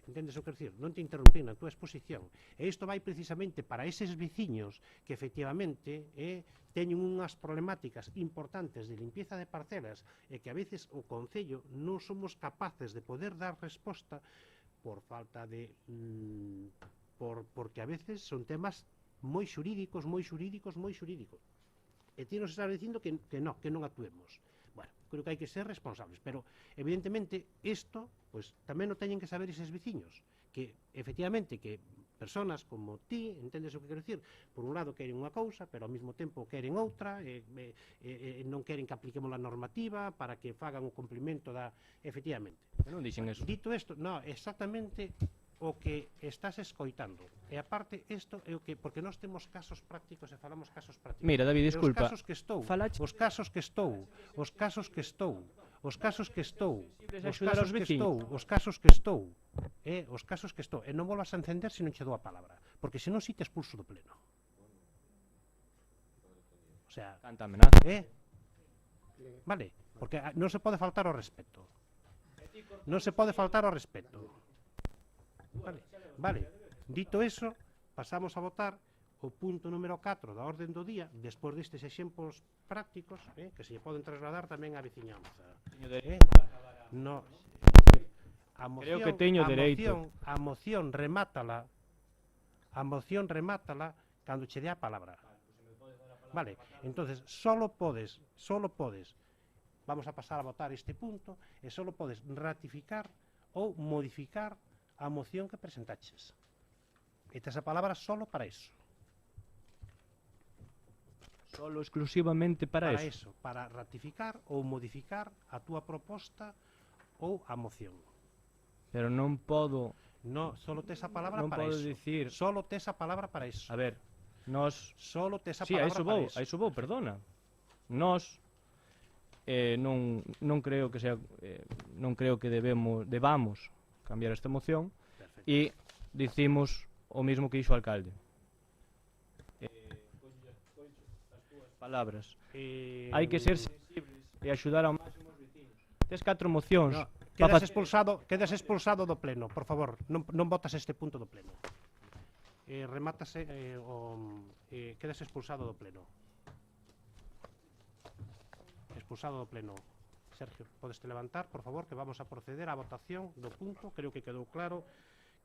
Entendes o que decir? Non te interrumpín na túa exposición. E isto vai precisamente para eses veciños que efectivamente teñen unhas problemáticas importantes de limpieza de parcelas e que a veces o Concello non somos capaces de poder dar resposta por falta de... porque a veces son temas moi xurídicos, moi xurídicos, moi xurídicos. E ti nos estás dicindo que non actuemos. Bueno, creo que hai que ser responsables, pero evidentemente isto, pues tamén o teñen que saber eses veciños, que efectivamente que personas como ti, entendes o que quero dicir, por un lado queren unha cousa, pero ao mesmo tempo queren outra, non queren que apliquemos a normativa para que fagan o cumplimento da... Efectivamente. Non dixen eso. Dito isto, no, exactamente o que estás escoitando. E aparte, isto é o que... Porque nós temos casos prácticos e falamos casos prácticos. Mira, David, disculpa. Os casos que estou, Falache- os casos que estou, os casos que estou, os casos que estou, Posibles os axudar casos aos que veciños. estou, os casos que estou, os casos que estou. E non volvas a encender se non che dou a palabra, porque senón si te expulso do pleno. O sea, Tanta amenaza. vale, porque non se pode faltar ao respeto. Non se pode faltar ao respeto. Vale, dito eso, pasamos a votar o punto número 4 da orden do día, despois destes exemplos prácticos, que se lle poden trasladar tamén á veciñanza. No, a moción, Creo que teño dereito. A moción remátala cando che dé a palabra. Vale, entonces solo podes, vamos a pasar a votar este punto, e solo podes ratificar ou modificar a moción que presentaches. E tes a palabra solo para iso. Solo exclusivamente para eso. Para ratificar ou modificar a túa proposta ou a moción. Pero non podo... No, solo tes a palabra Non para podo iso. dicir... Solo tes a palabra para iso. A ver, nós... Solo tes a Sí, a palabra para iso. iso vou, perdona. Nós non creo que sea non creo que debamos cambiar esta moción Perfecto. e dicimos o mismo que dixo o alcalde. Palabras. Hai que ser sensibles e axudar ao máximo os veciños. Tes 4 mocións. No, quedas expulsado do pleno, por favor, non votas este punto do pleno. Remátase quedas expulsado do pleno. Expulsado do pleno. Sergio, podeste levantar, por favor, que vamos a proceder á votación do punto. Creo que quedou claro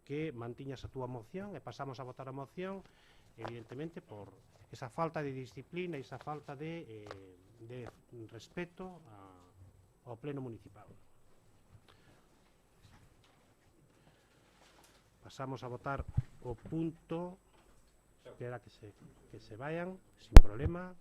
que mantiñas a túa moción e pasamos a votar a moción, evidentemente, por esa falta de disciplina e esa falta de respeto ao pleno municipal. Pasamos a votar o punto. Espera que se vayan, sin problema.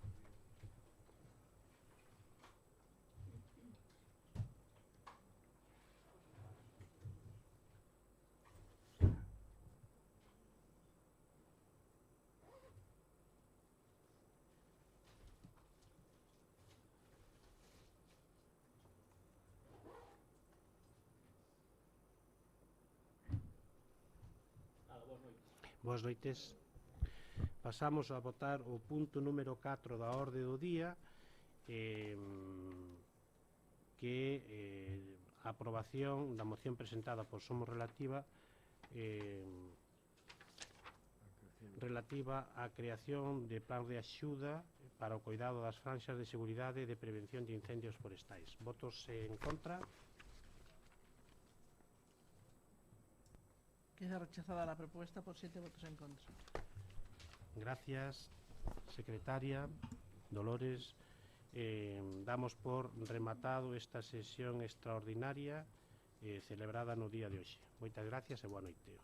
Boas noites. Pasamos a votar o punto número 4 da orde do día, que a aprobación da moción presentada por Somos relativa á creación de plan de axuda para o cuidado das franxas de seguridade e de prevención de incendios forestais. Votos en contra? Queda rechazada la propuesta por 7 votos en contra. Gracias, secretaria Dolores. Damos por rematado esta sesión extraordinaria celebrada no día de hoxe. Moitas gracias e boa noite.